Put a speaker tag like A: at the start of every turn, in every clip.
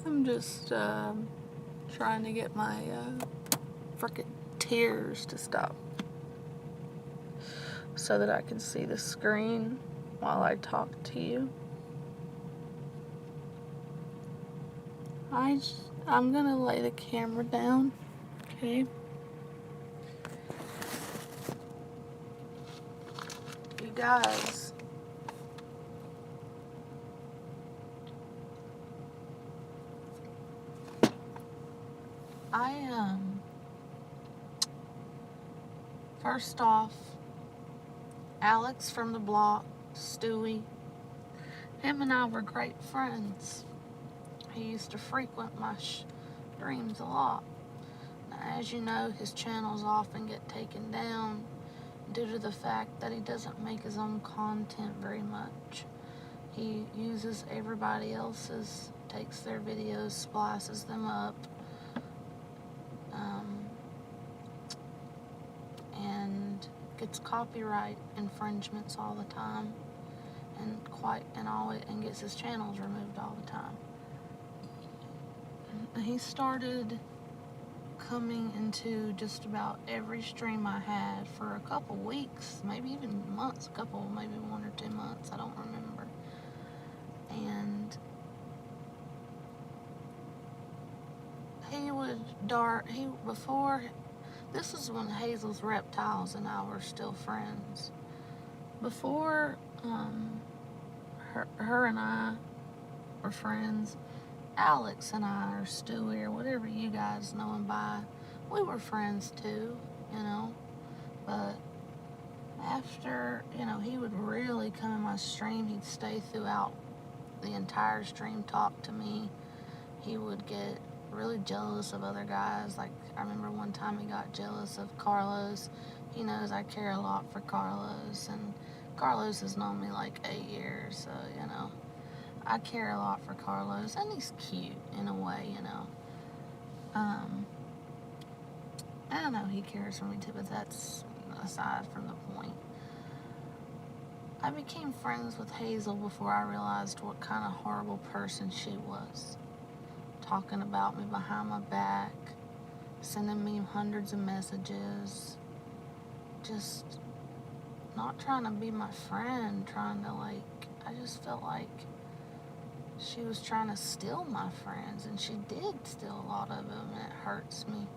A: I'm just trying to get my frickin' tears to stop so that I can see the screen while I talk to you. I'm gonna lay the camera down, okay? You guys, first off, Alex from the block, Stewie, him and I were great friends. He used to frequent my streams a lot. As you know, his channels often get taken down due to the fact that he doesn't make his own content very much. He uses everybody else's, takes their videos, splices them up, and gets copyright infringements all the time, and gets his channels removed all the time. He started coming into just about every stream I had for a couple weeks, maybe even months, maybe 1 or 2 months, I don't remember. And this is when Hazel's Reptiles and I were still friends. Before her and I were friends, Alex and I, or Stewie, or whatever you guys know him by, we were friends too, you know. But after, he would really come in my stream. He'd stay throughout the entire stream, talk to me. He would get really jealous of other guys. Like, I remember one time he got jealous of Carlos. He knows I care a lot for Carlos, and Carlos has known me like 8 years, so, I care a lot for Carlos, and he's cute in a way, I don't know, he cares for me too, but that's aside from the point. I became friends with Hazel before I realized what kind of horrible person she was. Talking about me behind my back, sending me hundreds of messages, just not trying to be my friend, I just felt like she was trying to steal my friends, and she did steal a lot of them, and it hurts me.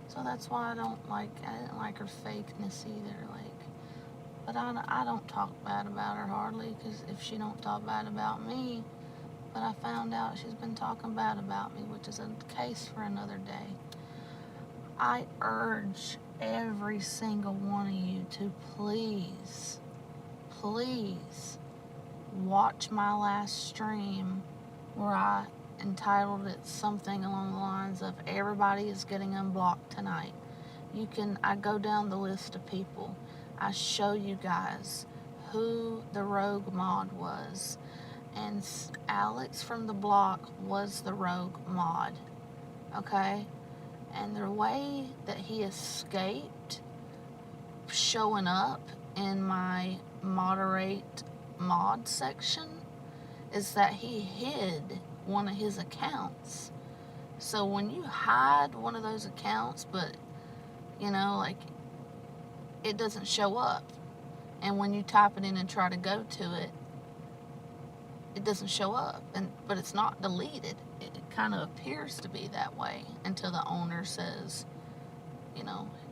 A: So that's why I didn't like her fakeness either, but I don't talk bad about her hardly, because if she don't talk bad about me, but I found out she's been talking bad about me, which is a case for another day. I urge every single one of you to please watch my last stream where I entitled it something along the lines of "Everybody is getting unblocked tonight." I go down the list of people. I show you guys who the rogue mod was. And Alex from the block was the rogue mod, okay? And the way that he escaped showing up in my moderate mod section is that he hid one of his accounts. So when you hide one of those accounts, but, it doesn't show up. And when you type it in and try to go to it, it doesn't show up, but it's not deleted. It kind of appears to be that way until the owner says,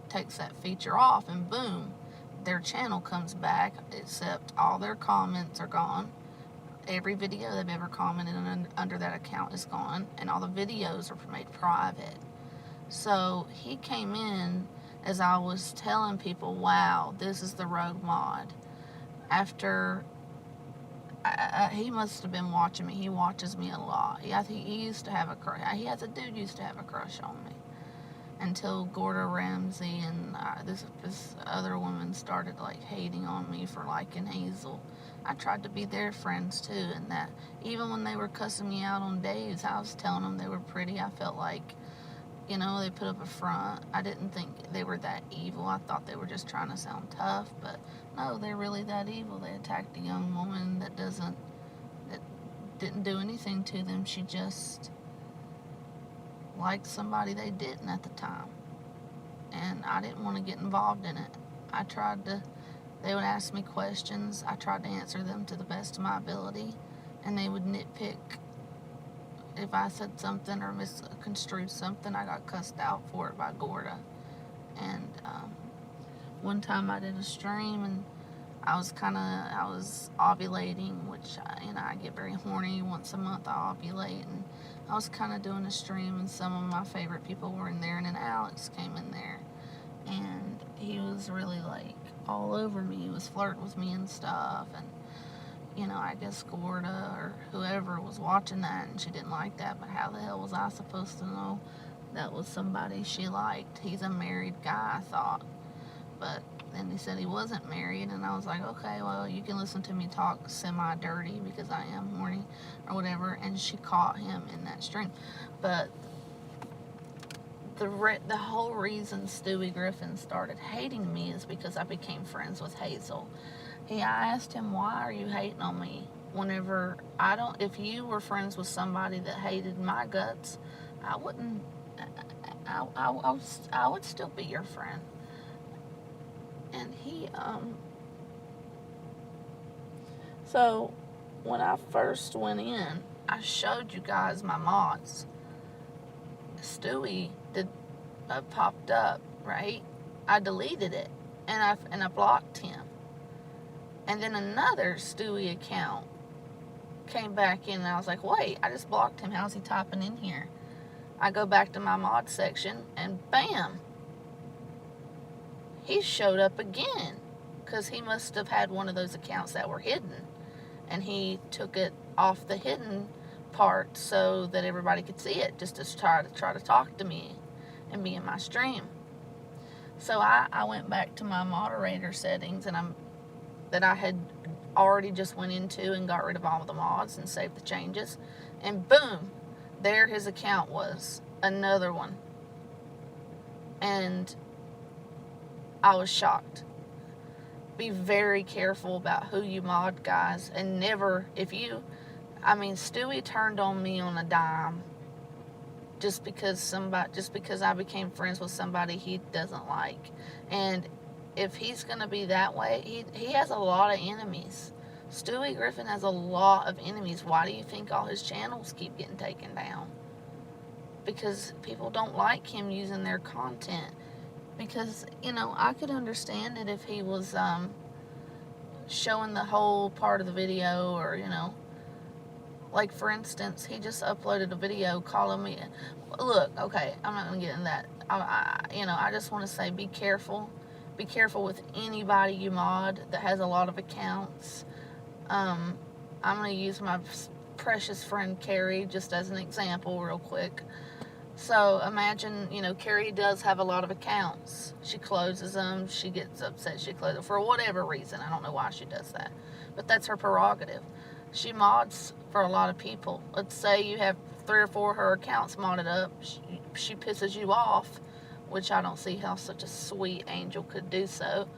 A: takes that feature off, and boom, their channel comes back, except all their comments are gone. Every video they've ever commented under that account is gone, and all the videos are made private. So he came in as I was telling people, wow, this is the rogue mod. After he must have been watching me. He watches me a lot. I think he used to have a crush. A dude used to have a crush on me until Gorda Ramsey and this other woman started hating on me for liking Hazel. I tried to be their friends too, and that even when they were cussing me out on days, I was telling them they were pretty. I felt like, they put up a front. I didn't think they were that evil. I thought they were just trying to sound tough, but no, they're really that evil. They attacked a young woman that didn't do anything to them. She just liked somebody they didn't at the time. And I didn't want to get involved in it. They would ask me questions. I tried to answer them to the best of my ability. And they would nitpick. If I said something or misconstrued something, I got cussed out for it by Gorda. And one time I did a stream and I was ovulating, which I get very horny. Once a month I ovulate, and I was kind of doing a stream, and some of my favorite people were in there, and then Alex came in there, and he was really like all over me. He was flirting with me and stuff, and I guess Gorda or whoever was watching that, and she didn't like that. But how the hell was I supposed to know that was somebody she liked? He's a married guy, I thought. But then he said he wasn't married, and I was like, okay, well, you can listen to me talk semi-dirty because I am horny or whatever. And she caught him in that stream. But the whole reason Stewie Griffin started hating me is because I became friends with Hazel. I asked him, why are you hating on me? Whenever if you were friends with somebody that hated my guts, I wouldn't, I would still be your friend. And so when I first went in, I showed you guys my mods. Stewie popped up, right? I deleted it, and I blocked him. And then another Stewie account came back in, and I was like, wait, I just blocked him. How's he typing in here? I go back to my mod section, and bam, he showed up again, because he must have had one of those accounts that were hidden, and he took it off the hidden part so that everybody could see it, just to try to talk to me and be in my stream. So I went back to my moderator settings, and that I had already just went into and got rid of all of the mods and saved the changes, and boom, there his account was, another one. And I was shocked. Be very careful about who you mod, guys, and never, Stewie turned on me on a dime just because I became friends with somebody he doesn't like. And if he's going to be that way, he has a lot of enemies. Stewie Griffin has a lot of enemies. Why do you think all his channels keep getting taken down? Because people don't like him using their content. Because, I could understand it if he was showing the whole part of the video, or, like, for instance, he just uploaded a video calling me. Look, okay, I'm not going to get into that. I just want to say, be careful. Be careful with anybody you mod that has a lot of accounts. I'm going to use my precious friend Carrie just as an example real quick. So imagine, Carrie does have a lot of accounts. She closes them. She gets upset. She closes them for whatever reason. I don't know why she does that. But that's her prerogative. She mods for a lot of people. Let's say you have 3 or 4 of her accounts modded up. She pisses you off, which I don't see how such a sweet angel could do so.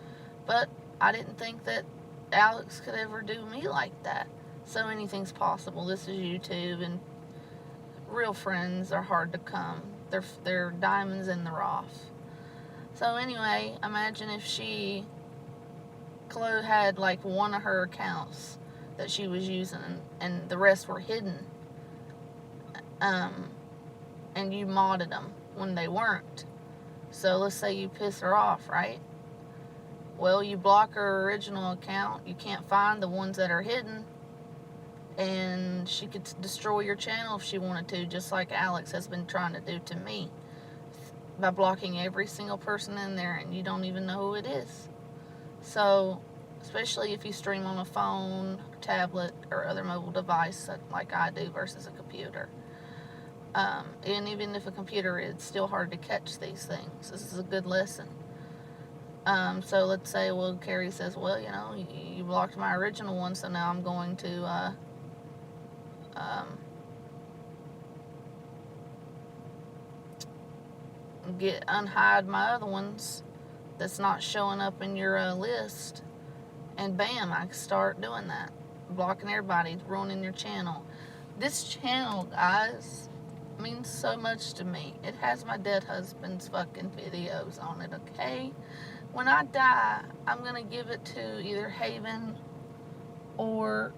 A: But I didn't think that Alex could ever do me like that. So anything's possible. This is YouTube, and real friends are hard to come. They're diamonds in the rough. So anyway, imagine if Chloe had like one of her accounts that she was using, and the rest were hidden. And you modded them when they weren't. So let's say you piss her off, right? Well, you block her original account. You can't find the ones that are hidden. And she could destroy your channel if she wanted to, just like Alex has been trying to do to me, by blocking every single person in there, and you don't even know who it is. So, especially if you stream on a phone, tablet, or other mobile device like I do versus a computer. And even if a computer, it's still hard to catch these things. This is a good lesson. So let's say, Carrie says, you blocked my original one, so now I'm going to unhide my other ones that's not showing up in your list, and bam, I start doing that, blocking everybody, ruining your channel. This channel, guys, means so much to me. It has my dead husband's fucking videos on it, okay? When I die, I'm gonna give it to either Haven or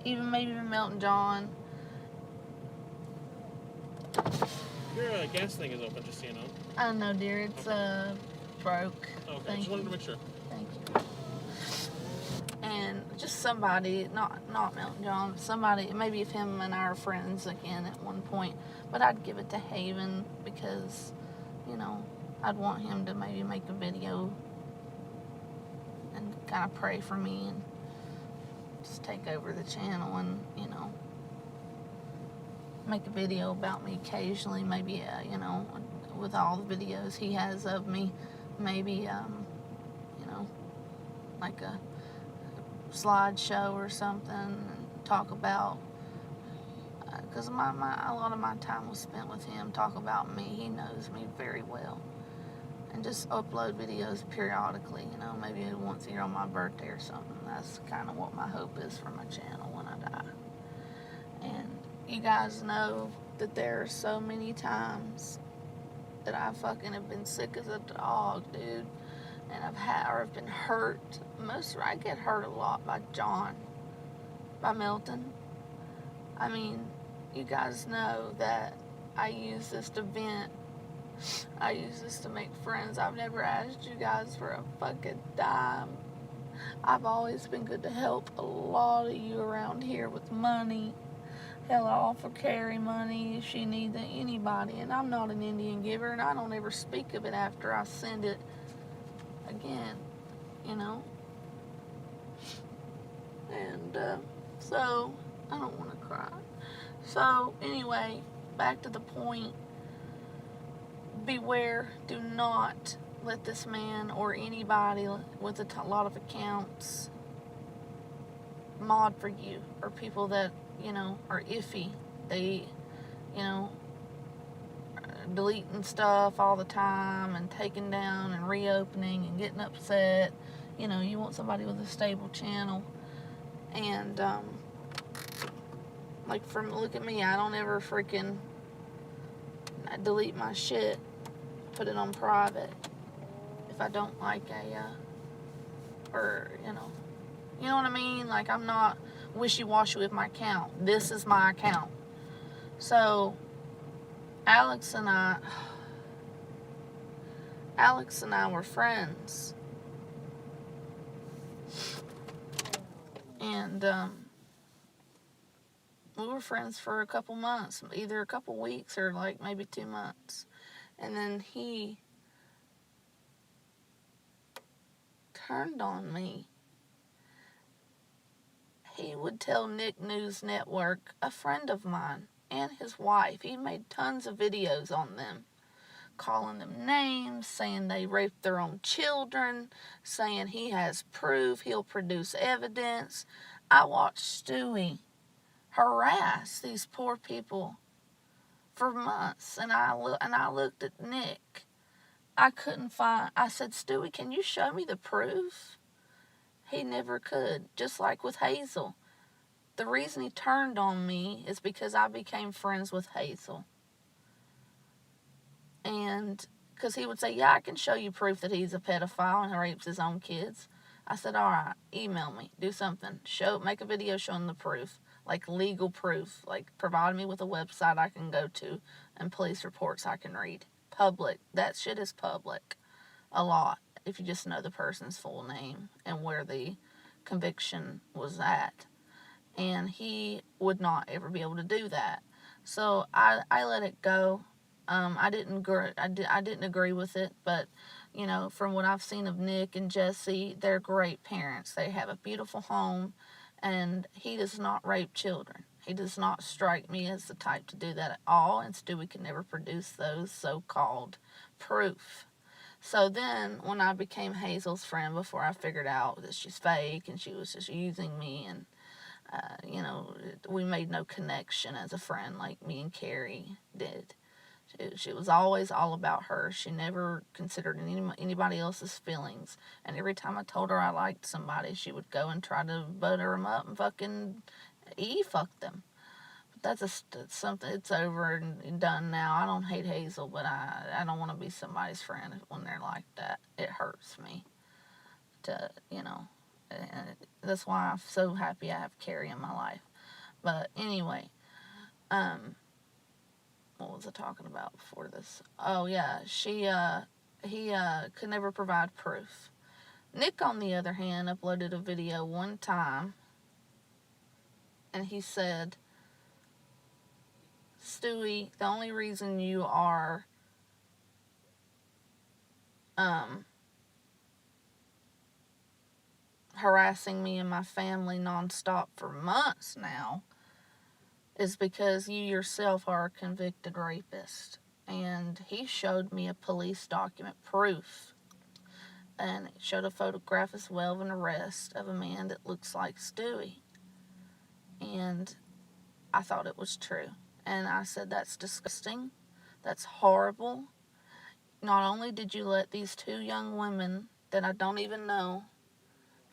A: even maybe Melton John.
B: Your gas thing is open, just so you know.
A: I know, dear. It's broke.
B: Okay, just wanted to make sure.
A: Thank you. And just somebody, not Melton John, somebody, maybe if him and I are friends again at one point, but I'd give it to Haven because, you know, I'd want him to maybe make a video and kind of pray for me and just take over the channel and, you know, make a video about me occasionally, maybe, you know, with all the videos he has of me, maybe, you know, like a slideshow or something, and talk about, because a lot of my time was spent with him, talk about me. He knows me very well. And just upload videos periodically, you know, maybe once a year on my birthday or something. That's kind of what my hope is for my channel when I die. And you guys know that there are so many times that I fucking have been sick as a dog, dude. And I've been hurt. I get hurt a lot by John, by Milton. I mean, you guys know that I use this to vent. I use this to make friends. I've never asked you guys for a fucking dime. I've always been good to help a lot of you around here with money. Hell, I offer Carrie money if she needs anybody. And I'm not an Indian giver, and I don't ever speak of it after I send it again, you know. And so I don't want to cry. So anyway, back to the point. Beware. Do not let this man or anybody with a lot of accounts mod for you, or people that, you know, are iffy. They, you know, deleting stuff all the time and taking down and reopening and getting upset. You know, you want somebody with a stable channel. And like, look at me, I don't ever freaking delete my shit, put it on private if I don't like or you know what I mean? Like, I'm not wishy-washy with my account. This is my account. So Alex and I were friends, and we were friends for a couple months, either a couple weeks or like maybe 2 months, and then he turned on me. He would tell Nick News Network, a friend of mine, and his wife, he made tons of videos on them, calling them names, saying they raped their own children, saying he has proof, he'll produce evidence. I watched Stewie harass these poor people for months, and I looked at Nick. I said, Stewie, can you show me the proof? He never could, just like with Hazel. The reason he turned on me is because I became friends with Hazel. And because he would say, yeah, I can show you proof that he's a pedophile and rapes his own kids. I said, all right, email me, do something. Make a video showing the proof, like legal proof, like provide me with a website I can go to and police reports I can read. Public, that shit is public a lot if you just know the person's full name and where the conviction was at. And he would not ever be able to do that. So I let it go. I didn't agree with it, but you know, from what I've seen of Nick and Jesse, they're great parents. They have a beautiful home, and he does not rape children. He does not strike me as the type to do that at all, and Stewie can never produce those so-called proof. So then, when I became Hazel's friend, before I figured out that she's fake and she was just using me, and you know, we made no connection as a friend like me and Carrie did. She was always all about her. She never considered anybody else's feelings. And every time I told her I liked somebody, she would go and try to butter them up and fucking fuck them. that's something. It's over and done now. I don't hate Hazel, but I don't want to be somebody's friend when they're like that. It hurts me to, that's why I'm so happy I have Carrie in my life. But anyway, um, what was I talking about before this? Oh yeah, he could never provide proof. Nick, on the other hand, uploaded a video one time, and he said, Stewie, the only reason you are harassing me and my family nonstop for months now is because you yourself are a convicted rapist. And he showed me a police document proof. And it showed a photograph as well of an arrest of a man that looks like Stewie. And I thought it was true. And I said, that's disgusting. That's horrible. Not only did you let these two young women that I don't even know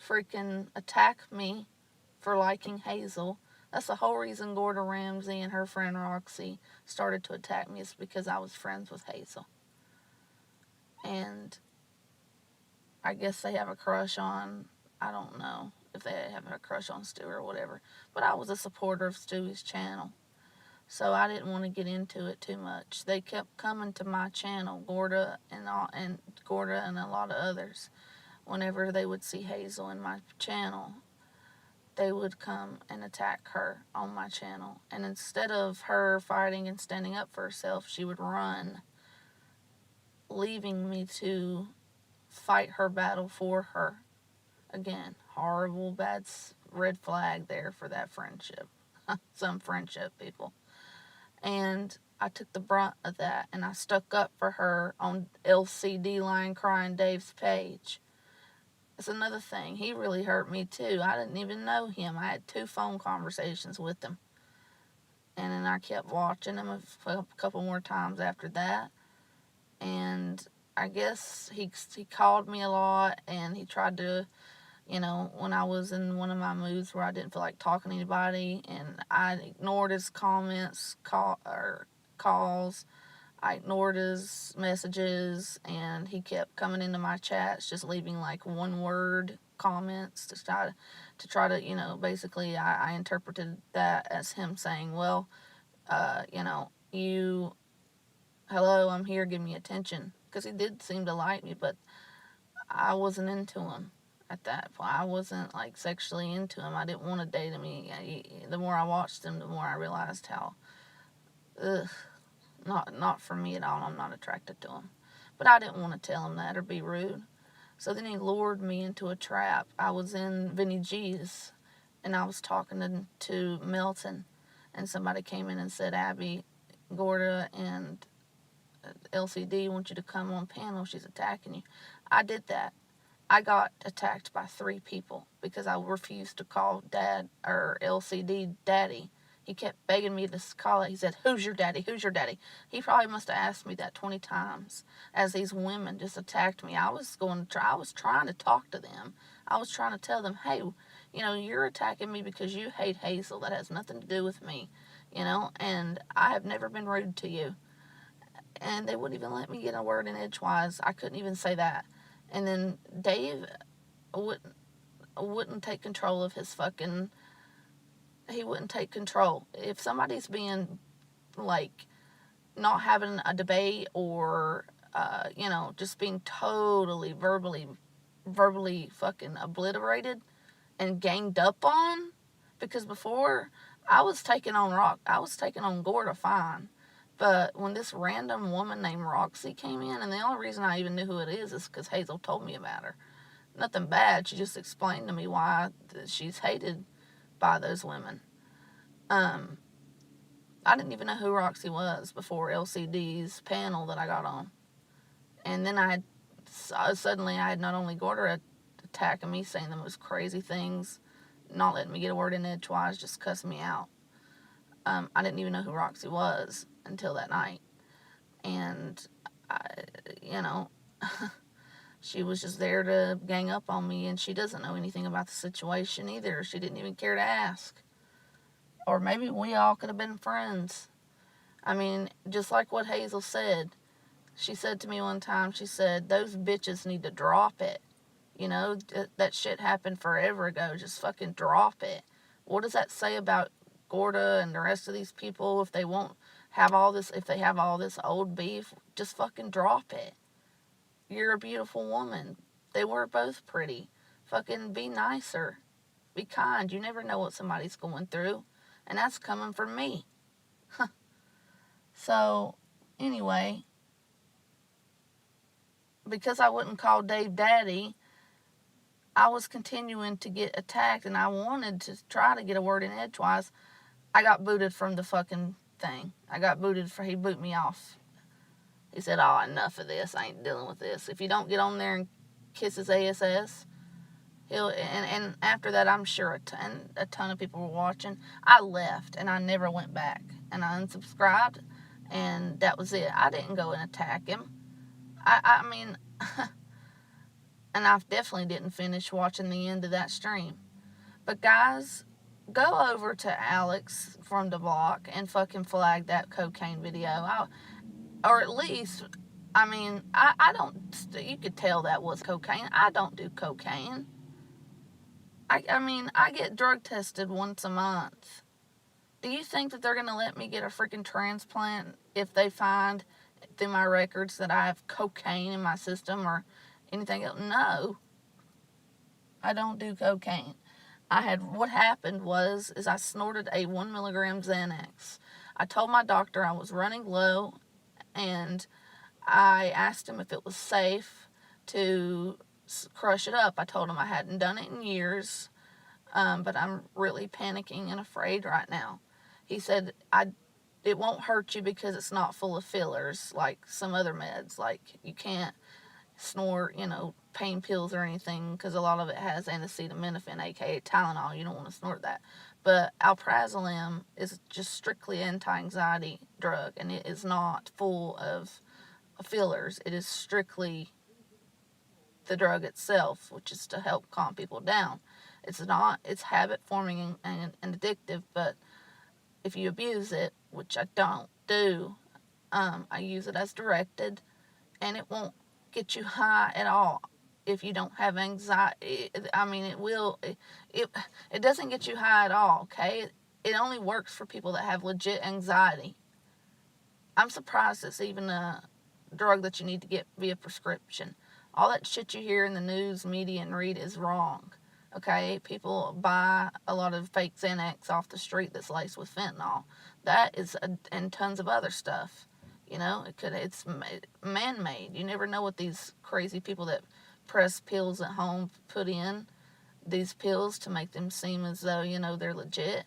A: freaking attack me for liking Hazel. That's the whole reason Gorda Ramsey and her friend Roxy started to attack me, is because I was friends with Hazel. And I guess they have a crush on, I don't know if they have a crush on Stewie or whatever, but I was a supporter of Stewie's channel. So I didn't want to get into it too much. They kept coming to my channel, Gorda and Gorda and a lot of others. Whenever they would see Hazel in my channel, they would come and attack her on my channel. And instead of her fighting and standing up for herself, she would run, leaving me to fight her battle for her. Again, horrible, bad red flag there for that friendship. Some friendship, people. And I took the brunt of that, and I stuck up for her on LCD Line Crying Dave's page. That's another thing. He really hurt me too. I didn't even know him. I had 2 phone conversations with him. And then I kept watching him a couple more times after that. And I guess he called me a lot, and he tried to, when I was in one of my moods where I didn't feel like talking to anybody, and I ignored his comments, calls. I ignored his messages, and he kept coming into my chats, just leaving like 1-word comments to try to, basically I interpreted that as him saying, well, hello, I'm here, give me attention. Because he did seem to like me, but I wasn't into him at that point. I wasn't like sexually into him. I didn't want to date him. The more I watched him, the more I realized how, not for me at all. I'm not attracted to him. But I didn't want to tell him that or be rude. So then he lured me into a trap. I was in Vinny G's, and I was talking to Milton, and somebody came in and said, Abby, Gorda and LCD want you to come on panel. She's attacking you. I did that. I got attacked by 3 people because I refused to call Dad or LCD Daddy. He kept begging me to call it. He said, who's your daddy? Who's your daddy? He probably must have asked me that 20 times as these women just attacked me. I was trying to talk to them. I was trying to tell them, hey, you're attacking me because you hate Hazel. That has nothing to do with me, and I have never been rude to you. And they wouldn't even let me get a word in edgewise. I couldn't even say that. And then Dave wouldn't take control of his fucking... He wouldn't take control. If somebody's being, like, not having a debate or, just being totally verbally fucking obliterated and ganged up on, because before I was taking on Gorda fine. But when this random woman named Roxy came in, and the only reason I even knew who it is because Hazel told me about her. Nothing bad. She just explained to me why she's hated by those women. I didn't even know who Roxy was before LCD's panel that I got on. And then suddenly I had not only Gorda attacking me, saying the most crazy things, not letting me get a word in edgewise, just cussing me out. I didn't even know who Roxy was until that night. And, she was just there to gang up on me, and she doesn't know anything about the situation either. She didn't even care to ask Or maybe we all could have been friends. I mean, just like what Hazel said. She said to me one time, she said, those bitches need to drop it. You know, that shit happened forever ago. Just fucking drop it. What does that say about Gorda and the rest of these people if they won't have all this, if they have all this old beef? Just fucking drop it. You're a beautiful woman. They were both pretty. Fucking be nicer. Be kind. You never know what somebody's going through. And that's coming from me. So, anyway, because I wouldn't call Dave daddy, I was continuing to get attacked, and I wanted to try to get a word in edgewise. I got booted from the fucking thing. He boot me off. He said, oh, enough of this. I ain't dealing with this. If you don't get on there and kiss his ASS, and after that, I'm sure a ton of people were watching. I left, and I never went back. And I unsubscribed, and that was it. I didn't go and attack him. I mean, and I definitely didn't finish watching the end of that stream. But guys, go over to Alex from the block and fucking flag that cocaine video. Or at least, I mean, I don't, you could tell that was cocaine. I don't do cocaine. I mean, I get drug tested once a month. Do you think that they're going to let me get a freaking transplant if they find through my records that I have cocaine in my system or anything else? No. I don't do cocaine. What happened was I snorted a 1 milligram Xanax. I told my doctor I was running low, and I asked him if it was safe to crush it up. I told him I hadn't done it in years, but I'm really panicking and afraid right now. He said, it won't hurt you because it's not full of fillers like some other meds. Like, you can't snort, pain pills or anything because a lot of it has acetaminophen, aka Tylenol. You don't want to snort that. But alprazolam is just strictly anti-anxiety drug, and it is not full of fillers. It is strictly the drug itself, which is to help calm people down. It's habit forming and addictive, but if you abuse it, which I don't do, I use it as directed, and it won't get you high at all if you don't have anxiety. I mean, it doesn't get you high at all, okay? It only works for people that have legit anxiety. I'm surprised it's even a drug that you need to get via prescription. All that shit you hear in the news, media, and read is wrong. Okay, people buy a lot of fake Xanax off the street that's laced with fentanyl. That is, and tons of other stuff. It's man-made. You never know what these crazy people that press pills at home put in these pills to make them seem as though, they're legit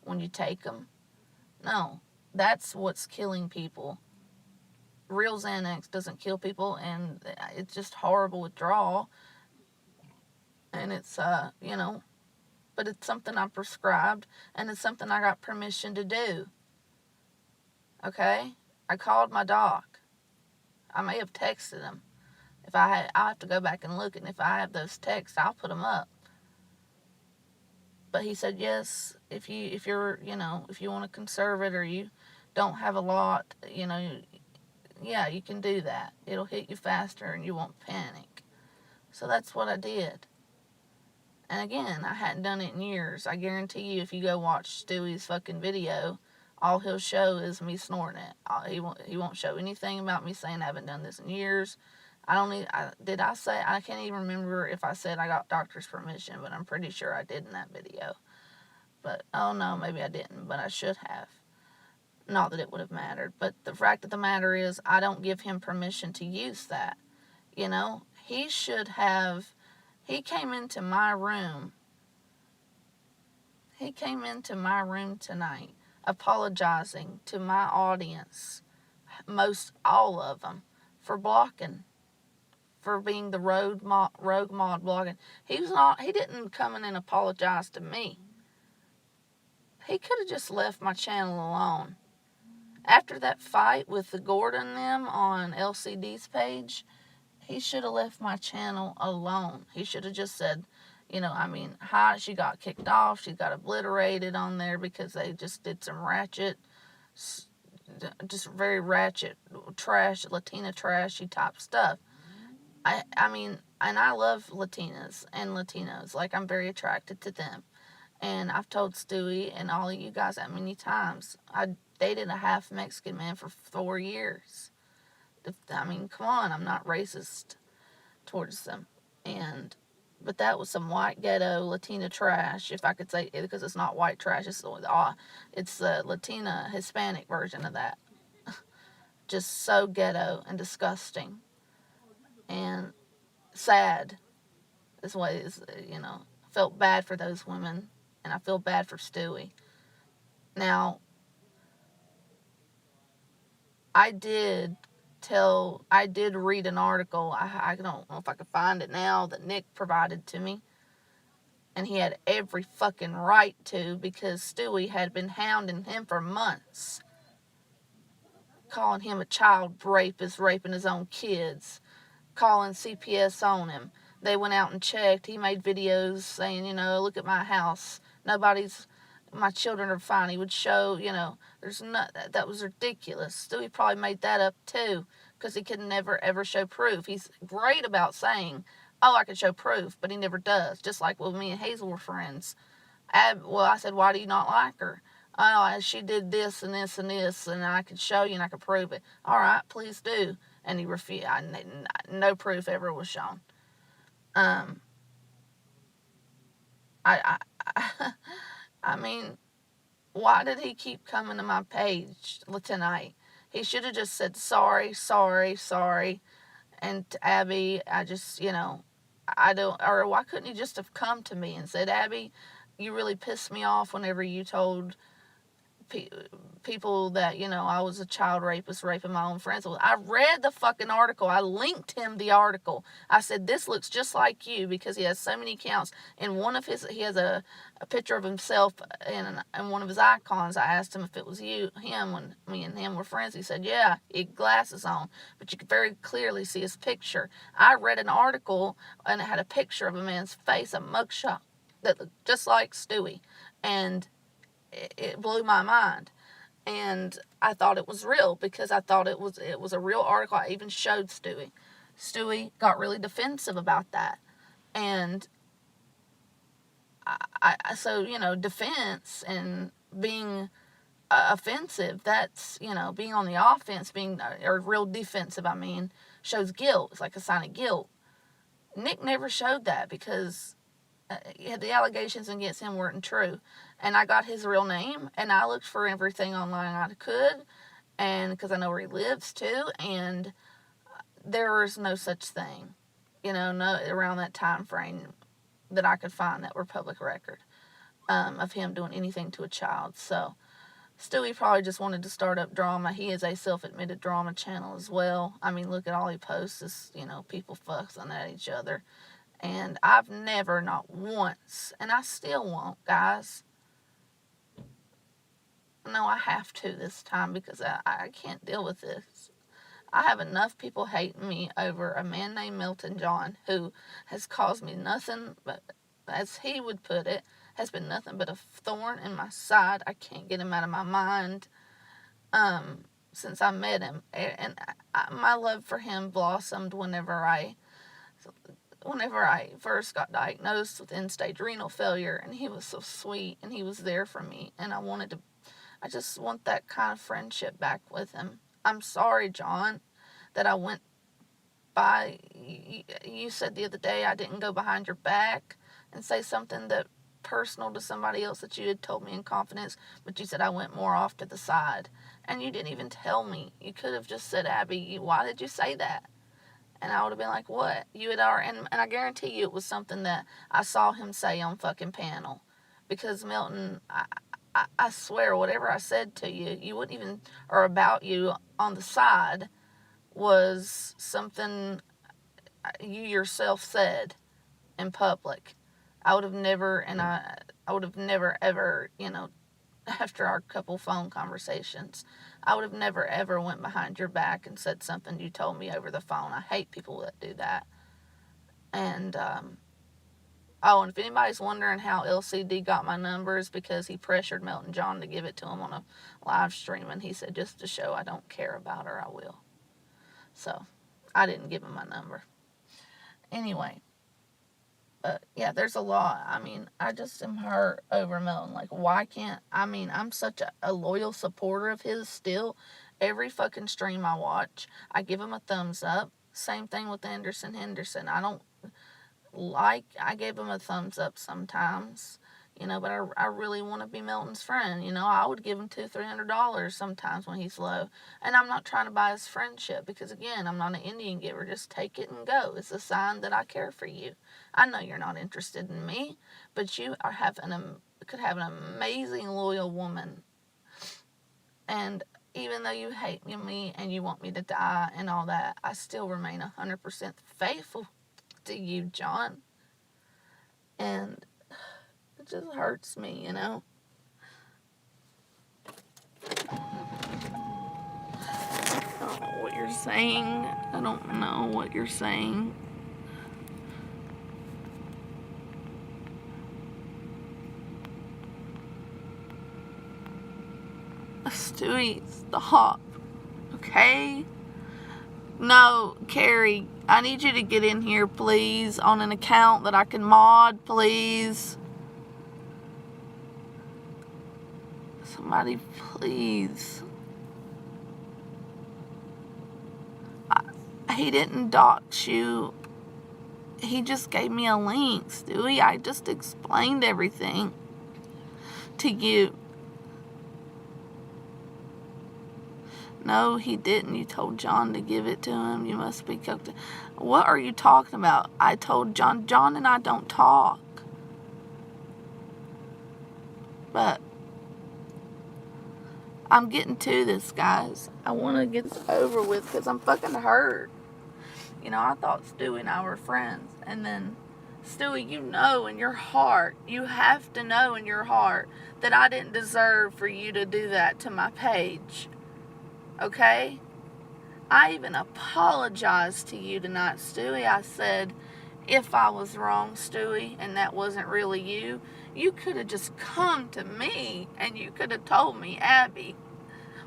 A: when you take them. No, that's what's killing people. Real Xanax doesn't kill people, and it's just horrible withdrawal. And it's, but it's something I prescribed, and it's something I got permission to do. Okay? I called my doc. I may have texted him. I'll have to go back and look, and if I have those texts, I'll put them up. But he said, yes, if you want to conserve it, or you don't have a lot, yeah, you can do that. It'll hit you faster, and you won't panic. So that's what I did. And again, I hadn't done it in years. I guarantee you, if you go watch Stewie's fucking video, all he'll show is me snorting it. He won't show anything about me saying I haven't done this in years. I can't even remember if I said I got doctor's permission, but I'm pretty sure I did in that video. But, oh no, maybe I didn't, but I should have. Not that it would have mattered. But the fact of the matter is, I don't give him permission to use that. He should have. He came into my room. He came into my room tonight apologizing to my audience, all of them, for blocking, for being the rogue mod blogging. He didn't come in and apologize to me. He could have just left my channel alone. After that fight with the Gordon and them on LCD's page, he should have left my channel alone. He should have just said, You know, I mean, she got kicked off. She got obliterated on there because they just did some ratchet, just very ratchet trash, Latina trashy type stuff. I mean, and I love Latinas and Latinos. Like, I'm very attracted to them. And I've told Stewie and all of you guys that many times. I dated a half Mexican man for 4 years. I mean, come on, I'm not racist towards them. But that was some white ghetto Latina trash, if I could say, because it's not white trash. It's the Latina Hispanic version of that. Just so ghetto and disgusting and sad. Is what is, you know. Felt bad for those women, and I feel bad for Stewie. Now, I did read an article. I don't know if I could find it now, that Nick provided to me. And he had every fucking right to, because Stewie had been hounding him for months, calling him a child rapist, raping his own kids, calling CPS on him. They went out and checked. He made videos saying, you know, look at my house. My children are fine. He would show, you know, that was ridiculous. Stewie probably made that up too, because he could never ever show proof. He's great about saying, oh, I can show proof, but he never does. Just like when me and Hazel were friends. I said, why do you not like her? Oh, she did this and this and this, and I could show you and I could prove it. All right, please do. And he refused. No proof ever was shown. I I mean, why did he keep coming to my page tonight? He should have just said sorry, sorry, sorry. And to Abby, I just, you know, or why couldn't he just have come to me and said, Abby, you really pissed me off whenever you told people that, you know, I was a child rapist raping my own friends. I read the fucking article. I linked him the article. I said, this looks just like you, because he has so many accounts. In one of his, he has a picture of himself in one of his icons. I asked him if it was him when me and him were friends. He said, yeah, he had glasses on, but you could very clearly see his picture. I read an article and it had a picture of a man's face, a mugshot that looked just like Stewie. And it blew my mind. And I thought it was real, because I thought it was a real article. I even showed Stewie. Stewie got really defensive about that. And so, you know, defense and being offensive, that's, you know, being on the offense, or real defensive, I mean, shows guilt. It's like a sign of guilt. Nick never showed that, because the allegations against him weren't true. And I got his real name, and I looked for everything online I could, and because I know where he lives too, and there was no such thing, you know, no around that time frame that I could find that were public record of him doing anything to a child. So Stewie probably just wanted to start up drama. He is a self-admitted drama channel as well. I mean, look at all he posts is, you know, people fussing at each other. And I've never, not once, and I still won't, guys. No, I have to this time, because I can't deal with this. I have enough people hating me over a man named Milton John, who has caused me nothing but, as he would put it, has been nothing but a thorn in my side. I can't get him out of my mind since I met him. And my love for him blossomed whenever I first got diagnosed with end-stage renal failure, and he was so sweet, and he was there for me, and I just want that kind of friendship back with him. I'm sorry, John, that I went by. You said the other day I didn't go behind your back and say something that personal to somebody else that you had told me in confidence, but you said I went more off to the side, and you didn't even tell me. You could have just said, Abby, why did you say that? And I would have been like, what? You had already, and I guarantee you it was something that I saw him say on fucking panel. Because Milton, I swear, whatever I said to you, you wouldn't even, or about you on the side, was something you yourself said in public. I would have never ever, you know, after our couple phone conversations, I would have never ever went behind your back and said something you told me over the phone. I hate people that do that. And Oh, and if anybody's wondering how LCD got my numbers, because he pressured Melton John to give it to him on a live stream, and he said, just to show I don't care about her, I will. So, I didn't give him my number. Anyway, yeah, there's a lot. I mean, I just am hurt over Melton. Like, why can't, I mean, I'm such a loyal supporter of his still. Every fucking stream I watch, I give him a thumbs up. Same thing with Anderson Henderson. I gave him a thumbs up sometimes, you know, but I really want to be Melton's friend. You know, I would give him $200-$300 sometimes when he's low. And I'm not trying to buy his friendship because, again, I'm not an Indian giver. Just take it and go. It's a sign that I care for you. I know you're not interested in me, but you could have an amazing, loyal woman. And even though you hate me and you want me to die and all that, I still remain 100% faithful to you, John. And it just hurts me, you know. I don't know what you're saying. I don't know what you're saying. Stewie, stop. Okay? No, Carrie, I need you to get in here, please, on an account that I can mod, please. Somebody, please. He didn't dox you. He just gave me a link, Stewie. I just explained everything to you. No, he didn't. You told John to give it to him. You must be cooked. What are you talking about? I told John. John and I don't talk. But I'm getting to this, guys. I want to get this over with because I'm fucking hurt. You know, I thought Stewie and I were friends. And then, Stewie, you know in your heart, you have to know in your heart that I didn't deserve for you to do that to my page. Okay? I even apologized to you tonight, Stewie. I said, if I was wrong, Stewie, and that wasn't really you, you could have just come to me and you could have told me, Abby,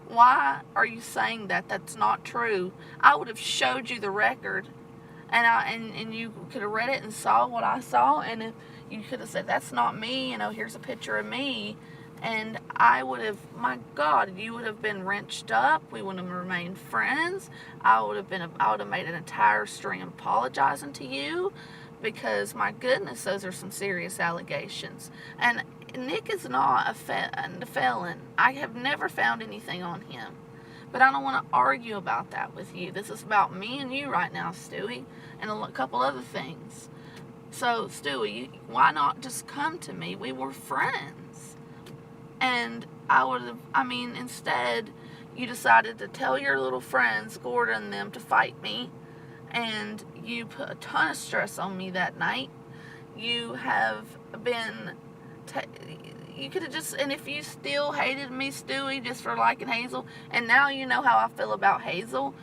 A: why are you saying that? That's not true. I would have showed you the record, and you could have read it and saw what I saw, and if you could have said, that's not me, you know, here's a picture of me. And I would have, my God, you would have been wrenched up. We would have remained friends. I would have made an entire stream apologizing to you because, my goodness, those are some serious allegations. And Nick is not a felon. I have never found anything on him. But I don't want to argue about that with you. This is about me and you right now, Stewie, and a couple other things. So, Stewie, why not just come to me? We were friends. And instead, you decided to tell your little friends, Gordon and them, to fight me. And you put a ton of stress on me that night. You have been, you could have just, and if you still hated me, Stewie, just for liking Hazel, and now you know how I feel about Hazel,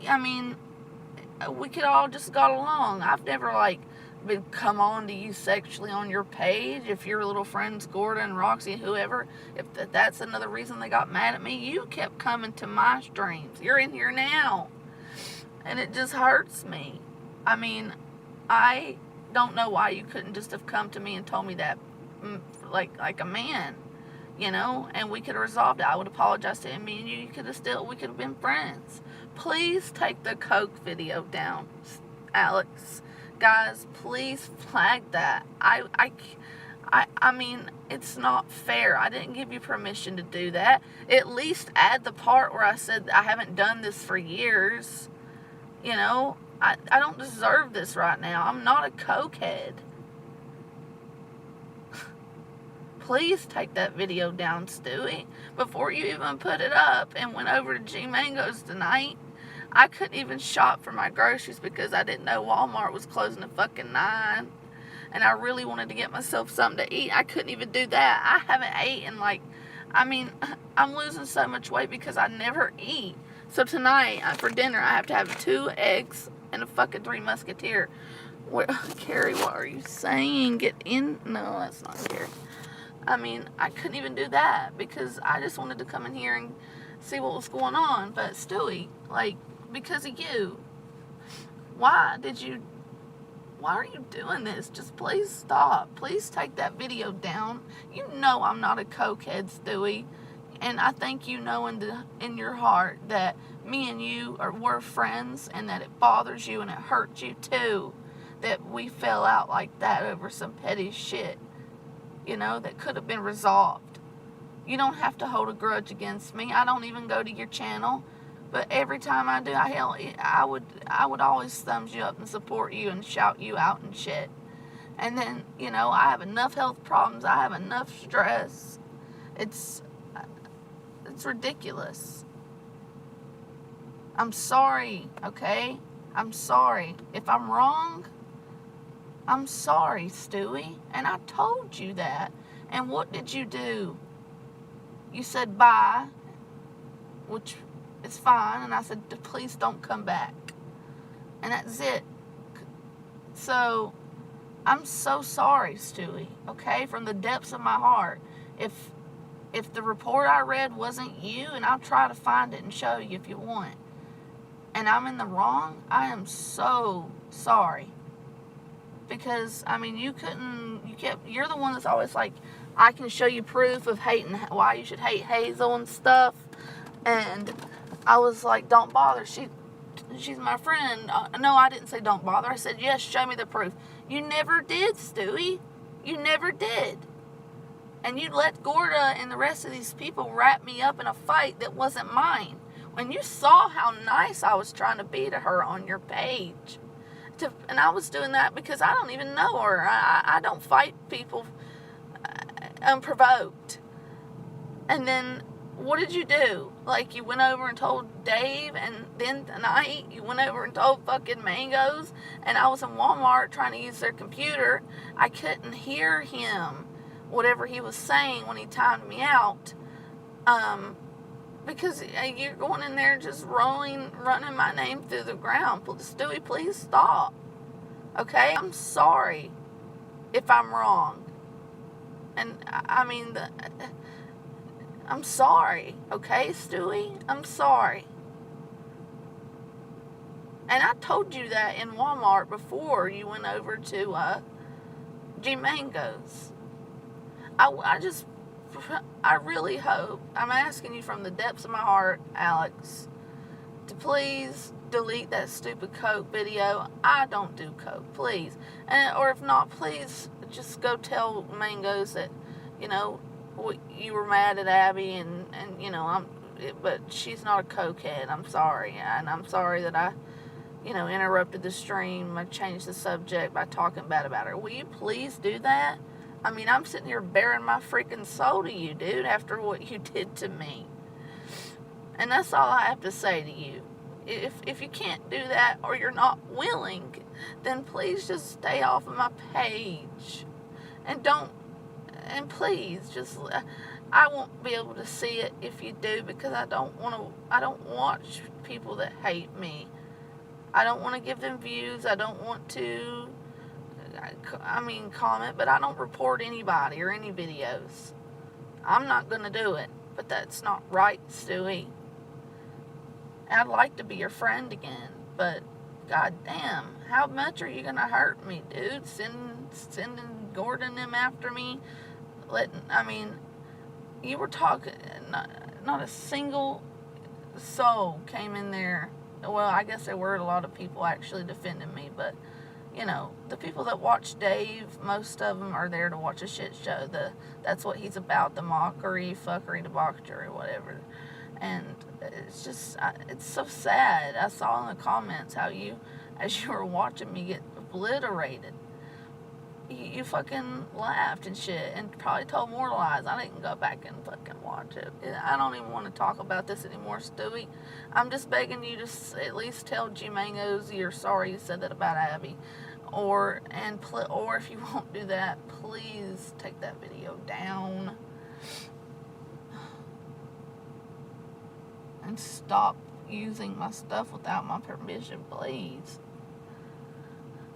A: I mean, we could all just got along. I've never, been come on to you sexually on your page. If your little friends Gordon, Roxy, whoever, if that's another reason they got mad at me, you kept coming to my streams. You're in here now, and it just hurts me. I mean, I don't know why you couldn't just have come to me and told me that like a man, you know, and we could have resolved it. I would apologize to him. Me and you we could have been friends. Please take the Coke video down, Alex. Guys, please flag that. I mean, it's not fair. I didn't give you permission to do that. At least add the part where I said I haven't done this for years. You know, I don't deserve this right now. I'm not a cokehead. Please take that video down, Stewie. Before you even put it up and went over to G Mango's tonight, I couldn't even shop for my groceries because I didn't know Walmart was closing at fucking 9. And I really wanted to get myself something to eat. I couldn't even do that. I haven't eaten I'm losing so much weight because I never eat. So tonight, for dinner, I have to have 2 eggs and a fucking 3 Musketeer. Carrie, what are you saying? Get in. No, that's not Carrie. I mean, I couldn't even do that because I just wanted to come in here and see what was going on. But Stewie, like, because of you, why are you doing this? Just please stop. Please take that video down. You know I'm not a cokehead, Stewie. And I think you know in your heart that me and you were friends and that it bothers you and it hurts you too. That we fell out like that over some petty shit, that could have been resolved. You don't have to hold a grudge against me. I don't even go to your channel, but every time I do, I would always thumbs you up and support you and shout you out and shit. And then, I have enough health problems. I have enough stress. It's ridiculous. I'm sorry, okay? I'm sorry. If I'm wrong, I'm sorry, Stewie. And I told you that. And what did you do? You said bye, which is fine. And I said, please don't come back. And that's it. So, I'm so sorry, Stewie, okay? From the depths of my heart. If the report I read wasn't you, and I'll try to find it and show you if you want, and I'm in the wrong, I am so sorry. Because, I mean, you're the one that's always like, I can show you proof of hating, why you should hate Hazel and stuff. And I was like, don't bother. She's my friend. No, I didn't say don't bother. I said, yes, show me the proof. You never did, Stewie. You never did. And you let Gorda and the rest of these people wrap me up in a fight that wasn't mine. When you saw how nice I was trying to be to her on your page. And I was doing that because I don't even know her. I don't fight people unprovoked. And then, what did you do? Like, you went over and told Dave, and then tonight, you went over and told fucking Mangoes, and I was in Walmart trying to use their computer. I couldn't hear him, whatever he was saying when he timed me out. Because you're going in there just running my name through the ground. Stewie, please stop. Okay? I'm sorry if I'm wrong. And, I mean, I'm sorry. Okay, Stewie? I'm sorry. And I told you that in Walmart before you went over to G Mangoes. I really hope, I'm asking you from the depths of my heart, Alex, to please delete that stupid Coke video. I don't do Coke, please. Or if not, please just go tell Mangoes that, you were mad at Abby but she's not a cokehead. I'm sorry. And I'm sorry that I, interrupted the stream. I changed the subject by talking bad about her. Will you please do that? I mean, I'm sitting here bearing my freaking soul to you, dude, after what you did to me. And that's all I have to say to you. If you can't do that or you're not willing, then please just stay off of my page. And please, I won't be able to see it if you do, because I don't watch people that hate me. I don't want to give them views. I don't want to, comment, but I don't report anybody or any videos. I'm not going to do it, but that's not right, Stewie. I'd like to be your friend again, but goddamn, how much are you going to hurt me, dude? Sending Gordon them after me? You were talking, not a single soul came in there. Well, I guess there were a lot of people actually defending me, but, the people that watch Dave, most of them are there to watch a shit show. That's what he's about, the mockery, fuckery, debauchery, whatever. And it's just, it's so sad. I saw in the comments how as you were watching me get obliterated, you fucking laughed and shit and probably told more lies. I didn't go back and fucking watch it. I don't even want to talk about this anymore, Stewie. I'm just begging you to at least tell G Mangoes you're sorry you said that about Abby. Or if you won't do that, please take that video down. And stop using my stuff without my permission, please.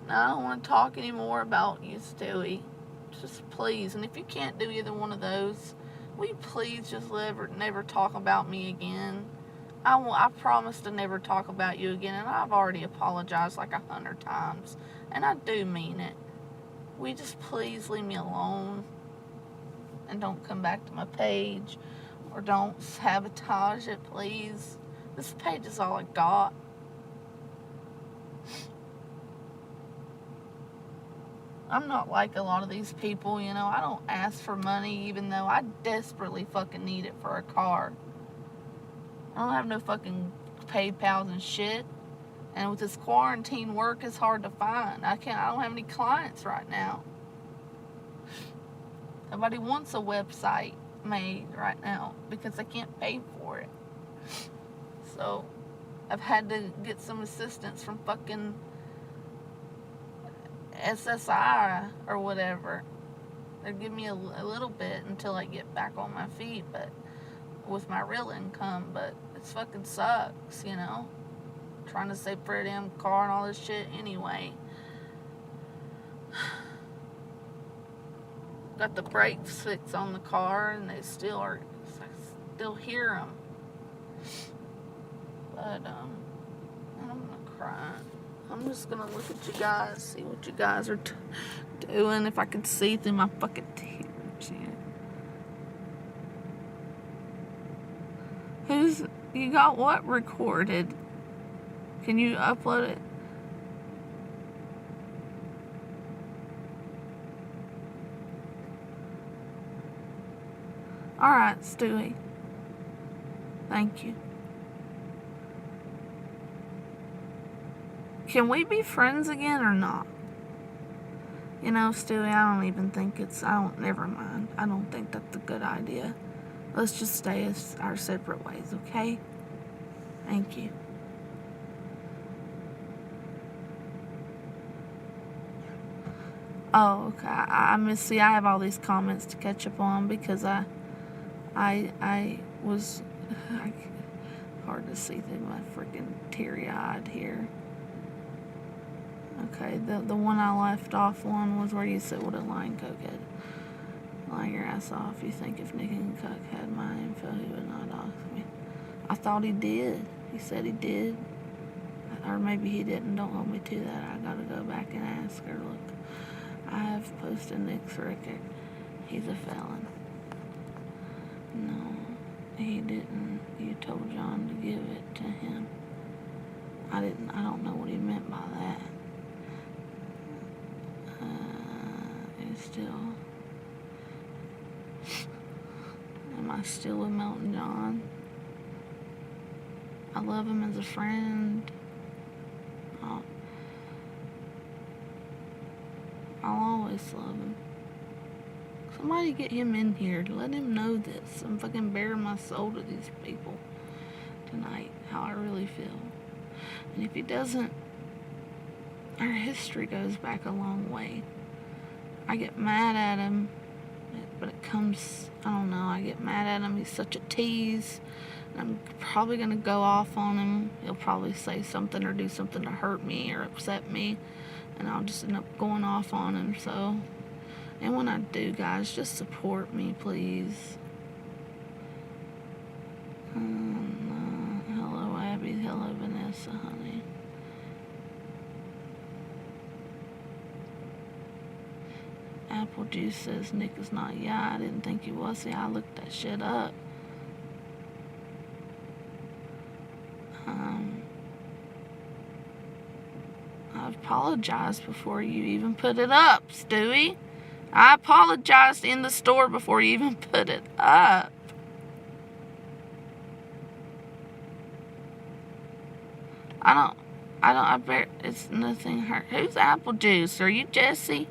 A: I don't want to talk anymore about you, Stewie. Just please. And if you can't do either one of those, will you please just never talk about me again? I promise to never talk about you again, and I've already apologized like 100 times, and I do mean it. Will you just please leave me alone and don't come back to my page, or don't sabotage it, please? This page is all I got. I'm not like a lot of these people, you know. I don't ask for money even though I desperately fucking need it for a car. I don't have no fucking PayPals and shit. And with this quarantine work, it's hard to find. I don't have any clients right now. Nobody wants a website made right now because they can't pay for it. So I've had to get some assistance from fucking SSI or whatever. They give me a little bit until I get back on my feet, but with my real income. But it fucking sucks, you know, trying to save for a damn car and all this shit anyway. Got the brakes fixed on the car, and they still are. I still hear them. But I'm gonna cry. I'm just gonna look at you guys, see what you guys are doing. If I could see through my fucking tears. Yeah. You got what recorded? Can you upload it? Alright, Stewie. Thank you. Can we be friends again or not? You know, Stewie, never mind. I don't think that's a good idea. Let's just stay as our separate ways, okay? Thank you. Oh, okay. I have all these comments to catch up on because I was hard to see through my freaking teary-eyed here. Okay, the one I left off on was where you said, what did Lion Coke get? Lying your ass off. You think if Nick and Cook had my info, he would not dox me. I thought he did. He said he did. Or maybe he didn't. Don't hold me to that. I gotta go back and ask her. Look, I have posted Nick's record. He's a felon. No, he didn't. You told John to give it to him. I didn't. I don't know what he meant by that. It's still. Am I still with Melton John? I love him as a friend. I'll always love him. Somebody get him in here to let him know this. I'm fucking bearing my soul to these people tonight, how I really feel. And if he doesn't, our history goes back a long way. I get mad at him, but it comes, I don't know, I get mad at him. He's such a tease. I'm probably going to go off on him. He'll probably say something or do something to hurt me or upset me, and I'll just end up going off on him. So, and when I do, guys, just support me, please. Hello, Abby. Hello, Vanessa, honey. Apple Juice says Nick is not. Yeah, I didn't think he was. See, I looked that shit up. I apologized before you even put it up, Stewie. I apologized in the store before you even put it up. I bet it's nothing hurt. Who's Apple Juice? Are you Jesse?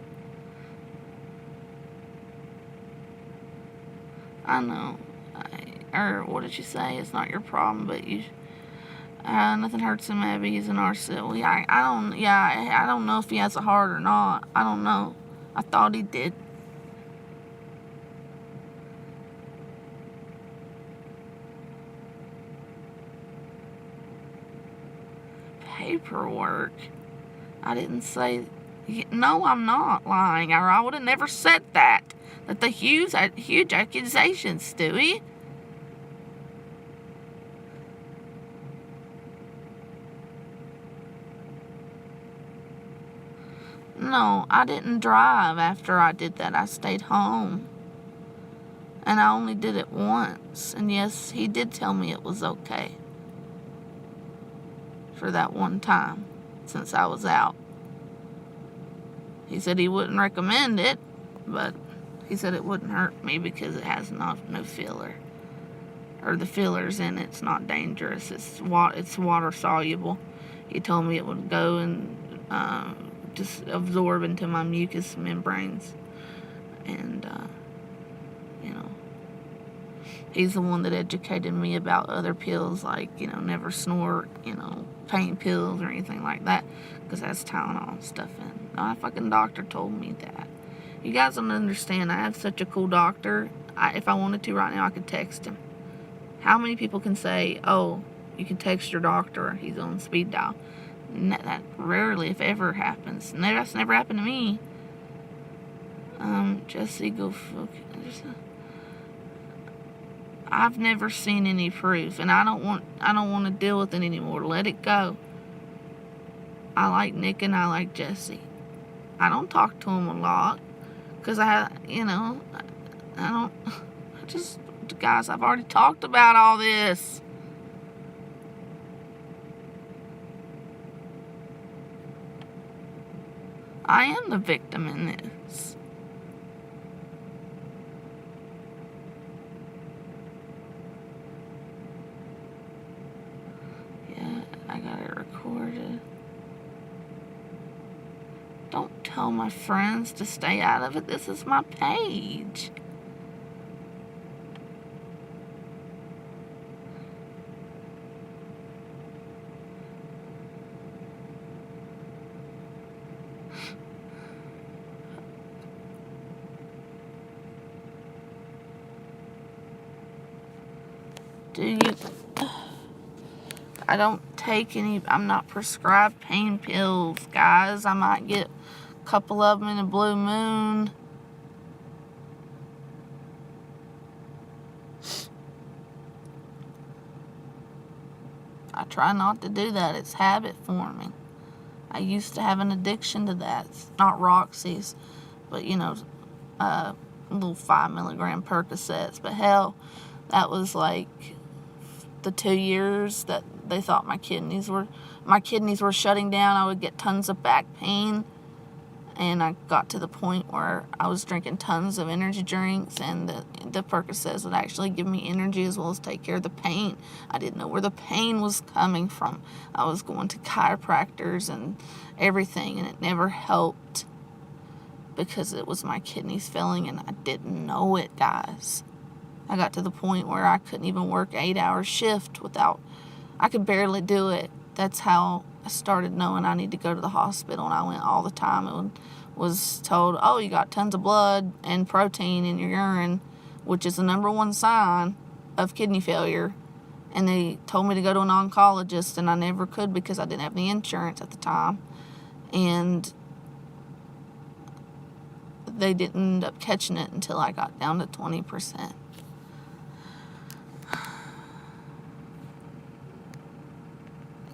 A: I know. Or what did you say? It's not your problem, but you. Nothing hurts him, Abby. He's an arsenal. Yeah, I don't know if he has a heart or not. I don't know. I thought he did. Paperwork. I didn't say No, I'm not lying, or I would have never said that. That the huge accusations, Stewie. No, I didn't drive after I did that. I stayed home. And I only did it once. And yes, he did tell me it was okay. For that one time, since I was out. He said he wouldn't recommend it, but he said it wouldn't hurt me because it has no filler. Or the fillers in it's not dangerous. It's water soluble. He told me it would go and just absorb into my mucous membranes. And, he's the one that educated me about other pills, like, never snort, pain pills or anything like that, because that's Tylenol and stuff in. My fucking doctor told me that. You guys don't understand. I have such a cool doctor. If I wanted to right now, I could text him. How many people can say, oh, you can text your doctor, he's on speed dial? That rarely, if ever, happens. That's never happened to me. Jesse, go fuck. I've never seen any proof, and I don't want to deal with it anymore. Let it go. I like Nick and I like Jesse. I don't talk to him a lot, because guys, I've already talked about all this. I am the victim in this. Yeah, I got it recorded. Don't tell my friends to stay out of it. This is my page. I don't take any, I'm not prescribed pain pills, guys. I might get a couple of them in a blue moon. I try not to do that. It's habit forming. I used to have an addiction to that. It's not Roxy's, but little 5 milligram Percocets. But hell, that was like the 2 years that they thought my kidneys were shutting down. I would get tons of back pain, and I got to the point where I was drinking tons of energy drinks, and the Percocets would actually give me energy as well as take care of the pain. I didn't know where the pain was coming from. I was going to chiropractors and everything, and it never helped because it was my kidneys failing, and I didn't know it, guys. I got to the point where I couldn't even work 8-hour shift I could barely do it. That's how I started knowing I need to go to the hospital, and I went all the time and was told, oh, you got tons of blood and protein in your urine, which is the number one sign of kidney failure. And they told me to go to an oncologist, and I never could because I didn't have any insurance at the time. And they didn't end up catching it until I got down to 20%.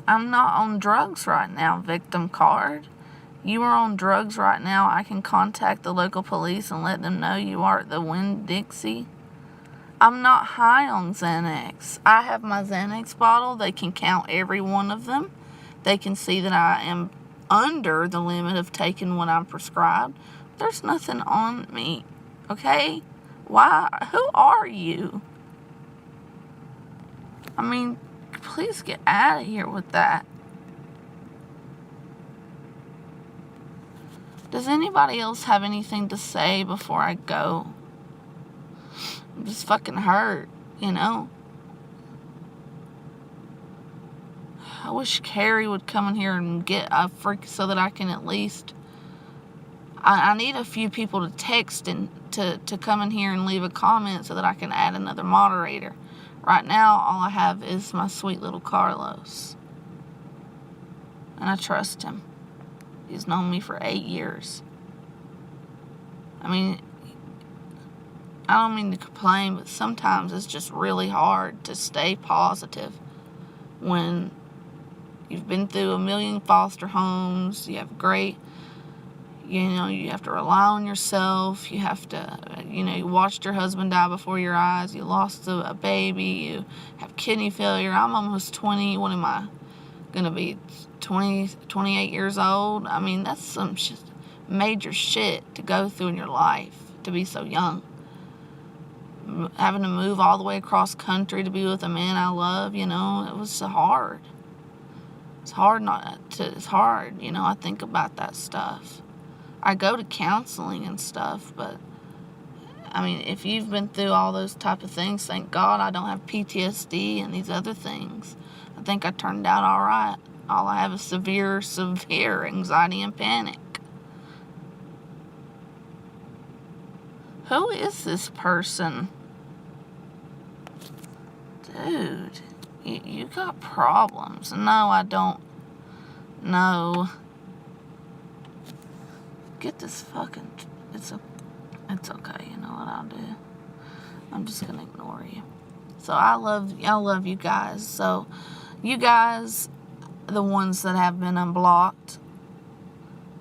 A: I'm not on drugs right now, victim card. You are on drugs right now. I can contact the local police and let them know you are at the Winn-Dixie. I'm not high on Xanax. I have my Xanax bottle. They can count every one of them. They can see that I am under the limit of taking what I'm prescribed. There's nothing on me, okay? Why? Who are you? I mean, please get out of here with that. Does anybody else have anything to say before I go? I'm just fucking hurt, I wish Carrie would come in here and get a freak so that I can at least... I need a few people to text and to come in here and leave a comment so that I can add another moderator. Right now, all I have is my sweet little Carlos. And I trust him. He's known me for 8 years. I mean, I don't mean to complain, but sometimes it's just really hard to stay positive when you've been through a million foster homes. You have great, you have to rely on yourself. You have to, you watched your husband die before your eyes. You lost a baby. You have kidney failure. I'm almost 20. What am I going to be? 28 years old? I mean, that's some major shit to go through in your life, to be so young. Having to move all the way across country to be with a man I love, it was so hard. It's hard I think about that stuff. I go to counseling and stuff, but I mean, if you've been through all those type of things, thank God I don't have PTSD and these other things. I think I turned out all right. All I have is severe anxiety and panic. Who is this person? Dude, you got problems. No, I don't. No. Get this fucking... It's okay. You know what I'll do? I'm just gonna ignore you. So I love you guys. So you guys, the ones that have been unblocked,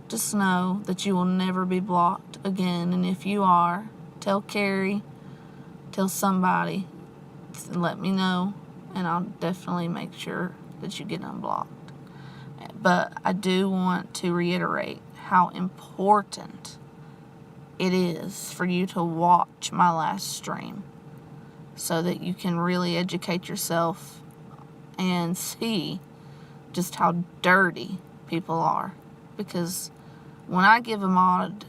A: just know that you will never be blocked again. And if you are, tell Carrie, tell somebody, and let me know, and I'll definitely make sure that you get unblocked. But I do want to reiterate how important it is for you to watch my last stream so that you can really educate yourself and see just how dirty people are. Because when I give a mod,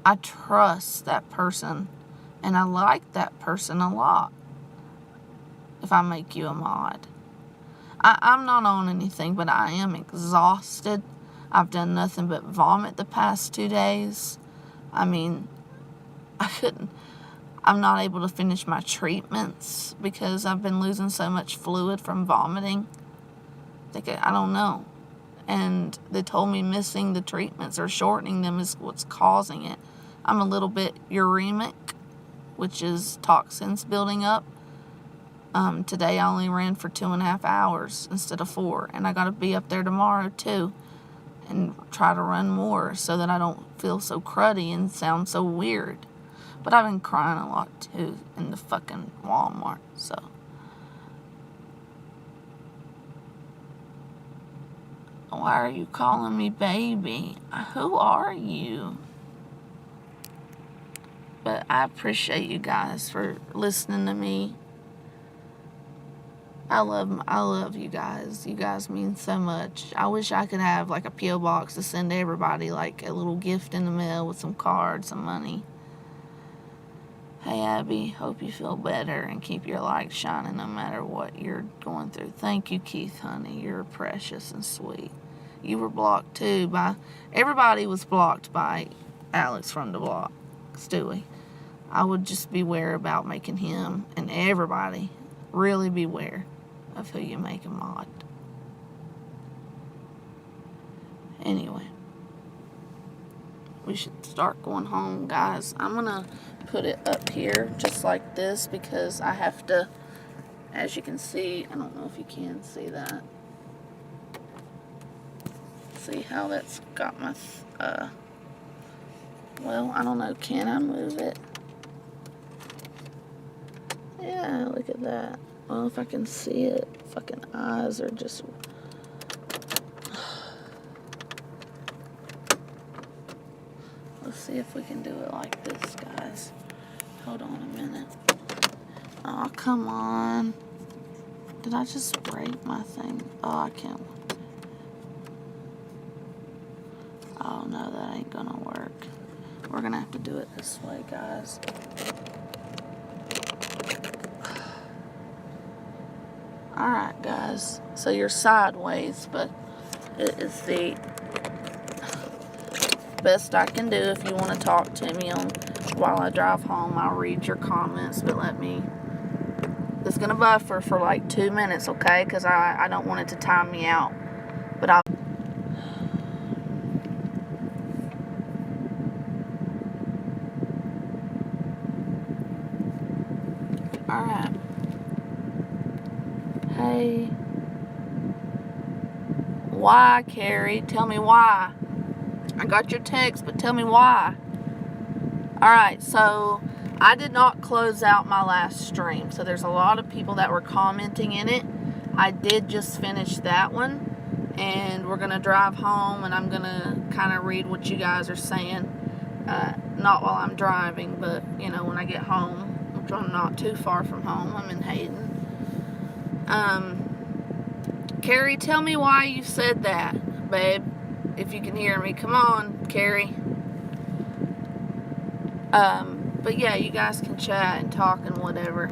A: I trust that person and I like that person a lot. If I make you a mod, I'm not on anything, but I am exhausted. I've done nothing but vomit the past 2 days. I mean, I'm not able to finish my treatments because I've been losing so much fluid from vomiting. I don't know. And they told me missing the treatments or shortening them is what's causing it. I'm a little bit uremic, which is toxins building up. Today I only ran for 2.5 hours instead of 4. And I got to be up there tomorrow too and try to run more so that I don't feel so cruddy and sound so weird. But I've been crying a lot too in the fucking Walmart, so. Why are you calling me baby? Who are you? But I appreciate you guys for listening to me. I love you guys. You guys mean so much. I wish I could have like a P.O. box to send to everybody, like a little gift in the mail with some cards, some money. Hey Abby, hope you feel better and keep your light shining no matter what you're going through. Thank you, Keith, honey. You're precious and sweet. You were blocked too everybody was blocked by Alex from the block, Stewie. I would just beware about making him and everybody really beware of who you make a mod. Anyway, we should start going home, guys. I'm gonna put it up here just like this because I have to, as you can see, I don't know if you can see that. See how that's got my, well, I don't know, can I move it? Yeah, look at that. Well, if I can see it, fucking eyes are just... Let's see if we can do it like this, guys. Hold on a minute. Oh, come on. Did I just break my thing? Oh, I can't. Oh, no, that ain't gonna work. We're gonna have to do it this way, guys. Alright, guys. So you're sideways, but it is the best I can do. If you want to talk to me while I drive home, I'll read your comments, but it's going to buffer for like 2 minutes, okay? Because I don't want it to time me out. But Why, Carrie? Tell me why. I got your text, but tell me why. Alright, so I did not close out my last stream. So there's a lot of people that were commenting in it. I did just finish that one. And we're going to drive home, and I'm going to kind of read what you guys are saying. Not while I'm driving, but, you know, when I get home, which I'm not too far from home. I'm in Hayden. Carrie, tell me why you said that, babe. If you can hear me. Come on, Carrie. But yeah, you guys can chat and talk and whatever.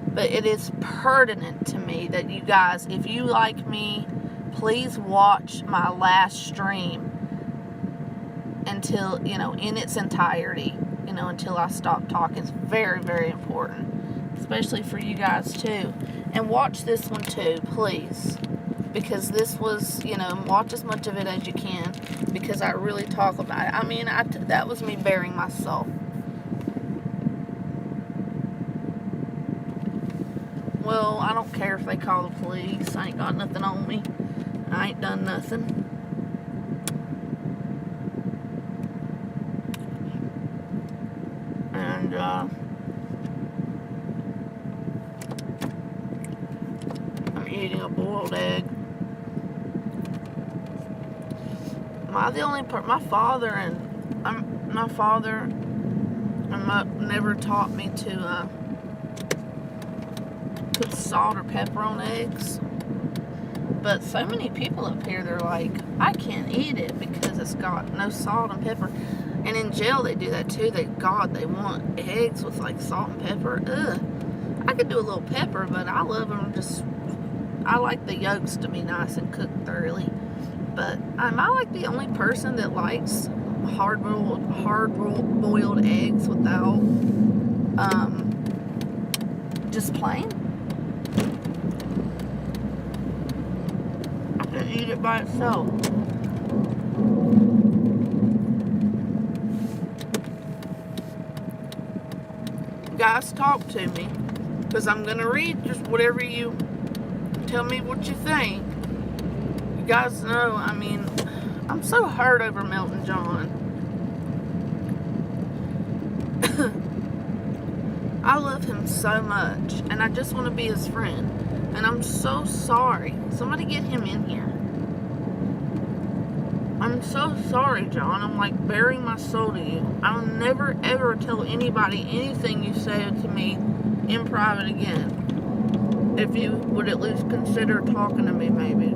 A: But it is pertinent to me that you guys, if you like me, please watch my last stream until, you know, in its entirety, you know, until I stop talking. It's very, very important, especially for you guys too. And watch this one too, please, because this was, you know, watch as much of it as you can, because I really talk about it. I mean, that was me bearing my soul. Well, I don't care if they call the police. I ain't got nothing on me. I ain't done nothing. And, I'm eating a boiled egg. My father never taught me to, put salt or pepper on eggs. But so many people up here, they're like, I can't eat it because it's got no salt and pepper. And in jail, they do that too. They want eggs with like salt and pepper. Ugh. I could do a little pepper, but I love them I like the yolks to be nice and cooked thoroughly. But am I like the only person that likes hard-boiled eggs without, just plain? Eat it by itself. Guys, talk to me, because I'm gonna read just whatever you tell me what you think. You guys know, I mean, I'm so hurt over Melton John. I love him so much, and I just want to be his friend. And I'm so sorry. Somebody get him in here. I'm so sorry, John. I'm like bearing my soul to you. I'll never ever tell anybody anything you said to me in private again. If you would at least consider talking to me, maybe.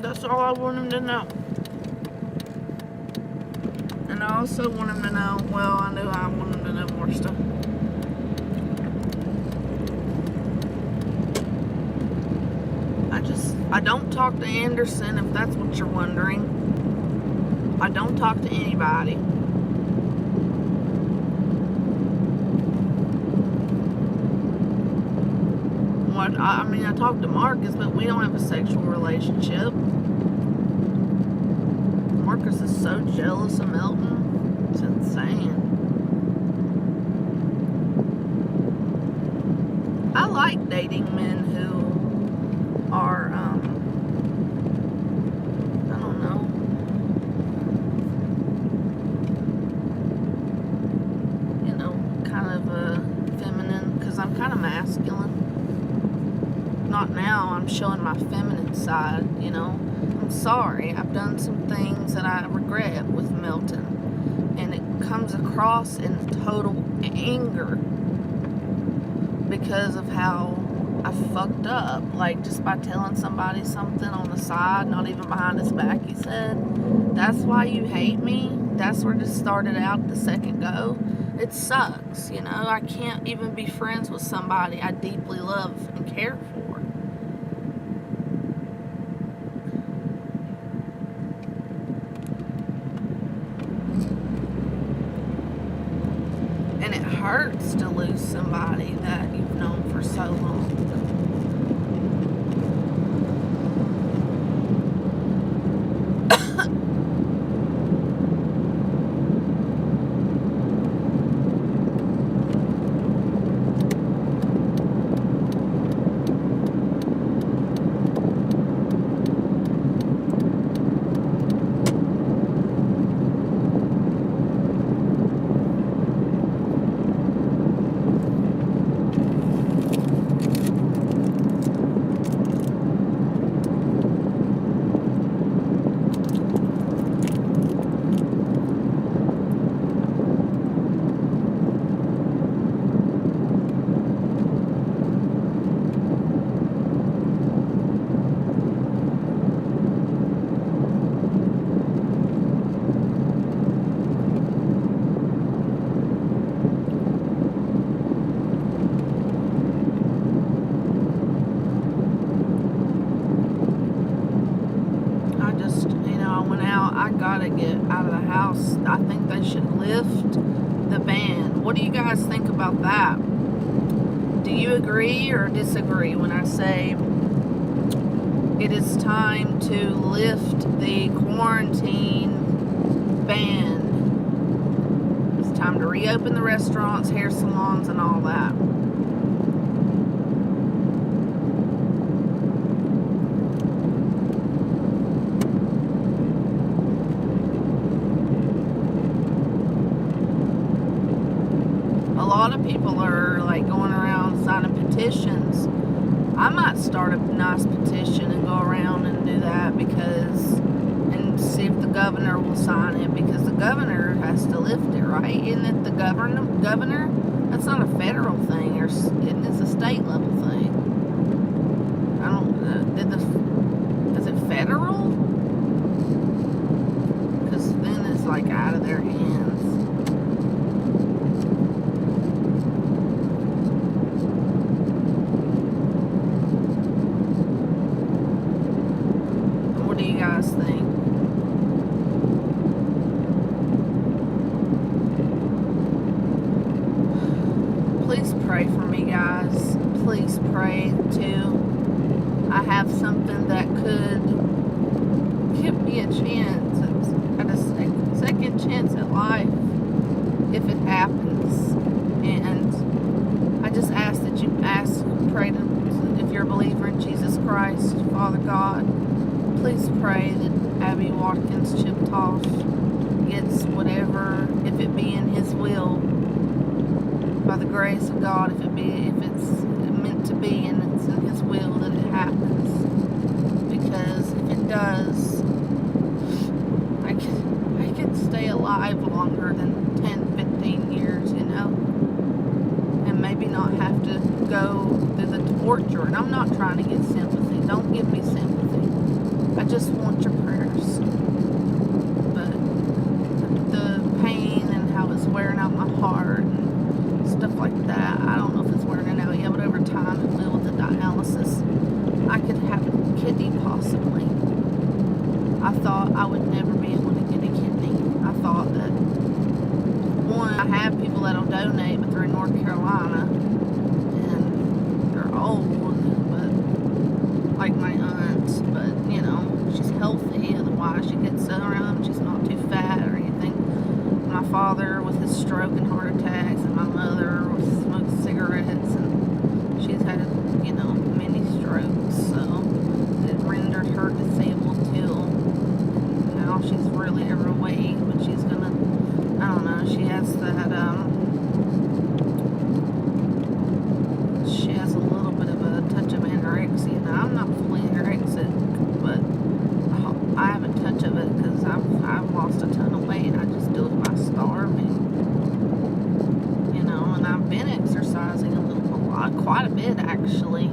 A: That's all I want him to know. And I also want him to know, well, I knew I want him to know more stuff. I don't talk to Anderson, if that's what you're wondering. I don't talk to anybody. I mean, I talk to Marcus, but we don't have a sexual relationship. Marcus is so jealous of Melton. It's insane. I like dating men who are, I don't know, you know, kind of feminine, because I'm kind of masculine. Not now, I'm showing my feminine side, you know. I'm sorry, I've done some things that I regret with Melton, and it comes across in total anger because of how I fucked up, like just by telling somebody something on the side, not even behind his back, he said. That's why you hate me? That's where this started out the second go? It sucks, you know? I can't even be friends with somebody I deeply love and care for. And it hurts to lose somebody that you've known for so long. should lift the ban. What do you guys think about that? Do you agree or disagree when I say it is time to lift the quarantine ban? It's time to reopen the restaurants, hair salons, and all that. A lot of people are like going around signing petitions. I might start a nice petition and go around and do that and see if the governor will sign it, because the governor has to lift it, right? Isn't it the governor? That's not a federal thing, or it's a state level thing. I don't. Is it federal? Because then it's like out of their hands. What do you guys think? Please pray for me, guys. Please pray too. I have something that could give me a chance at a second chance at life if it happens. And I just ask that you pray to, if you're a believer in Jesus Christ, Father God, please pray that Abby Watkins Chiptoff gets whatever, if it be in His will, by the grace of God, if it's meant to be and it's in His will that it happens. Because if it does, I could stay alive longer than 10, 15 years, you know, and maybe not have to go through the torture. And I'm not trying to get sympathy. Don't give me sympathy. I just want your prayers. But the pain and how it's wearing out my heart and stuff like that, I don't know if it's wearing it out yet, but over time it will with the dialysis. I could have a kidney possibly. I thought I would never be able to get a kidney. I thought that, one, I have people that'll donate, but they're in North Carolina and they're old, but like my aunt, but you know, she's healthy, otherwise she gets around, she's not too fat or anything. My father with his stroke and heart attacks, and my mother with smoked cigarettes, and she's had, you know, many strokes, so it rendered her disabled too. And now she's really overweight, but she's gonna, I don't know, she has that, she has a little bit of a touch of anorexia. Now, I'm not fully anorexic, but I have a touch of it because I've lost a ton of weight. I just do it by starving, you know, and I've been exercising quite a bit actually.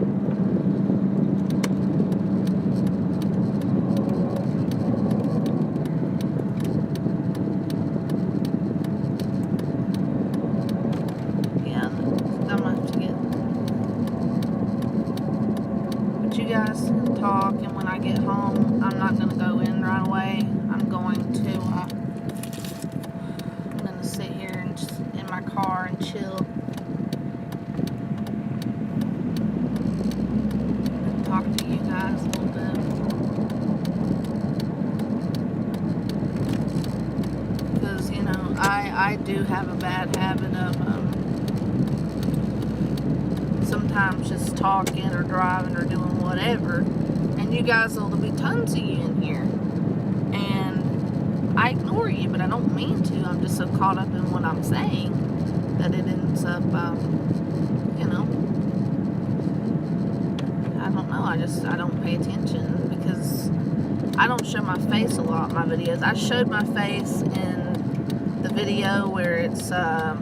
A: Yeah, I'm gonna have to get. But you guys can talk, and when I get home, I'm not gonna go in right away. I'm going to sit here and just in my car and chill. Talk to you guys a little bit. Because, you know, I do have a bad habit of sometimes just talking or driving or doing whatever. And you guys, there'll be tons of you in here. And I ignore you, but I don't mean to. I'm just so caught up in what I'm saying that it ends up, you know, I don't know. I don't pay attention because I don't show my face a lot in my videos. I showed my face in the video where it's, I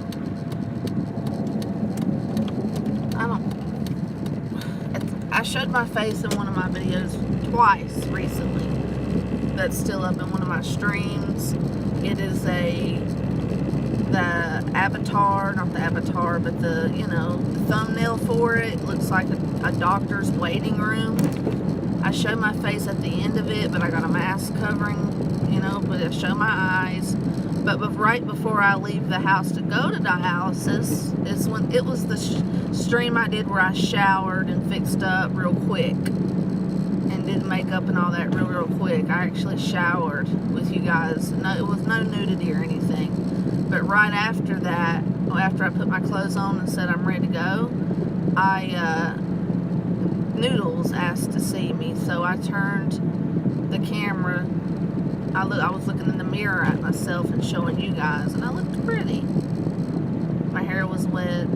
A: showed my face in one of my videos twice recently. That's still up in one of my streams. It is the avatar, not the avatar, but the, you know, the thumbnail for it looks like a doctor's waiting room. I show my face at the end of it, but I got a mask covering, you know, but I show my eyes. But right before I leave the house to go to dialysis is when it was the stream I did where I showered and fixed up real quick and did makeup and all that real quick. I actually showered with you guys. No, it was no nudity or anything. But right after that, after I put my clothes on and said I'm ready to go, Noodles asked to see me, so I turned the camera. I was looking in the mirror at myself and showing you guys, and I looked pretty. My hair was wet,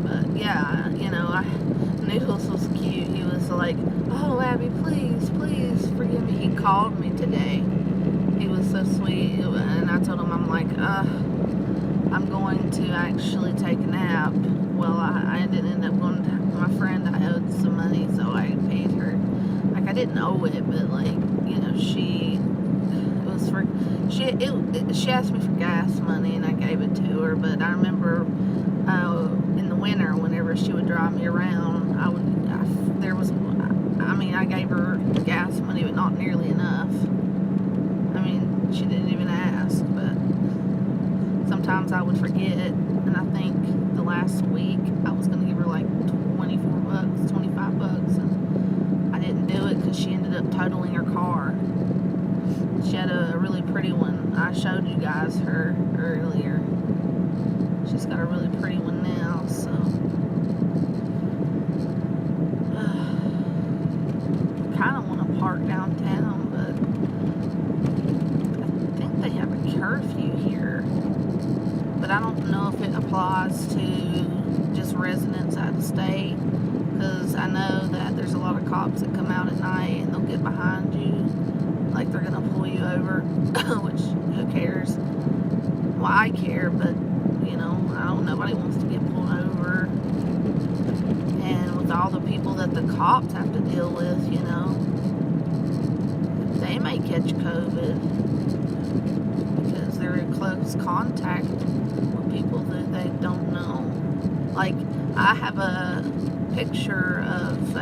A: but yeah, you know, Noodles was cute. He was like, "Oh, Abby, please forgive me." He called me today. He was so sweet, and I told him, I'm like, I'm going to actually take a nap. Well, I didn't end up going to my friend. I owed some money, so I paid her. Like, I didn't owe it, but like, you know, she asked me for gas money, and I gave it to her. But I remember in the winter, whenever she would drive me around, I gave her gas money, but not nearly enough. I mean, she didn't even ask, but sometimes I would forget, and I think the last week I was going to give her like $24, $25, and I didn't do it because she ended up totaling her car. She had a really pretty one. I showed you guys her earlier. She's got a really pretty one now, so kind of want to park downtown, but I think they have a curfew here, but I don't know if it applies to just residents out of state, because I know that there's a lot of cops that come out at night and they'll get behind you like they're gonna pull you over, which who cares? Well, I care, but you know, nobody wants to get pulled over. And with all the people that the cops have to deal with, you know, they may catch COVID because they're in close contact with people that they don't know. Like, I have a picture of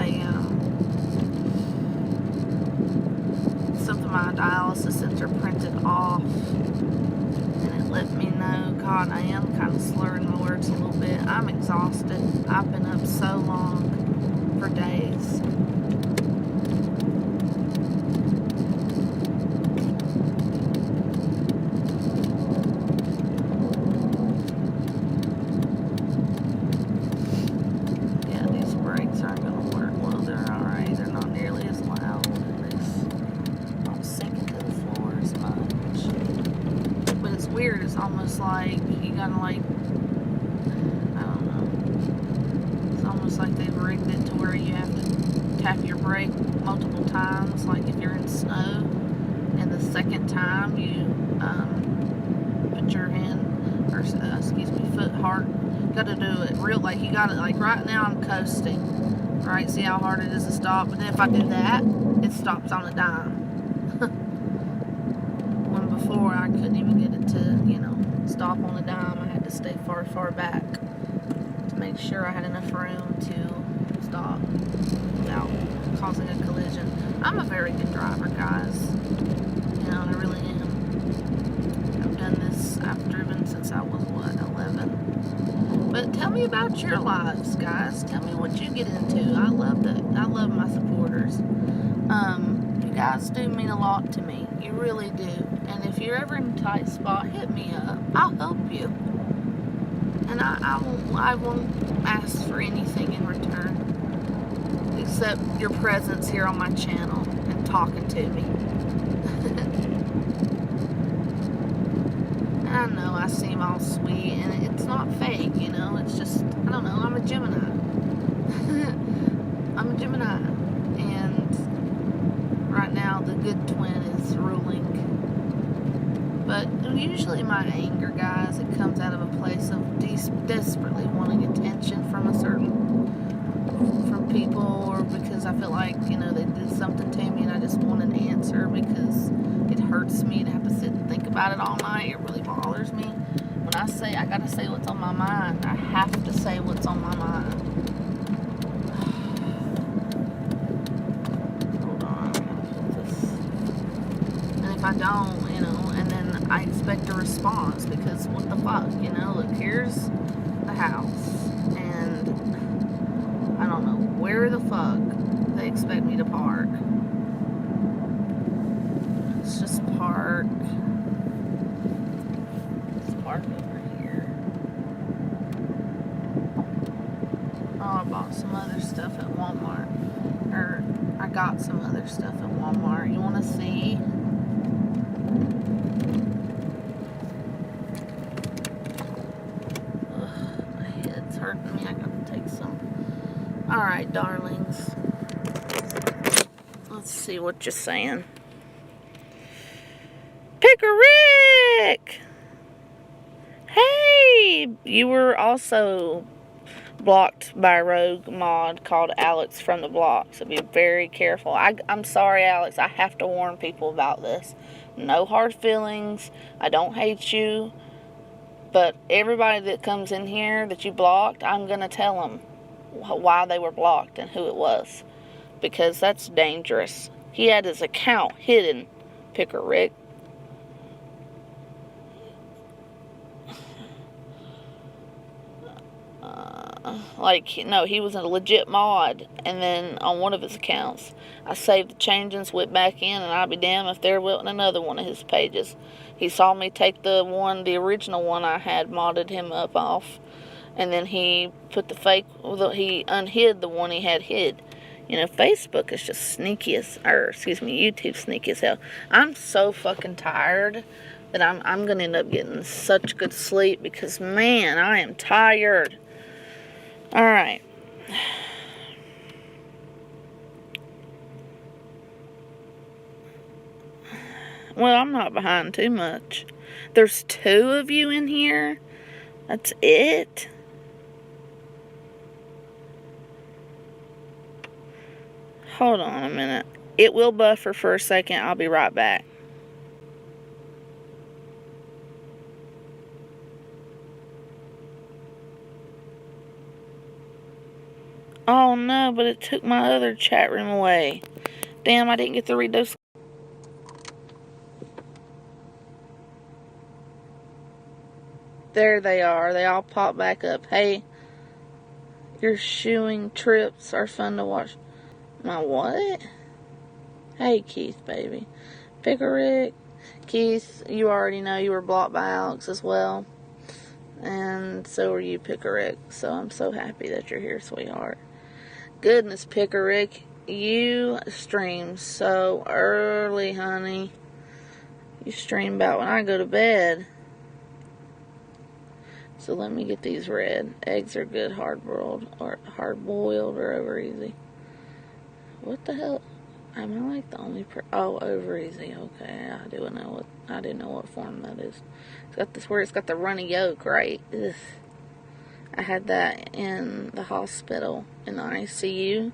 A: something my dialysis center printed off, and it let me know, God, I am kind of slurring my words a little bit. I'm exhausted. I've been up so long for days. Yeah, these brakes aren't going to work well. They're alright. They're not nearly as loud. They don't sink into the floor as much. But it's weird. It's almost like you gotta, like, I don't know. It's almost like they've rigged it to where you have to tap your brake multiple times. Like if you're in snow, and the second time you put your foot hard. Gotta do it real, like you gotta, like right now I'm coasting. Right? See how hard it is to stop? But then if I do that, it stops on a dime. When before I couldn't even get it to, you know, stop on a dime. I had to stay far back to make sure I had enough room to stop without causing a collision. I'm a very good driver, guys. You know, I really am. I've done this, I've driven since I was, 11? But tell me about your lives, guys. Tell me what you get into. I love my supporters. You guys do mean a lot to me. You really do. And if you're ever in a tight spot, hit me up. I'll help you. And I won't ask for anything in return, except your presence here on my channel and talking to me. I know I seem all sweet, and it's not fake, you know. It's just, I don't know, I'm a Gemini. I'm a Gemini. And right now the good twin is ruling. But usually my anger, guys, it comes out of a place of desperately wanting attention from people, or because I feel like, you know, they did something to me and I just want an answer because it hurts me to have to sit and think about it all night. It really bothers me. When I say I gotta say what's on my mind, I have to say what's on my mind. Hold on, I'm gonna put this. And if I don't, you know, and then I expect a response response, because what the fuck, you know? Look, here's the house, and I don't know where the fuck they expect me to park. Let's just park. Let's park over here. Oh, I bought some other stuff at Walmart. Or, I got some other stuff at Walmart. You want to see? Ugh, my head's hurting me. I gotta take some. Alright, darlings. Let's see what you're saying. Pickerick! Hey! You were also blocked by a rogue mod called Alex from the block, so be very careful. I'm sorry, Alex. I have to warn people about this. No hard feelings. I don't hate you. But everybody that comes in here that you blocked, I'm going to tell them why they were blocked and who it was. Because that's dangerous. He had his account hidden, Pickerick. No, he was a legit mod, and then on one of his accounts, I saved the changes, went back in, and I'll be damned if there wasn't another one of his pages. He saw me take the original one I had modded him up off, and then he put the fake, he unhid the one he had hid. You know, Facebook is just sneaky as, YouTube sneaky as hell. I'm so fucking tired that I'm gonna end up getting such good sleep, because, man, I am tired. Alright. Well, I'm not behind too much. There's 2 of you in here? That's it? Hold on a minute. It will buffer for a second. I'll be right back. Oh no, but it took my other chat room away. Damn, I didn't get to read those. There they are. They all pop back up. Hey, your shoeing trips are fun to watch. My what? Hey, Keith, baby. Pickerick. Keith, you already know you were blocked by Alex as well. And so are you, Pickerick. So I'm so happy that you're here, sweetheart. Goodness, Pickerick, you stream so early, honey. You stream about when I go to bed. So let me get these red. Eggs are good, hard-boiled or over easy. What the hell? Am I like the only over easy? Okay, I didn't know what form that is. It's got this where it's got the runny yolk, right? Ugh. I had that in the hospital in the ICU,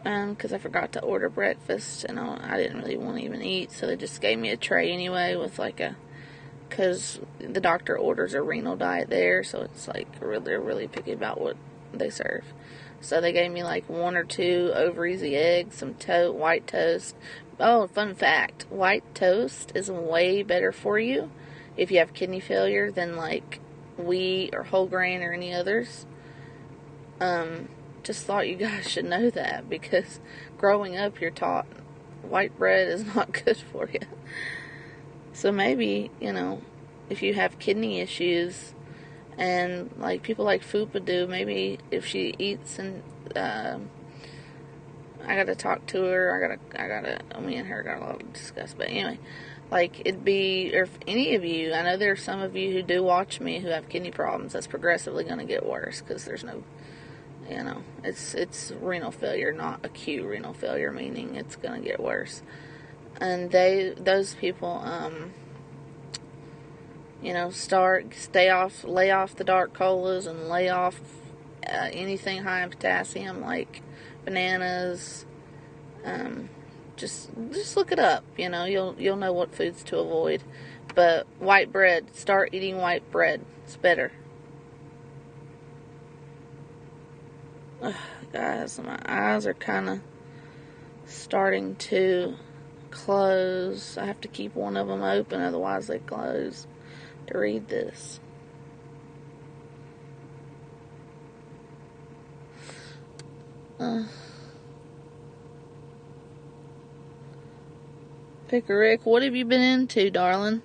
A: because I forgot to order breakfast, and I didn't really want to even eat, so they just gave me a tray anyway with because the doctor orders a renal diet there, so it's like they're really picky about what they serve. So they gave me 1 or 2 over easy eggs, some white toast. Oh, fun fact, white toast is way better for you if you have kidney failure than wheat or whole grain or any others. Just thought you guys should know that, because growing up you're taught white bread is not good for you. So maybe, if you have kidney issues, and people like Fupa do, maybe if she eats and I gotta talk to her, me and her got a lot to discuss, but anyway, it'd be, or if any of you, I know there are some of you who do watch me who have kidney problems, that's progressively going to get worse, because there's no, it's renal failure, not acute renal failure, meaning it's going to get worse. And those people, lay off the dark colas, and lay off anything high in potassium, like bananas. Just look it up. You'll know what foods to avoid. But white bread, start eating white bread. It's better. Ugh, guys, my eyes are kind of starting to close. I have to keep one of them open, otherwise they close, to read this. Picker Rick, what have you been into, darling?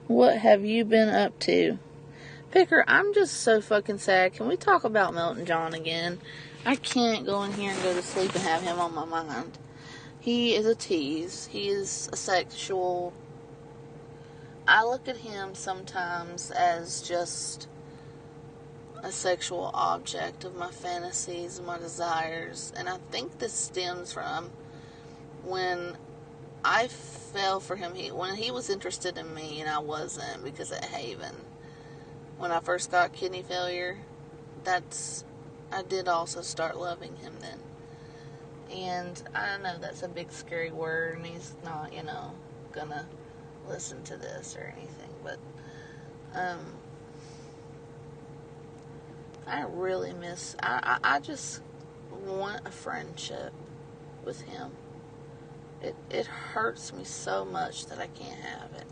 A: What have you been up to? Picker, I'm just so fucking sad. Can we talk about Melton John again? I can't go in here and go to sleep and have him on my mind. He is a tease. He is a sexual. I look at him sometimes as just a sexual object of my fantasies and my desires. And I think this stems from when I fell for him. When he was interested in me and I wasn't, because at Haven, when I first got kidney failure, I did also start loving him then. And I know that's a big scary word, and he's not, gonna listen to this or anything, but I really miss, I just want a friendship with him. It hurts me so much that I can't have it.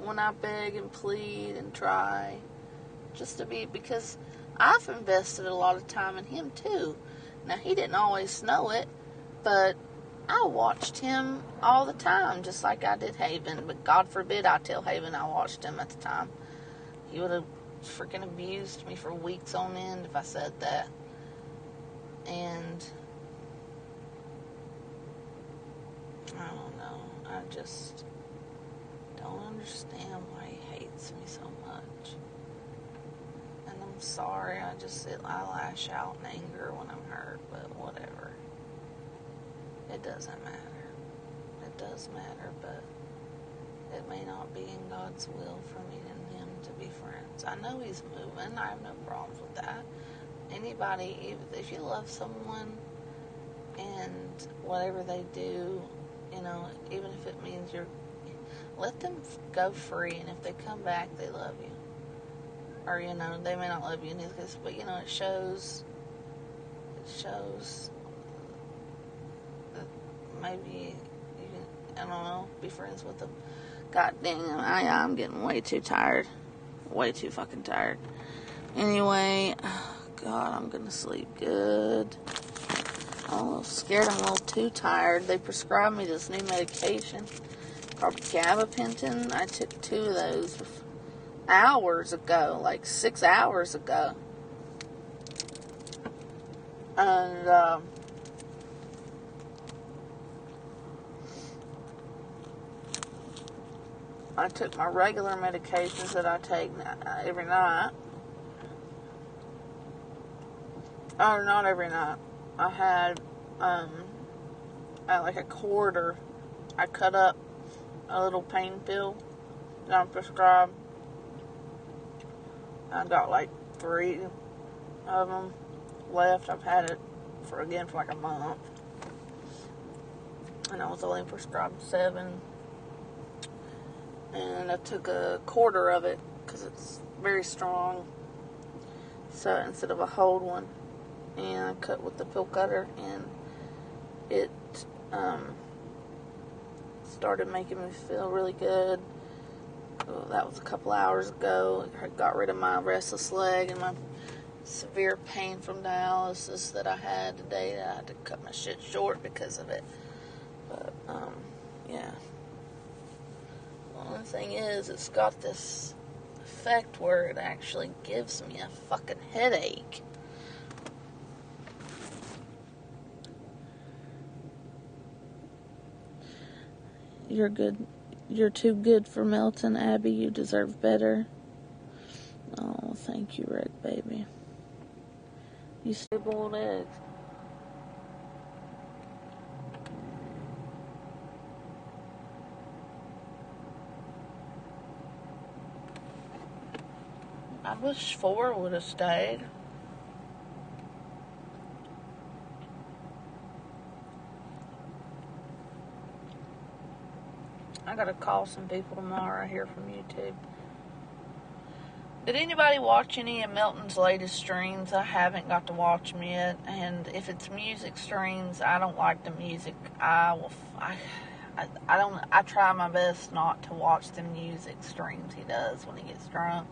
A: When I beg and plead and try just to be, because I've invested a lot of time in him too. Now, he didn't always know it, but I watched him all the time, just like I did Haven. But God forbid I tell Haven I watched him at the time. He would have freaking abused me for weeks on end if I said that. And I don't know. I just don't understand why he hates me so much. And I'm sorry, I lash out in anger when I'm hurt, but whatever. It doesn't matter. It does matter, but it may not be in God's will for me and him to be friends. I know he's moving. I have no problems with that. Anybody, if you love someone and whatever they do, even if it means let them go free, and if they come back, they love you. Or, they may not love you in his case, but, it shows that maybe you can, I don't know, be friends with them. God dang, I'm getting way too tired. Way too fucking tired. Anyway, God, I'm gonna sleep good. I'm a little scared, I'm a little too tired. They prescribed me this new medication called gabapentin. I took 2 of those hours ago, like 6 hours ago. And, I took my regular medications that I take every night. Oh, not every night. I had, like a quarter. I cut up a little pain pill that I'm prescribed. I've got like 3 of them left. I've had it for like a month. And I was only prescribed 7. And I took a quarter of it because it's very strong. So instead of a whole one, and I cut with the pill cutter, and it started making me feel really good. That was a couple hours ago. I got rid of my restless leg and my severe pain from dialysis that I had today. I had to cut my shit short because of it. But yeah. The only thing is, it's got this effect where it actually gives me a fucking headache. You're good. You're too good for Melton, Abby. You deserve better. Oh, thank you, Rick, baby. You still boiled eggs. I wish 4 would have stayed. I gotta call some people tomorrow. I hear from YouTube. Did anybody watch any of Milton's latest streams? I haven't got to watch them yet. And if it's music streams, I don't like the music. I try my best not to watch the music streams he does when he gets drunk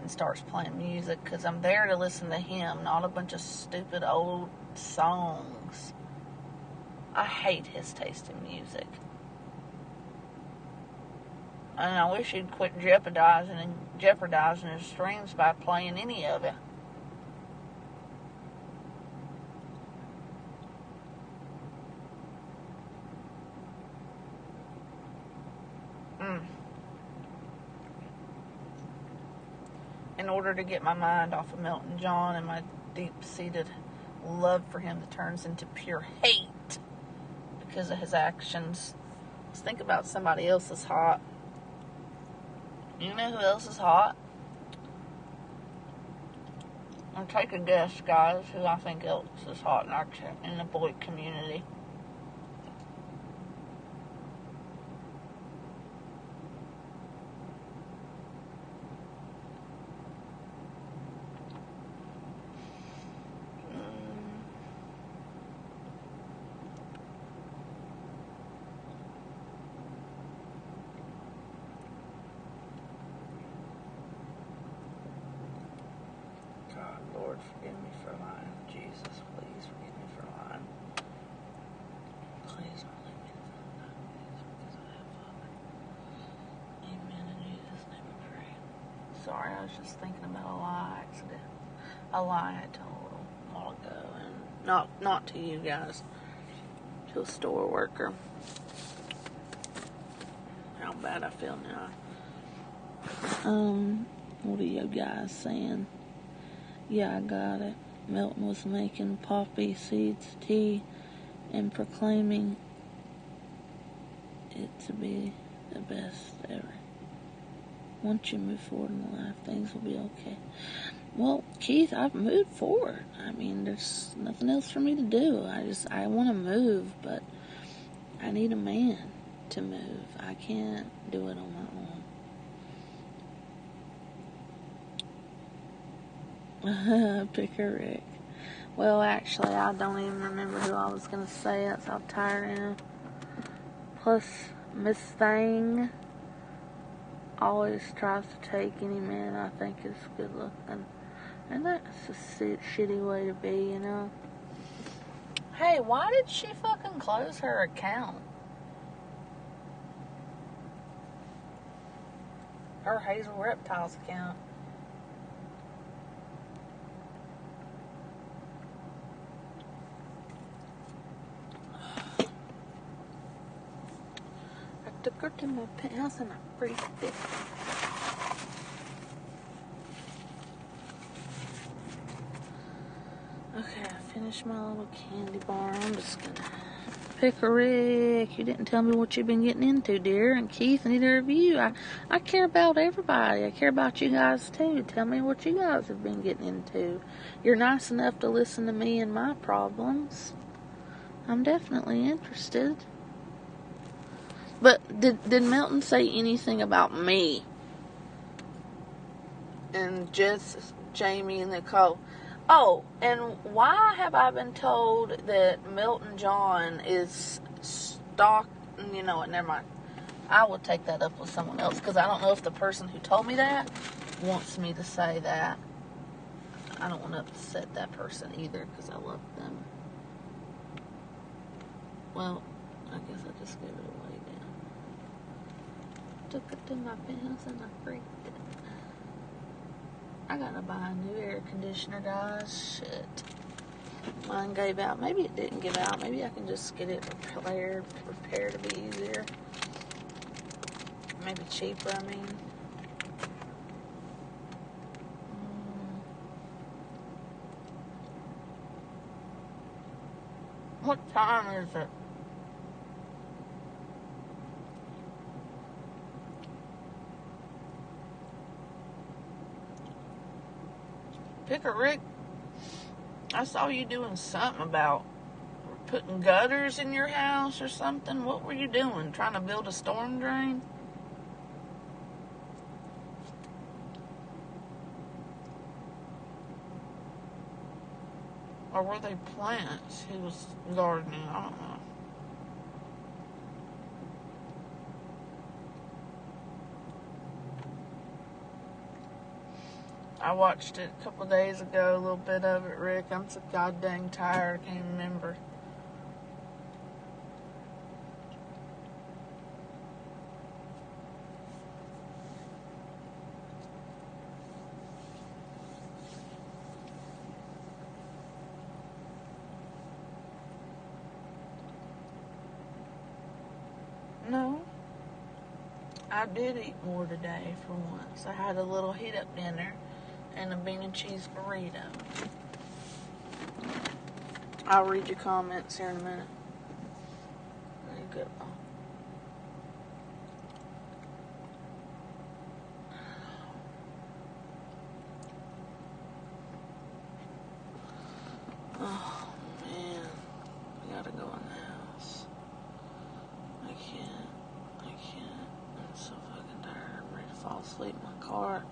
A: and starts playing music, because I'm there to listen to him, not a bunch of stupid old songs. I hate his taste in music. And I wish he'd quit jeopardizing his streams by playing any of it. In order to get my mind off of Milton John and my deep-seated love for him that turns into pure hate because of his actions, let's think about somebody else that's hot. You know who else is hot? I'll take a guess, guys, who I think else is hot in the boy community. Lord, forgive me for lying. Jesus, please forgive me for lying. Please don't leave me because I have Father. Amen. In Jesus' name I pray. Sorry, I was just thinking about a lie accident. A lie I told a while ago, and not to you guys, to a store worker. How bad I feel now. What are you guys saying? Yeah, I got it. Milton was making poppy seeds tea and proclaiming it to be the best ever. Once you move forward in life, things will be okay. Well, Keith, I've moved forward. I mean, there's nothing else for me to do. I want to move, but I need a man to move. I can't do it on my own. Picker Rick. Well, actually, I don't even remember who I was going to say. That's how tired I am. Plus, Miss Thang always tries to take any man I think is good looking. And that's a shitty way to be, you know? Hey, why did she fucking close her account? Her Hazel Reptiles account. I took her to my penthouse and I freaked it. Okay, I finished my little candy bar. I'm just gonna pick a Rick. You didn't tell me what you've been getting into, dear. And Keith, neither of you. I care about everybody. I care about you guys too. Tell me what you guys have been getting into. You're nice enough to listen to me and my problems. I'm definitely interested. But did Milton say anything about me? And Jess, Jamie, and Nicole. Oh, and why have I been told that Milton John is you know what, never mind. I will take that up with someone else, because I don't know if the person who told me that wants me to say that. I don't want to upset that person either, because I love them. Well, I guess I just gave it away now. Took it to my penthouse and I freaked it. I gotta buy a new air conditioner, guys. Shit. Mine gave out. Maybe it didn't give out. Maybe I can just get it repaired to be easier. Maybe cheaper, I mean. What time is it? Picker Rick, I saw you doing something about putting gutters in your house or something. What were you doing? Trying to build a storm drain? Or were they plants he was gardening? I don't know. I watched it a couple days ago, a little bit of it, Rick. I'm so goddamn tired, I can't remember. No. I did eat more today for once. I had a little heat up dinner and a bean and cheese burrito. I'll read your comments here in a minute. There you go. Oh man, I gotta go in the house. I can't. I'm so fucking tired. I'm ready to fall asleep in my car.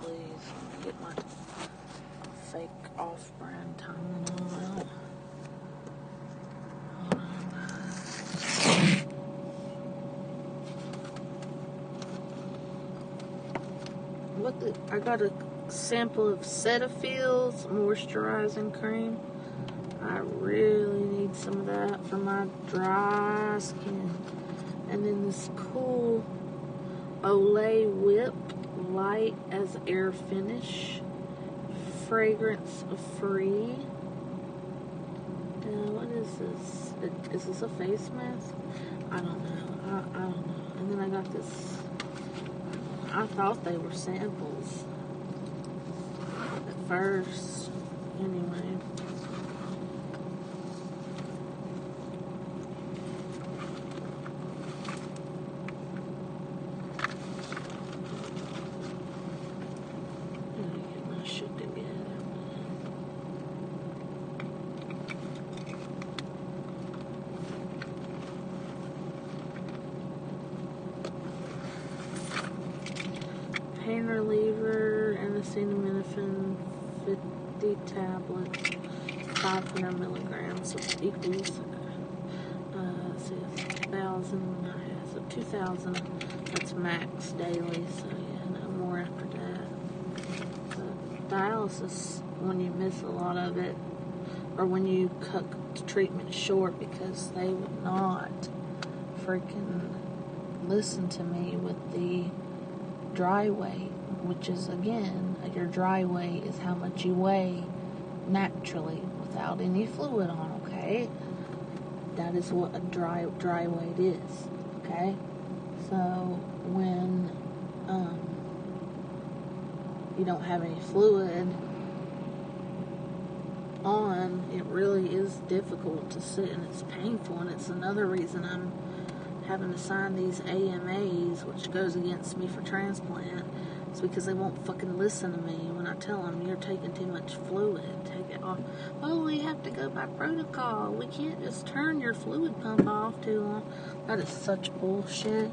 A: Please, let me get my fake off-brand Tylenol out. Hold on, guys. I got a sample of Cetaphil's moisturizing cream. I really need some of that for my dry skin. And then this cool Olay Whip Light as Air Finish, fragrance free. What is this? Is this a face mask? I don't know. I don't know. And then I got this. I thought they were samples at first. Anyway. Pain reliever and acetaminophen 50 tablets, 500 milligrams, so equals 1,000, so 2,000. That's max daily, so yeah, no more after that. But dialysis, when you miss a lot of it, or when you cut the treatment short because they would not freaking listen to me with the dry weight, which is, again, your dry weight is how much you weigh naturally without any fluid on, okay? That is what a dry weight is, okay? So when you don't have any fluid on, it really is difficult to sit, and it's painful, and it's another reason I'm having to sign these AMAs, which goes against me for transplant. It's because they won't fucking listen to me when I tell them you're taking too much fluid. Take it off. Oh, we have to go by protocol. We can't just turn your fluid pump off too long. That is such bullshit.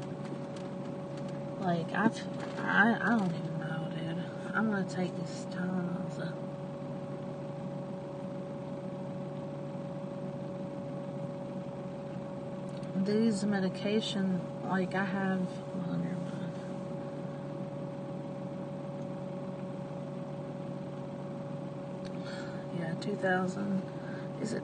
A: Like, I don't even know, dude. I'm gonna take this Tylenol. So. These medication, like I have, well, never mind. Yeah, 2,000. Is it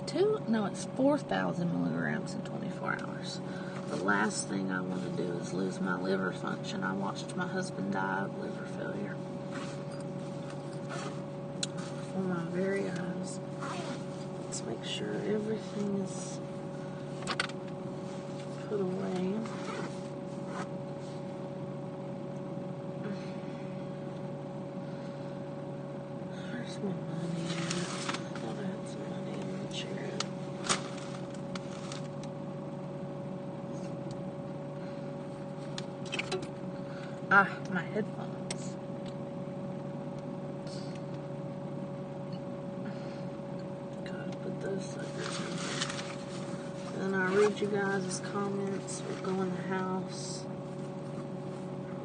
A: 2? No, it's 4,000 milligrams in 24 hours. The last thing I want to do is lose my liver function. I watched my husband die of liver failure before my very eyes. Let's make sure everything is put away. Where's my money at? I thought I had some money in the chair. My headphones. Gotta put those suckers in here. Then I read you guys' comments. We'll go in the house.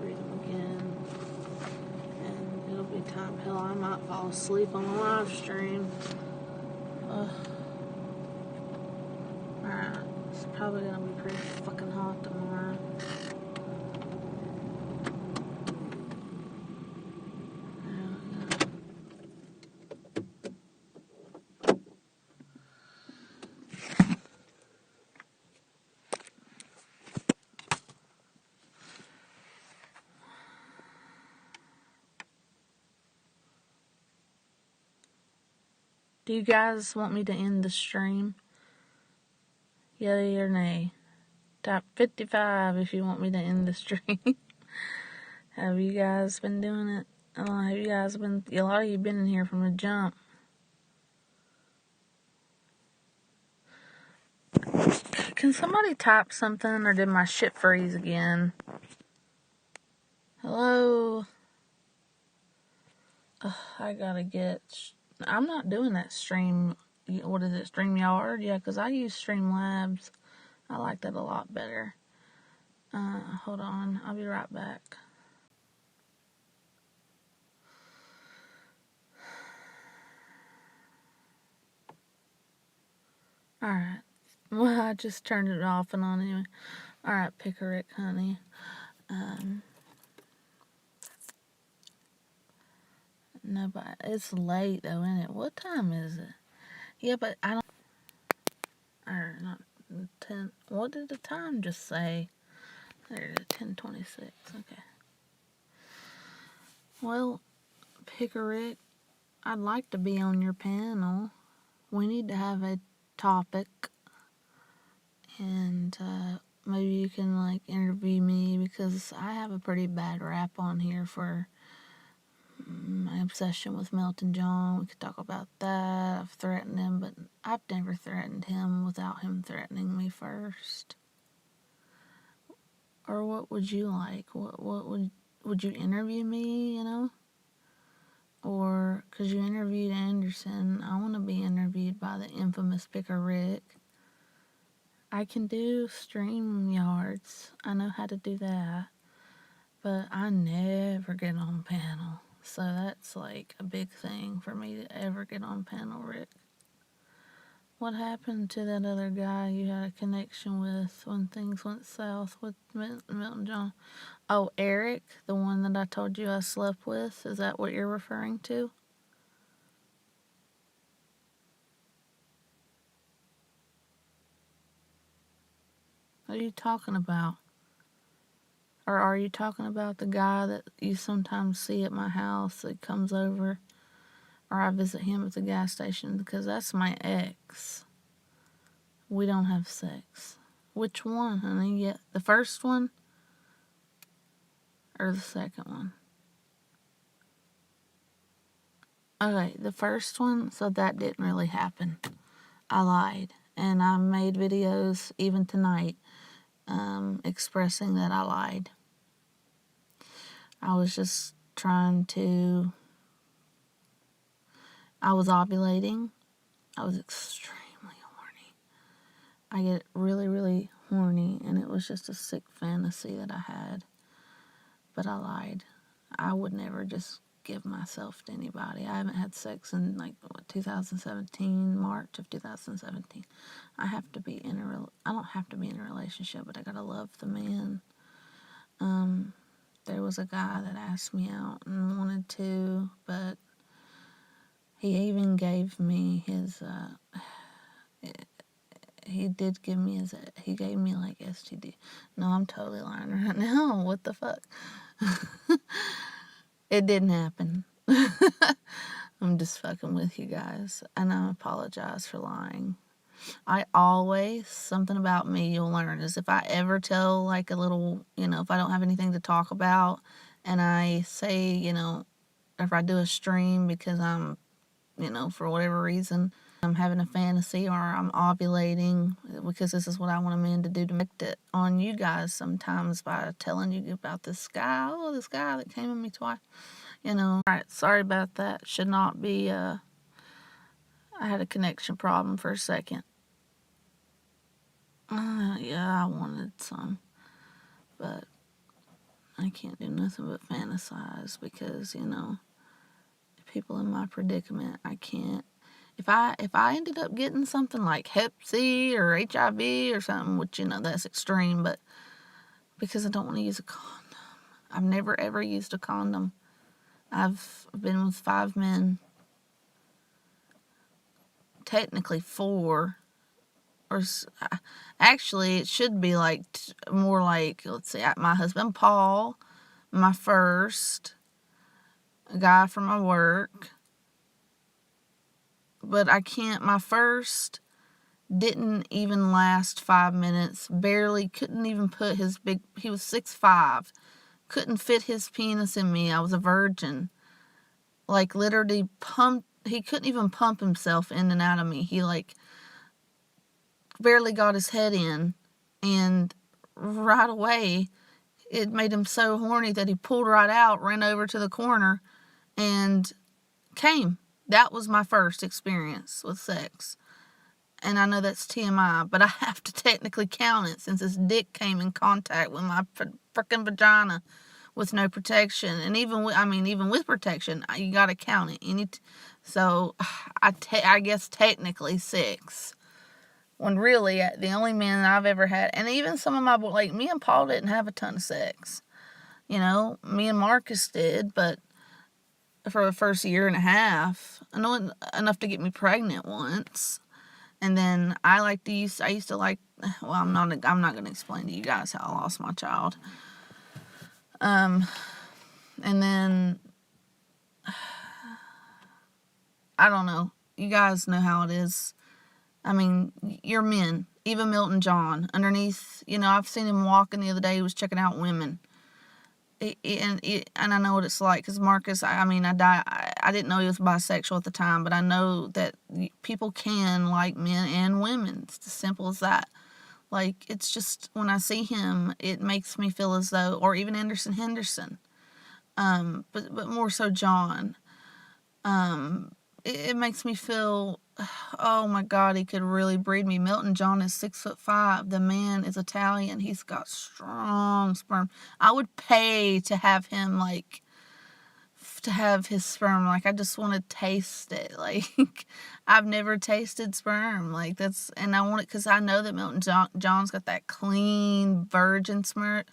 A: Read them again. And it'll be time. Hell, I might fall asleep on the live stream. Alright. It's probably gonna be pretty fucking hot tomorrow. Do you guys want me to end the stream? Yay or nay? Type 55 if you want me to end the stream. Have you guys been doing it? A lot of you been in here from the jump. Can somebody type something, or did my shit freeze again? Hello? I gotta get... I'm not doing that stream... What is it, StreamYard? Yeah, because I use Streamlabs. I like that a lot better. Hold on. I'll be right back. Alright. Well, I just turned it off and on anyway. Alright, Pickerick, honey. Nobody. It's late, though, isn't it? What time is it? Yeah, but I don't... Or, not 10... What did the time just say? There it is, 10:26. Okay. Well, Pickerick, I'd like to be on your panel. We need to have a topic. And, maybe you can, like, interview me, because I have a pretty bad rap on here for my obsession with Melton John. We could talk about that. I've threatened him, but I've never threatened him without him threatening me first. Or what would you like? What would you interview me, you know? Or, because you interviewed Anderson, I want to be interviewed by the infamous Pickerick. I can do StreamYards. I know how to do that. But I never get on panel. So that's like a big thing for me to ever get on panel, Rick. What happened to that other guy you had a connection with when things went south with Melton John? Oh, Eric, the one that I told you I slept with? Is that what you're referring to? What are you talking about? Or are you talking about the guy that you sometimes see at my house that comes over? Or I visit him at the gas station? Because that's my ex. We don't have sex. Which one, honey? Yeah, the first one? Or the second one? Okay, the first one, so that didn't really happen. I lied. And I made videos, even tonight, expressing that I lied. I was just trying to... I was ovulating. I was extremely horny. I get really, really horny, and it was just a sick fantasy that I had. But I lied. I would never just give myself to anybody. I haven't had sex in, 2017, March of 2017. I don't have to be in a relationship, but I gotta love the man. There was a guy that asked me out and wanted to, but he even gave me his, he gave me STD. No, I'm totally lying right now. What the fuck? It didn't happen. I'm just fucking with you guys, and I apologize for lying. Something about me you'll learn is if I ever tell like a little, if I don't have anything to talk about, and I say, if I do a stream because I'm, for whatever reason, I'm having a fantasy or I'm ovulating, because this is what I want a man to do to make it on you guys sometimes by telling you about this guy. Oh, this guy that came at me twice. Alright, sorry about that. Should not be, I had a connection problem for a second. Yeah, I wanted some, but I can't do nothing but fantasize because, people in my predicament, I can't. If I ended up getting something like Hep C or HIV or something, which, that's extreme, but because I don't want to use a condom. I've never ever used a condom. I've been with 5 men, technically 4, or actually it should be like more like, let's see, my husband Paul, my first, a guy from my work, but I can't, my first didn't even last 5 minutes, barely, couldn't even put he was 6'5", couldn't fit his penis in me. I was a virgin. Like, literally he couldn't even pump himself in and out of me. He, barely got his head in, and right away, it made him so horny that he pulled right out, ran over to the corner, and came. That was my first experience with sex. And I know that's TMI, but I have to technically count it since his dick came in contact with my frickin' vagina with no protection. And even with protection, you gotta count it. So I guess technically 6. When really, the only men I've ever had, and even some of my, me and Paul didn't have a ton of sex. Me and Marcus did, but for the first year and a half, I know enough to get me pregnant once. And then I used to like, well, I'm not going to explain to you guys how I lost my child. And then, I don't know. You guys know how it is. You're men. Even Milton John, underneath, I've seen him walking the other day. He was checking out women. And I know what it's like, because Marcus, I didn't know he was bisexual at the time, but I know that people can like men and women. It's as simple as that. It's just, when I see him, it makes me feel as though, or even Anderson Henderson, but more so John, it makes me feel, oh my God, he could really breed me. Milton John is 6'5". The man is Italian. He's got strong sperm. I would pay to have him, to have his sperm. I just want to taste it. I've never tasted sperm. And I want it because I know that Milton John's got that clean virgin sperm.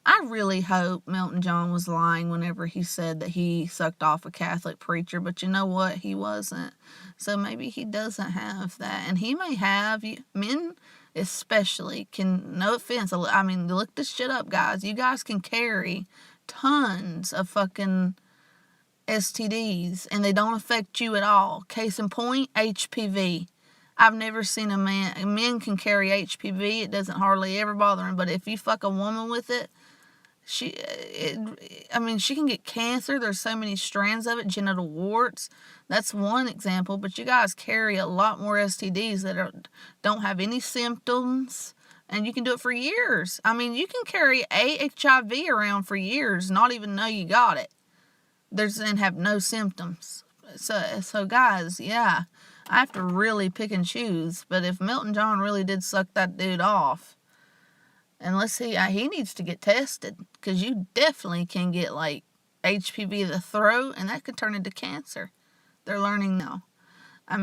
A: I really hope Milton John was lying whenever he said that he sucked off a Catholic preacher, but you know what? He wasn't. So maybe he doesn't have that. And he may have. Men especially can, no offense, look this shit up, guys. You guys can carry tons of fucking STDs, and they don't affect you at all. Case in point, HPV. I've never seen men can carry HPV. It doesn't hardly ever bother them, but if you fuck a woman with it, she can get cancer. There's so many strands of it, genital warts. That's one example, but you guys carry a lot more STDs that don't have any symptoms, and you can do it for years. You can carry HIV around for years, not even know you got it. And have no symptoms. So guys, yeah, I have to really pick and choose. But if Milton John really did suck that dude off, unless he needs to get tested, because you definitely can get HPV of the throat, and that could turn into cancer. They're learning now. What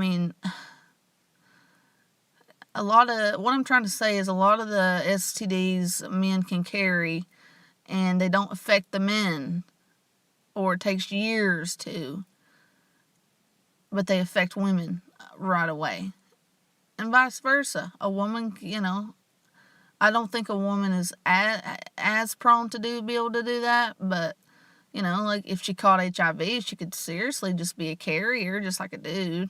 A: I'm trying to say is a lot of the STDs men can carry, and they don't affect the men, or it takes years to, but they affect women right away, and vice versa. A woman, I don't think a woman is as prone to be able to do that, but, if she caught HIV, she could seriously just be a carrier, just like a dude,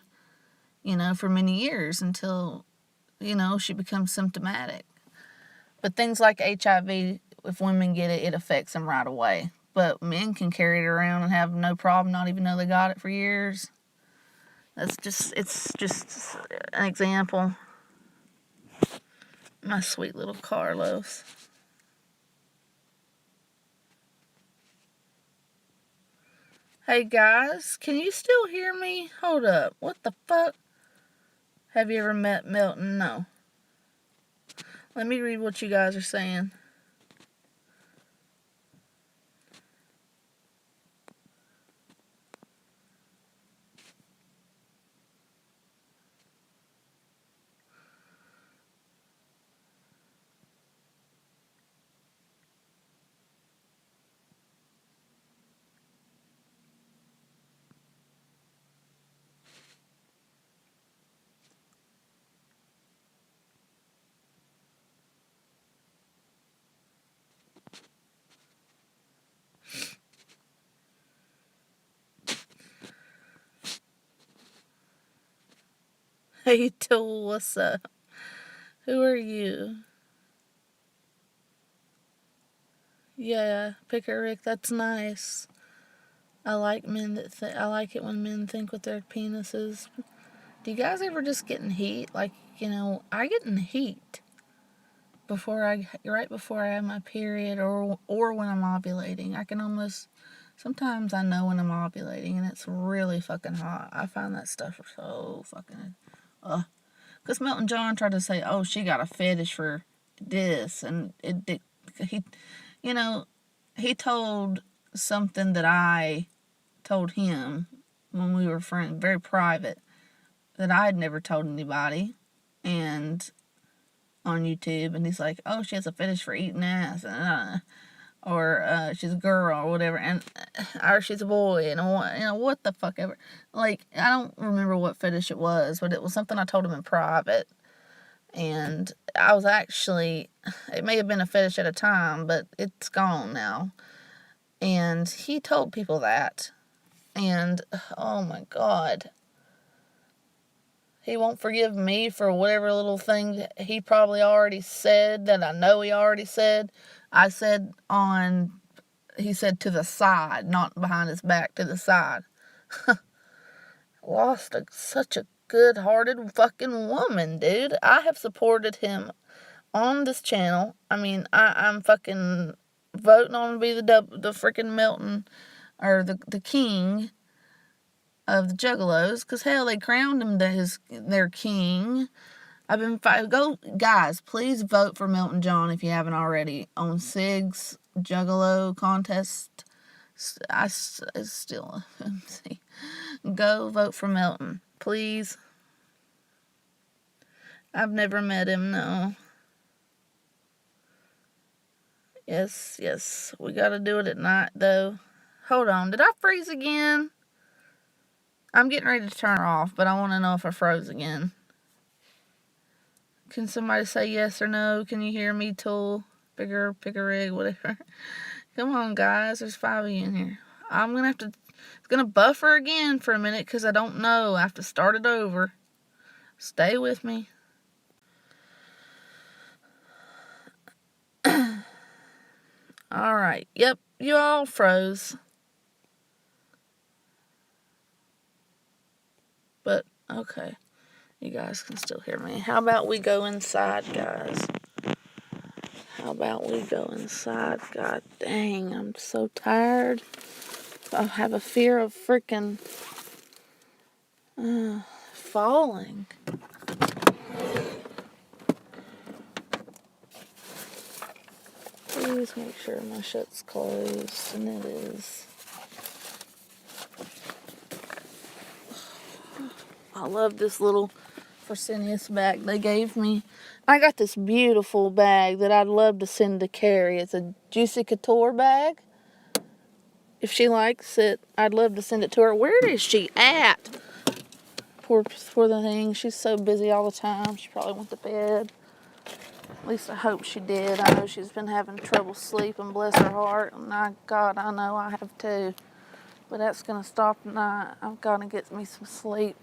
A: for many years until, she becomes symptomatic. But things like HIV, if women get it, it affects them right away. But men can carry it around and have no problem, not even know they got it for years. It's just an example. My sweet little Carlos. Hey guys, can you still hear me? Hold up. What the fuck? Have you ever met Milton? No. Let me read what you guys are saying. Hey Tool, what's up? Who are you? Yeah, Picker Rick, that's nice. I like men that I like it when men think with their penises. Do you guys ever just get in heat? Like, I get in heat right before I have my period or when I'm ovulating. I can almost sometimes I know when I'm ovulating and it's really fucking hot. I find that stuff so fucking because Milton John tried to say, "Oh, she got a fetish for this," and he, he told something that I told him when we were friends, very private, that I had never told anybody, and on YouTube, and he's like, "Oh, she has a fetish for eating ass," or she's a girl or whatever, and or she's a boy, and what the fuck ever. Like, I don't remember what fetish it was, but it was something I told him in private. And I was actually, it may have been a fetish at a time, but it's gone now. And he told people that. And, oh my God. He won't forgive me for whatever little thing that he probably already said that I know he already said. I said he said to the side, not behind his back, to the side. Lost such a good-hearted fucking woman, dude. I have supported him on this channel. I mean, I'm fucking voting on to be the freaking Milton, or the king of the Juggalos, because hell, they crowned him their king. I've been go guys, please vote for Milton John if you haven't already on Sig's Juggalo contest. I still see. Go vote for Milton, please. I've never met him, no. Yes, we gotta do it at night, though. Hold on, did I freeze again? I'm getting ready to turn her off, but I want to know if I froze again. Can somebody say yes or no? Can you hear me, Tool? Pick a rig, whatever. Come on, guys, there's 5 of you in here. It's gonna buffer again for a minute, because I don't know. I have to start it over. Stay with me. Alright, yep, you all froze. But, okay. You guys can still hear me. How about we go inside, guys? How about we go inside? God dang, I'm so tired. I have a fear of freaking falling. Please make sure my shit's closed, and it is. I love this little Fresenius bag they gave me. I got this beautiful bag that I'd love to send to Carrie. It's a Juicy Couture bag. If she likes it, I'd love to send it to her. Where is she at? Poor the thing. She's so busy all the time. She probably went to bed. At least I hope she did. I know she's been having trouble sleeping, bless her heart. And God, I know I have too. But that's going to stop tonight. I've got to get me some sleep.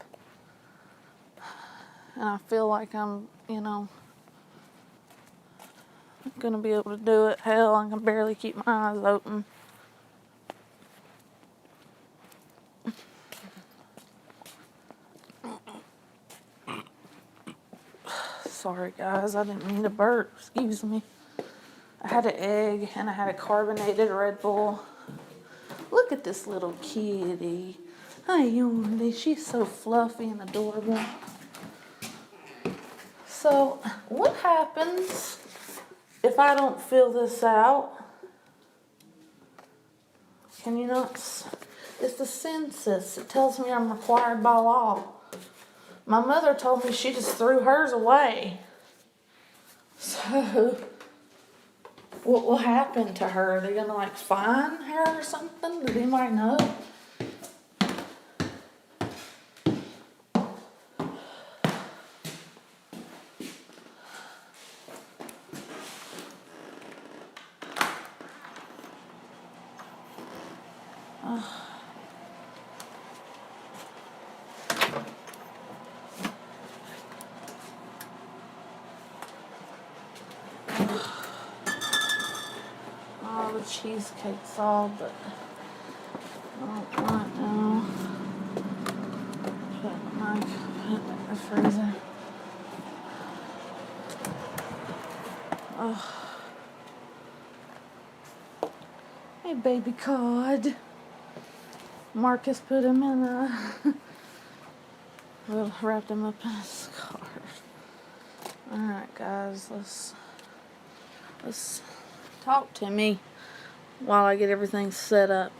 A: And I feel like I'm going to be able to do it. Hell, I can barely keep my eyes open. sorry, guys. I didn't mean to burp. Excuse me. I had an egg and I had a carbonated Red Bull. Look at this little kitty. Hi, Yondi. She's so fluffy and adorable. So, what happens if I don't fill this out? Can you not? It's the census. It tells me I'm required by law. My mother told me she just threw hers away. So, what will happen to her? Are they gonna like fine her or something? Does anybody know? Oh, the cheesecake's all, but I don't want now. Put it in the freezer. Oh. Hey, baby cod. Marcus put him in we'll wrap him up in a scarf. Alright, guys, let's talk to me while I get everything set up.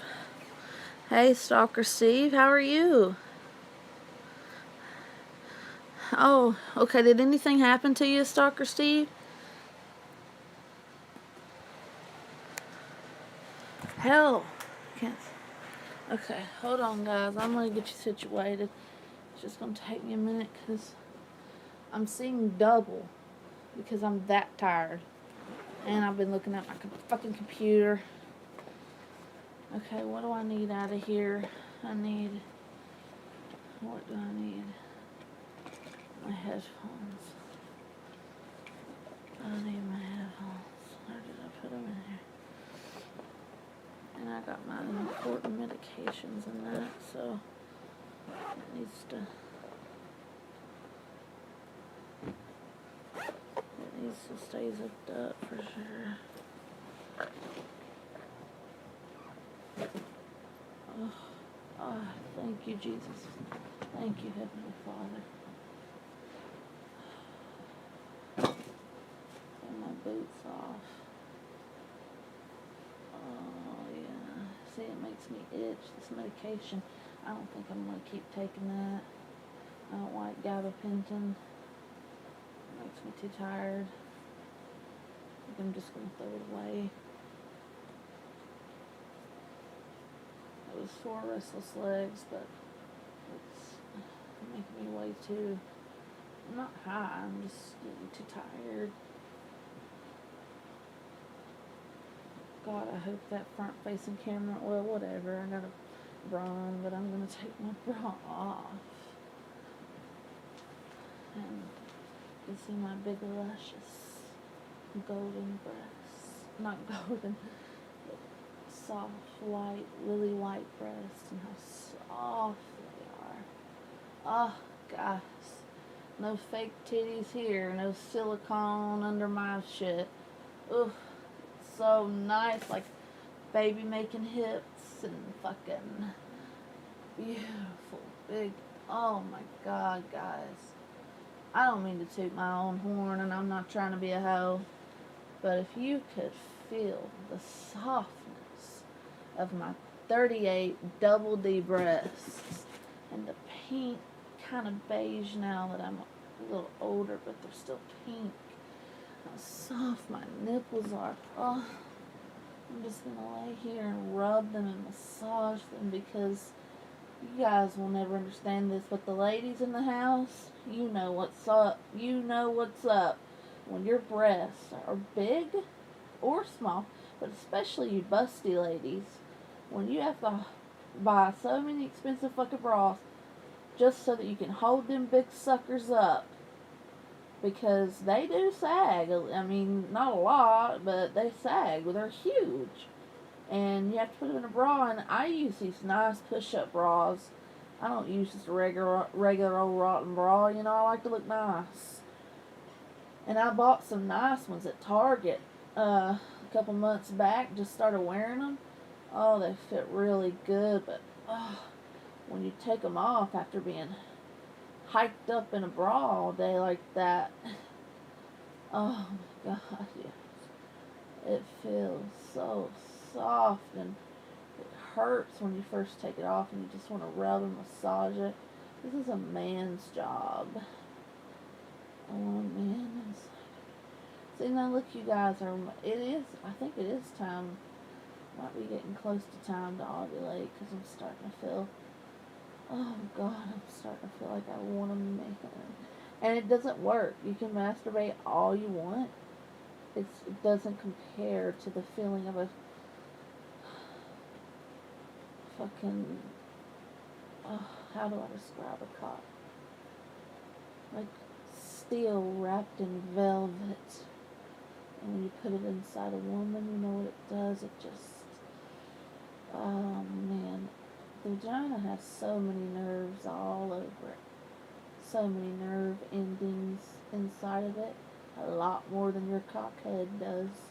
A: Hey, Stalker Steve, how are you? Oh, okay, did anything happen to you, Stalker Steve? Hell, can't. Okay, hold on, guys. I'm gonna get you situated. It's just gonna take me a minute because I'm seeing double because I'm that tired, and I've been looking at my fucking computer. Okay, what do I need out of here? What do I need? My headphones. I need my headphones. Where did I put them in here? And I got my important medications in that, so it needs to stay zipped up for sure. Oh, thank you, Jesus. Thank you, Heavenly Father. Get my boots off. Oh, yeah. See, it makes me itch, this medication. I don't think I'm going to keep taking that. I don't like gabapentin. It makes me too tired. I think I'm just going to throw it away. It was for restless legs, but it's making me way too... I'm not high, I'm just getting too tired. God, I hope that front-facing camera, well, whatever, I got a bra on, but I'm going to take my bra off. And you see my big, luscious, golden breasts. Not golden, but soft, white, lily white breasts, and how soft they are. Oh, guys. No fake titties here, no silicone under my shit. Oof. So nice, like baby making hips and fucking beautiful big. Oh my God, guys. I don't mean to toot my own horn, and I'm not trying to be a hoe, but if you could feel the softness of my 38 double D breasts and the pink, kind of beige now that I'm a little older, but they're still pink. How soft my nipples are. Oh, I'm just gonna lay here and rub them and massage them because you guys will never understand this, but the ladies in the house, you know what's up. You know what's up when your breasts are big or small, but especially you busty ladies, when you have to buy so many expensive fucking bras just so that you can hold them big suckers up. Because they do sag. I mean, not a lot, but they sag. Well, they're huge. And you have to put them in a bra. And I use these nice push-up bras. I don't use just a regular old rotten bra. You know, I like to look nice. And I bought some nice ones at Target a couple months back. Just started wearing them. Oh, they fit really good, but when you take them off after being hiked up in a bra all day like that, oh my God, yes. It feels so soft and it hurts when you first take it off and you just want to rub and massage it. This is a man's job. I want a man inside. See, now look, you guys are, I think it is time, might be getting close to time to ovulate because I'm starting to feel, oh God, I'm starting to feel like I want a man. And it doesn't work. You can masturbate all you want. It doesn't compare to the feeling of a fucking, how do I describe a cock? Like steel wrapped in velvet. And when you put it inside a woman, you know what it does? It just, oh man. The vagina has so many nerves all over it. So many nerve endings inside of it. A lot more than your cockhead does.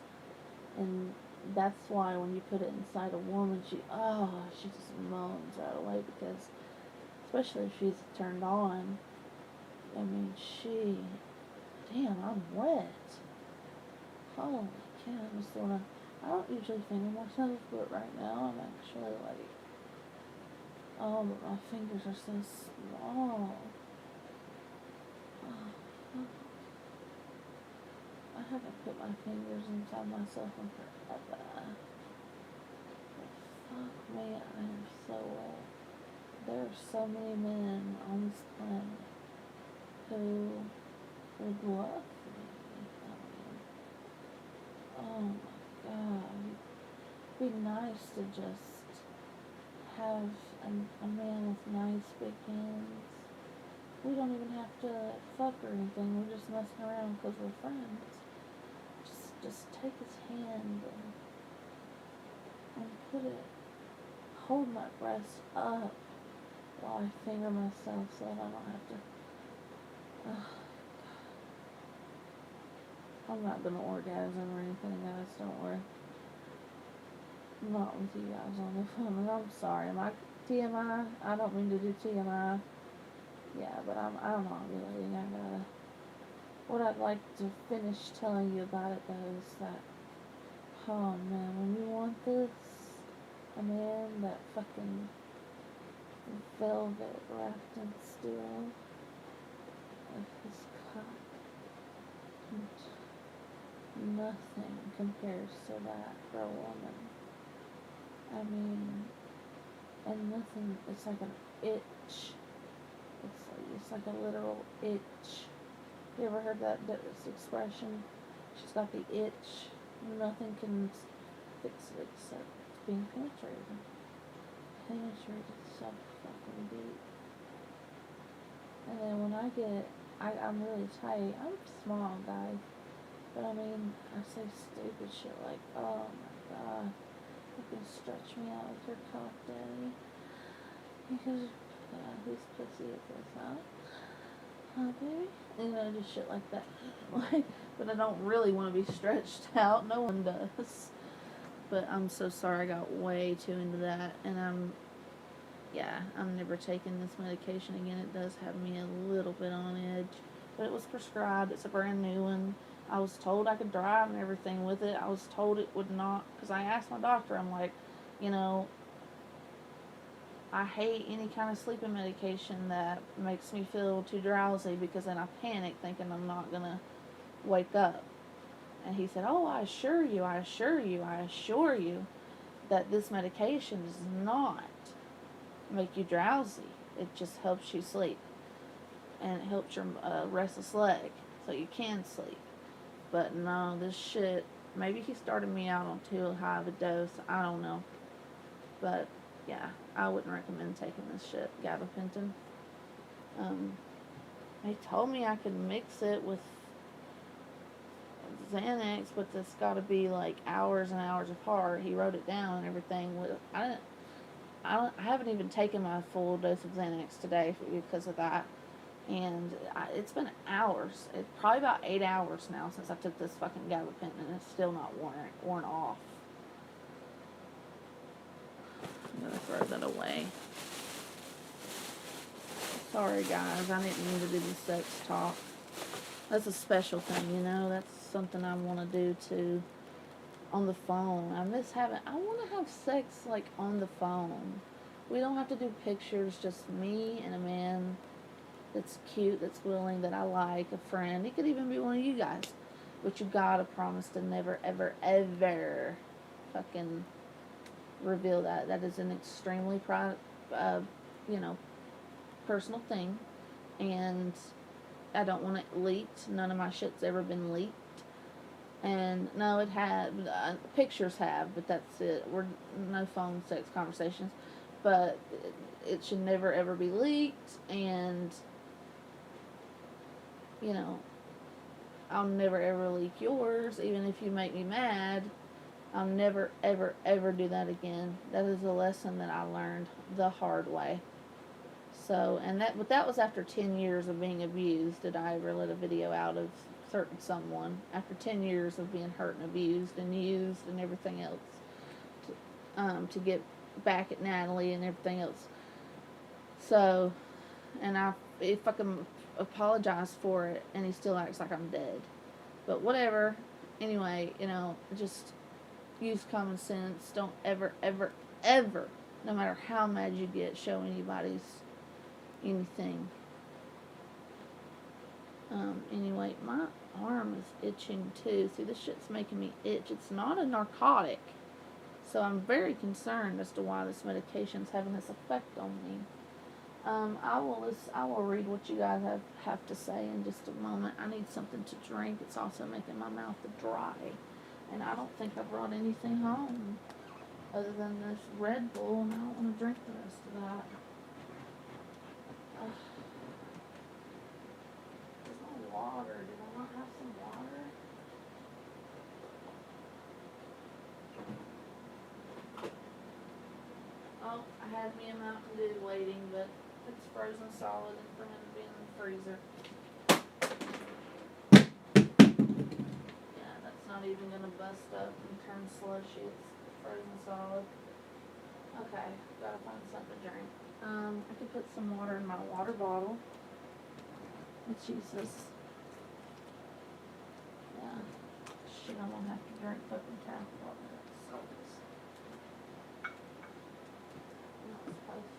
A: And that's why when you put it inside a woman, she just moans right away because, especially if she's turned on, I mean, damn, I'm wet. Holy cow, I don't usually finger myself, but right now I'm actually like, oh, but my fingers are so small. I haven't put my fingers inside myself in forever. But fuck me, I am so wet. There are so many men on this planet who would love me. Oh my God. It'd be nice to just have a man with nice big hands. We don't even have to fuck or anything. We're just messing around because we're friends. Just take his hand and hold my breast up while I finger myself so that I don't have to. I'm not gonna orgasm or anything, guys. Don't worry. I'm not with you guys on the phone. And I'm sorry. Am I TMI? I don't mean to do TMI. Yeah, but I'm ovulating. What I'd like to finish telling you about it though is that, oh man, when you want this, a man that fucking velvet wrapped in steel with his cock, nothing compares to that for a woman. I mean, and nothing, it's like an itch. It's like a literal itch. You ever heard this expression? She's got the itch. Nothing can fix it except being penetrated. Penetrated so fucking deep. And then when I'm really tight. I'm small, guys. But I mean, I say stupid shit like, oh my God, you can stretch me out with your cock, daddy. Because, whose pussy is this, huh? Huh, baby? You know, just shit like that. But I don't really want to be stretched out. No one does. But I'm so sorry I got way too into that. And I'm never taking this medication again. It does have me a little bit on edge. But it was prescribed. It's a brand new one. I was told I could drive and everything with it. I was told it would not. Because I asked my doctor, I'm like, you know, I hate any kind of sleeping medication that makes me feel too drowsy because then I panic thinking I'm not going to wake up. And he said, oh, I assure you that this medication does not make you drowsy. It just helps you sleep. And it helps your restless leg so you can sleep. But no, this shit, maybe he started me out on too high of a dose. I don't know. But yeah, I wouldn't recommend taking this shit, gabapentin. They told me I could mix it with Xanax, but it's got to be like hours and hours apart. He wrote it down and everything. I haven't even taken my full dose of Xanax today because of that. And it's been hours. It's probably about 8 hours now since I took this fucking gabapentin, and it's still not worn off. I'm gonna throw that away. Sorry guys, I didn't mean to do the sex talk. That's a special thing, you know. That's something I want to do too. On the phone. I want to have sex like on the phone. We don't have to do pictures, just me and a man that's cute, that's willing, that I like, a friend. He could even be one of you guys. But you gotta promise to never, ever, ever fucking reveal that. That is an extremely personal thing. And I don't want it leaked. None of my shit's ever been leaked. And no, it had, pictures have, but that's it. We're no phone sex conversations. But it should never ever be leaked, and, you know, I'll never ever leak yours, even if you make me mad. I'll never ever ever do that again. That is a lesson that I learned the hard way. So, but that was after 10 years of being abused. Did I ever let a video out of certain someone after 10 years of being hurt and abused and used and everything else to get back at Natalie and everything else. So, and I fucking apologize for it, and he still acts like I'm dead. But whatever. Anyway, just use common sense. Don't ever, ever, ever, no matter how mad you get, show anybody's anything. Anyway, my arm is itching too. See, this shit's making me itch. It's not a narcotic. So I'm very concerned as to why this medication's having this effect on me. I will read what you guys have to say in just a moment. I need something to drink. It's also making my mouth dry. And I don't think I brought anything home other than this Red Bull, and I don't want to drink the rest of that. There's no water. Did I not have some water? Oh, I had me a Mountain Dew waiting, but it's frozen solid in front of me in the freezer. Yeah, that's not even gonna bust up and turn slushy. It's frozen solid. Okay, gotta find something to drink. I could put some water in my water bottle. Let's use this. Yeah. Shit, I'm gonna have to drink fucking tap water. That sucks. I'm not supposed to.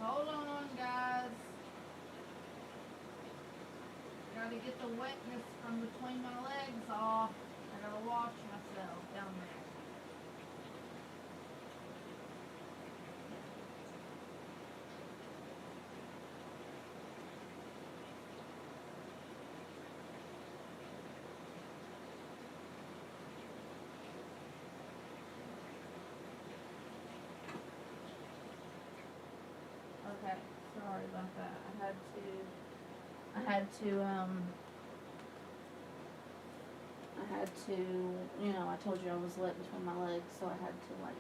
A: Hold on, guys. Gotta get the wetness from between my legs off. I gotta wash myself down there. I told you I was wet between my legs, so I had to, like,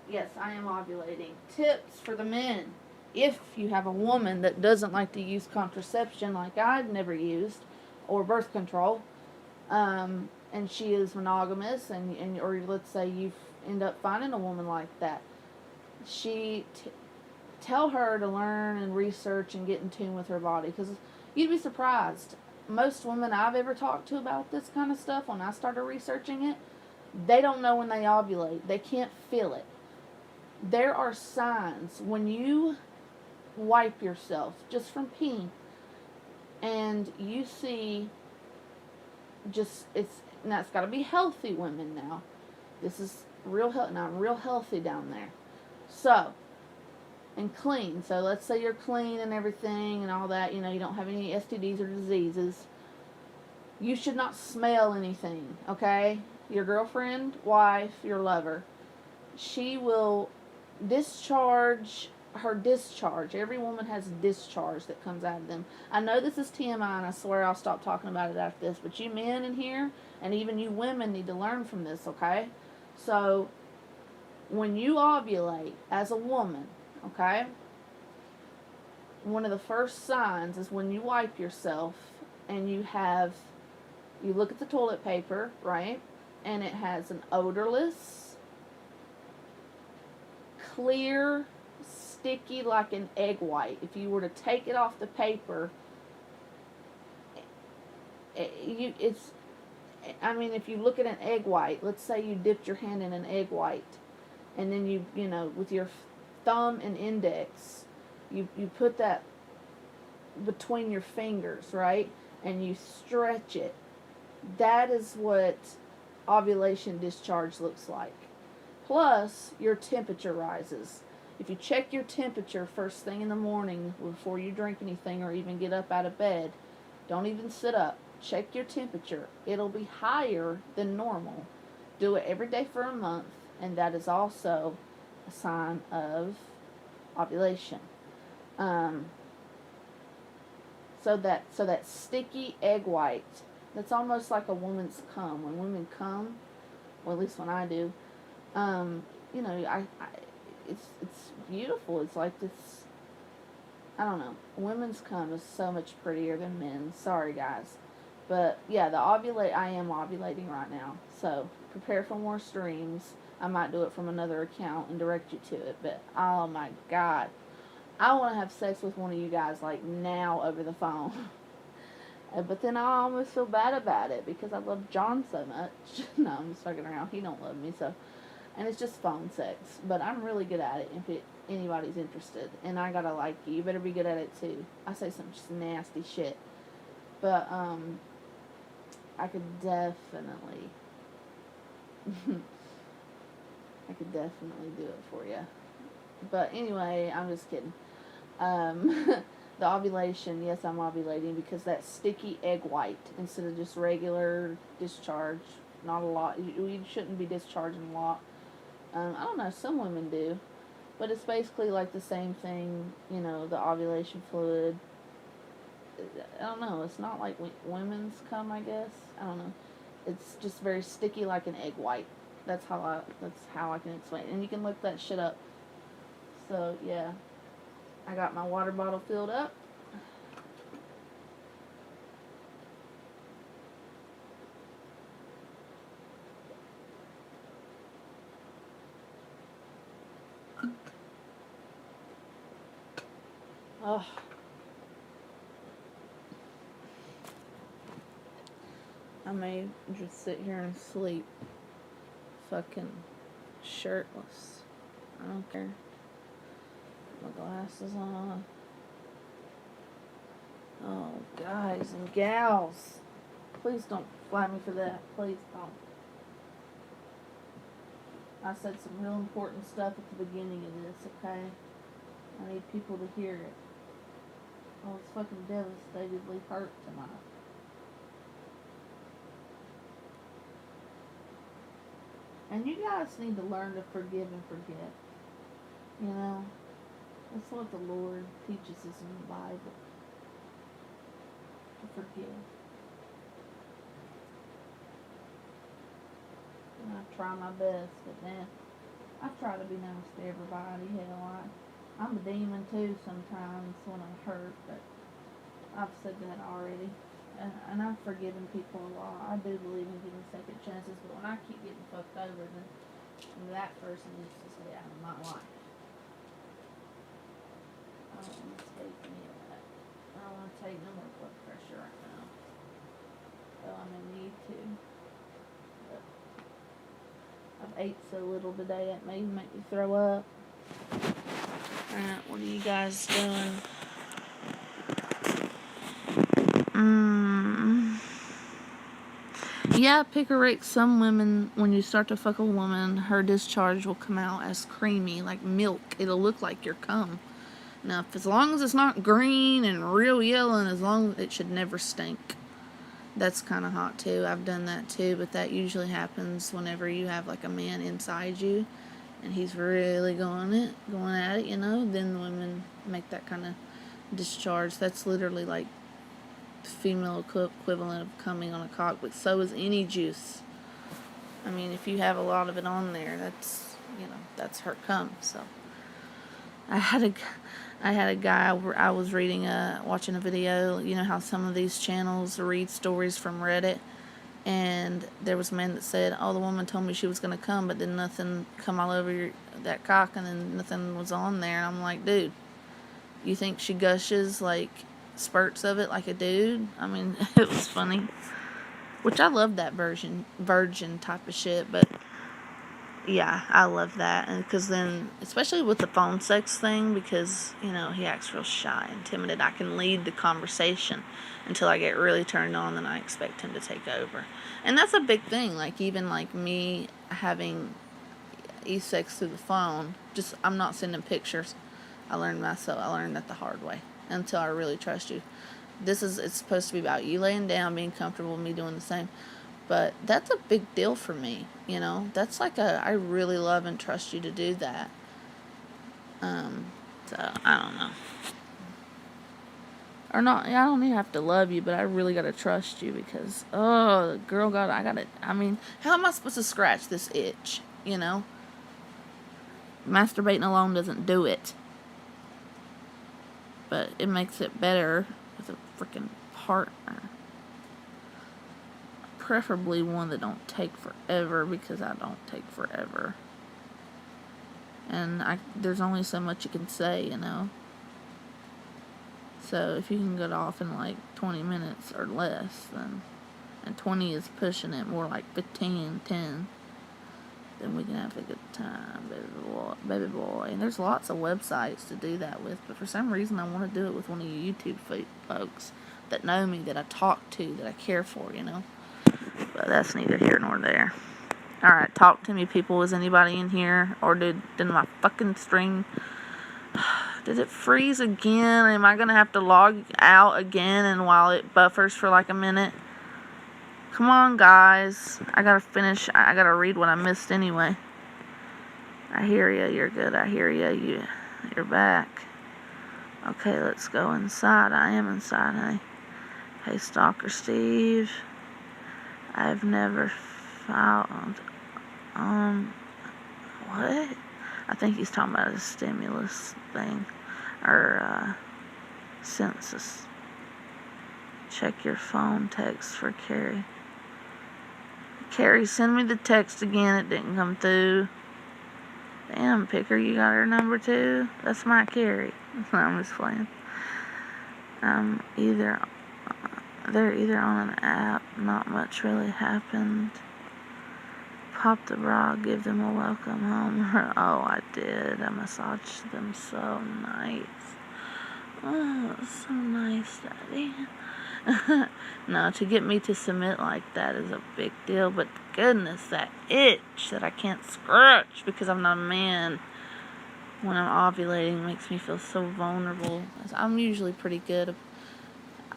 A: yes, I am ovulating. Tips for the men. If you have a woman that doesn't like to use contraception like I've never used, or birth control, and she is monogamous, or let's say you end up finding a woman like that, tell her to learn and research and get in tune with her body, because you'd be surprised. Most women I've ever talked to about this kind of stuff, when I started researching it, they don't know when they ovulate. They can't feel it. There are signs when you wipe yourself just from peeing and you see now it's got to be healthy women now. This is real healthy. Now I'm real healthy down there. So, and clean. So let's say you're clean and everything and all that, you don't have any STDs or diseases. You should not smell anything, okay? Your girlfriend, wife, your lover, she will discharge her discharge. Every woman has discharge that comes out of them. I know this is TMI, and I swear I'll stop talking about it after this, but you men in here, and even you women, need to learn from this, okay? So, when you ovulate as a woman, okay, one of the first signs is when you wipe yourself and you look at the toilet paper, right, and it has an odorless, clear, sticky, like an egg white. If you were to take it off the paper, if you look at an egg white, let's say you dipped your hand in an egg white, and then you with your thumb and index, you put that between your fingers, right, and you stretch it. That is what ovulation discharge looks like. Plus, your temperature rises. If you check your temperature first thing in the morning before you drink anything or even get up out of bed, don't even sit up. Check your temperature. It'll be higher than normal. Do it every day for a month, and that is also a sign of ovulation. So that sticky egg white, that's almost like a woman's cum. When women cum, well, at least when I do, it's beautiful. It's like this, I don't know. Women's cum is so much prettier than men's. Sorry, guys. But, yeah, I am ovulating right now. So, prepare for more streams. I might do it from another account and direct you to it. But, oh, my God. I want to have sex with one of you guys, like, now over the phone. But then I almost feel bad about it because I love John so much. No, I'm just fucking around. He don't love me, so... And it's just phone sex. But I'm really good at it if anybody's interested. And I gotta like you. You better be good at it, too. I say some just nasty shit. But, I could definitely... do it for you. But anyway, I'm just kidding. The ovulation, yes, I'm ovulating because that sticky egg white instead of just regular discharge. Not a lot. You shouldn't be discharging a lot. I don't know, some women do. But it's basically like the same thing, the ovulation fluid. I don't know, it's not like women's cum, I guess. I don't know. It's just very sticky like an egg white. That's how I can explain it. And you can look that shit up. So, yeah. I got my water bottle filled up. Oh. I may just sit here and sleep fucking shirtless. I don't care. My glasses on. Oh, guys and gals. Please don't fly me for that. Please don't. I said some real important stuff at the beginning of this, okay? I need people to hear it. I was fucking devastatedly hurt tonight. And you guys need to learn to forgive and forget. That's what the Lord teaches us in the Bible. To forgive. And I try my best, but then I try to be nice to everybody. Hell, I'm a demon too sometimes when I'm hurt, but I've said that already. And I've forgiven people a lot. I do believe in giving second chances, but when I keep getting fucked over, then that person needs to stay out of my life. I don't want to take any of that. I don't want to take no more blood pressure right now. Though I may need to. But I've ate so little today it may make me throw up. Alright, what are you guys doing? Yeah, picker Rick, some women, when you start to fuck a woman, her discharge will come out as creamy, like milk. It'll look like your cum. Now, as long as it's not green and real yellow, and as long as it should never stink. That's kind of hot too. I've done that too, but that usually happens whenever you have like a man inside you, and he's really going at it, you know. Then women make that kind of discharge. That's literally like the female equivalent of coming on a cock, but so is any juice. I mean, if you have a lot of it on there, that's, you know, that's her cum. So I had a guy, I was watching a video, you know how some of these channels read stories from Reddit, and there was a man that said, oh, the woman told me she was going to come, but then nothing come all over that cock, and then nothing was on there. And I'm like, dude, you think she gushes like spurts of it like a dude? I mean, it was funny, which I love that virgin type of shit, but yeah, I love that. And because then, especially with the phone sex thing, because, you know, he acts real shy and timid, I can lead the conversation until I get really turned on, then I expect him to take over. And that's a big thing. Like, even like me having e-sex through the phone, just, I'm not sending pictures. I learned that the hard way until I really trust you. It's supposed to be about you laying down, being comfortable, me doing the same. But that's a big deal for me, you know. That's like I really love and trust you to do that. So, I don't know. Or not, I don't even have to love you, but I really gotta trust you because, oh, girl, I mean, how am I supposed to scratch this itch, you know? Masturbating alone doesn't do it. But it makes it better with a freaking partner. Preferably one that don't take forever, because I don't take forever. And there's only so much you can say, you know. So if you can get off in like 20 minutes or less, and 20 is pushing it, more like 15, 10, then we can have a good time, baby boy. And there's lots of websites to do that with, but for some reason I want to do it with one of you YouTube folks that know me, that I talk to, that I care for, you know. But that's neither here nor there. Alright, talk to me, people. Is anybody in here? Or did my fucking stream... Did it freeze again? Am I going to have to log out again and while it buffers for like a minute? Come on, guys. I got to finish. I got to read what I missed anyway. I hear ya. You're good. I hear ya. You're back. Okay, let's go inside. I am inside, honey. Hey, Stalker Steve. I've never found what? I think he's talking about a stimulus thing, or census. Check your phone text for Carrie. Carrie, send me the text again. It didn't come through. Damn, Picker, you got her number too? That's my Carrie. No, I'm just playing. They're either on an app. Not much really happened. Pop the bra, give them a welcome home. Oh, I did. I massaged them so nice. Oh, so nice, Daddy. No, to get me to submit like that is a big deal. But goodness, that itch that I can't scratch because I'm not a man when I'm ovulating makes me feel so vulnerable. I'm usually pretty good.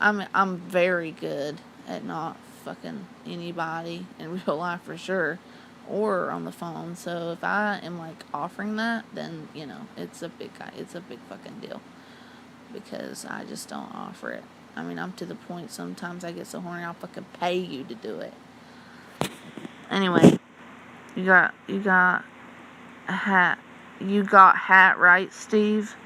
A: I'm very good at not fucking anybody in real life for sure. or on the phone. So if I am like offering that, then you know it's a big fucking deal, because I just don't offer it. I mean, I'm to the point sometimes I get so horny I'll fucking pay you to do it. Anyway, you got a hat. You got hat right, Steve?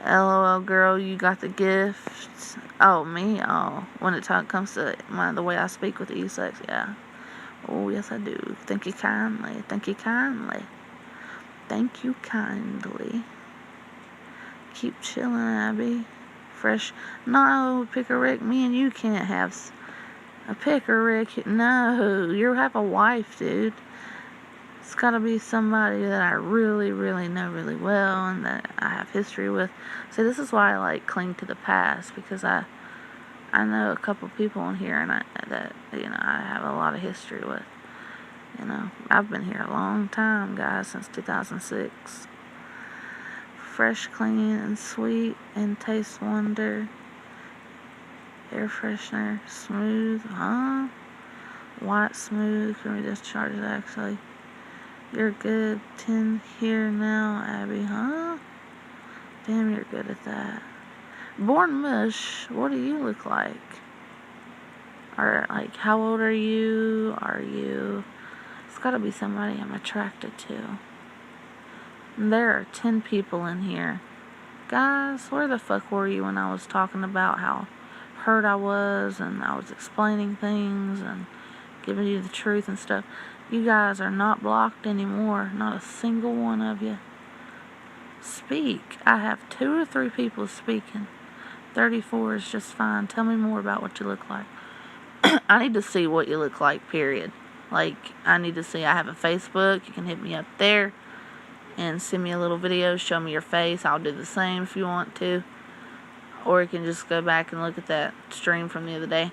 A: LOL, girl, you got the gifts. Oh, me? Oh, when it comes to the way I speak with E-sex, yeah. Oh, yes, I do. Thank you kindly. Thank you kindly. Thank you kindly. Keep chilling, Abby. Fresh. No, Picker Rick, me and you can't have a Picker Rick. No, you have a wife, dude. It's got to be somebody that I really, really know really well and that I have history with. See, this is why I like cling to the past, because I know a couple people in here and that I have a lot of history with. You know, I've been here a long time, guys, since 2006. Fresh, clean, and sweet, and taste wonder. Air freshener, smooth, huh? White smooth. Can we just charge it actually? You're good. 10 here now, Abby, huh? Damn, you're good at that. Born Mush, what do you look like? Or, like, how old are you? It's gotta be somebody I'm attracted to. And there are 10 people in here. Guys, where the fuck were you when I was talking about how hurt I was and I was explaining things and giving you the truth and stuff? You guys are not blocked anymore. Not a single one of you. Speak. I have 2 or 3 people speaking. 34 is just fine. Tell me more about what you look like. I need to see what you look like, period. Like, I need to see. I have a Facebook. You can hit me up there and send me a little video. Show me your face. I'll do the same if you want to. Or you can just go back and look at that stream from the other day.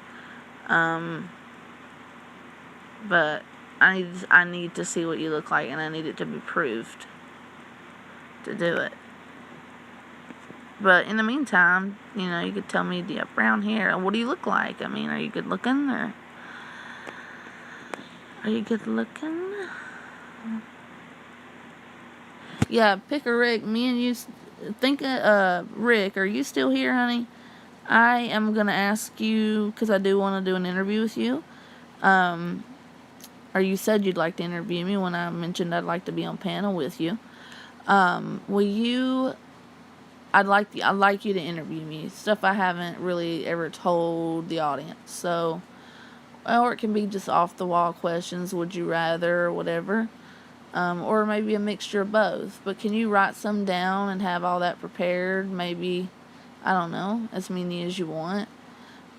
A: But I need to see what you look like, and I need it to be proved to do it. But in the meantime, you could tell me, do you have brown hair? What do you look like? I mean, are you good looking, or are you good looking? Yeah, Picker Rick, me and you think, Rick, are you still here, honey? I am gonna ask you, because I do want to do an interview with you. Or you said you'd like to interview me when I mentioned I'd like to be on panel with you. Will you? I'd like you to interview me. Stuff I haven't really ever told the audience. So, or it can be just off the wall questions. Would you rather, or whatever. Or maybe a mixture of both. But can you write some down and have all that prepared? Maybe, I don't know, as many as you want.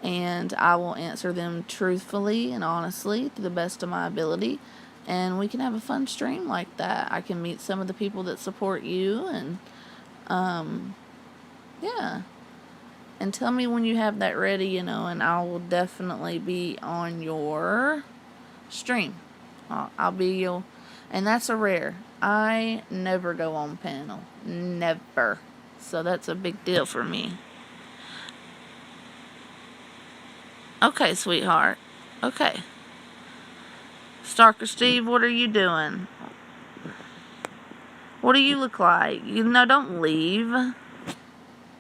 A: And I will answer them truthfully and honestly to the best of my ability. And we can have a fun stream like that. I can meet some of the people that support you, and yeah. And tell me when you have that ready, and I will definitely be on your stream. I'll be your, and that's a rare. I never go on panel. Never. So that's a big deal for me. Okay, sweetheart. Okay. Starker Steve, what are you doing? What do you look like? Don't leave.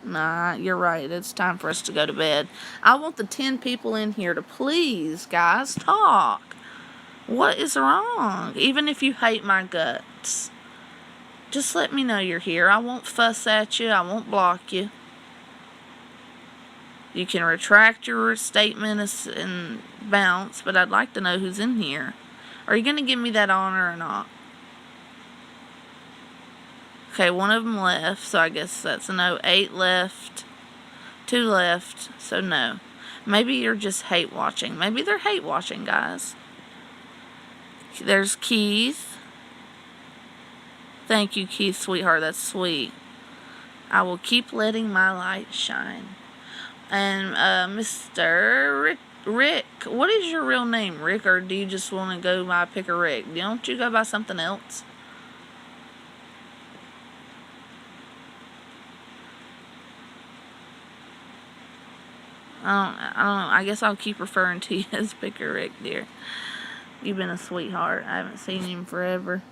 A: Nah, you're right. It's time for us to go to bed. I want the 10 people in here to please, guys, talk. What is wrong? Even if you hate my guts, just let me know you're here. I won't fuss at you. I won't block you. You can retract your statement and bounce, but I'd like to know who's in here. Are you going to give me that honor or not? Okay, one of them left, so I guess that's a no. 8 left. 2 left, so no. Maybe you're just hate watching. Maybe they're hate watching, guys. There's Keith. Thank you, Keith, sweetheart. That's sweet. I will keep letting my light shine. And Mr. Rick, what is your real name, Rick, or do you just want to go by Picker Rick? Don't you go by something else? I don't know. I guess I'll keep referring to you as Picker Rick, dear. You've been a sweetheart. I haven't seen you in forever.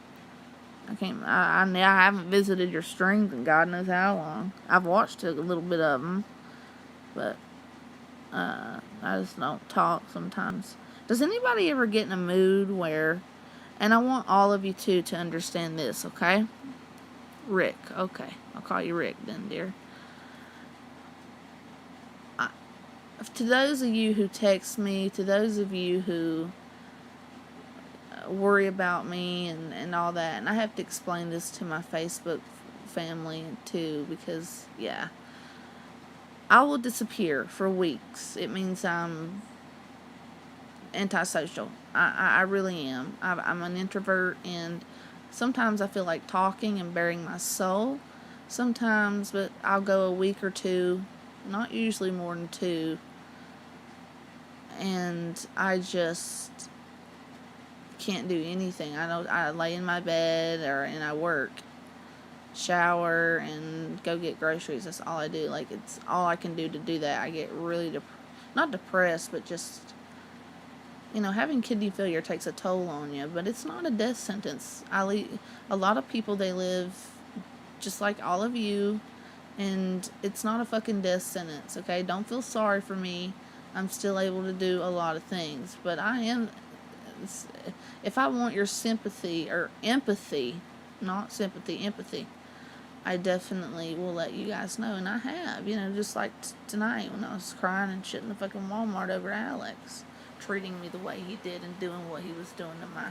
A: I haven't visited your streams in God knows how long. I've watched a little bit of them, but I just don't talk sometimes. Does anybody ever get in a mood where, and I want all of you to understand this, okay? Rick, okay. I'll call you Rick then, dear. To those of you who text me, to those of you who worry about me and all that, and I have to explain this to my Facebook family too, because, yeah, I will disappear for weeks. It means I'm antisocial. I really am. I'm an introvert, and sometimes I feel like talking and bearing my soul. Sometimes, but I'll go a week or two, not usually more than 2, and I just can't do anything. I lay in my bed and I work, shower, and go get groceries. That's all I do. Like, it's all I can do to do that. I get really not depressed, but just, having kidney failure takes a toll on you, but it's not a death sentence. A lot of people, they live just like all of you, and it's not a fucking death sentence, okay? Don't feel sorry for me. I'm still able to do a lot of things, but if I want your sympathy or empathy, not sympathy, empathy, I definitely will let you guys know, and I have, just like tonight when I was crying and shit in the fucking Walmart over Alex treating me the way he did and doing what he was doing to my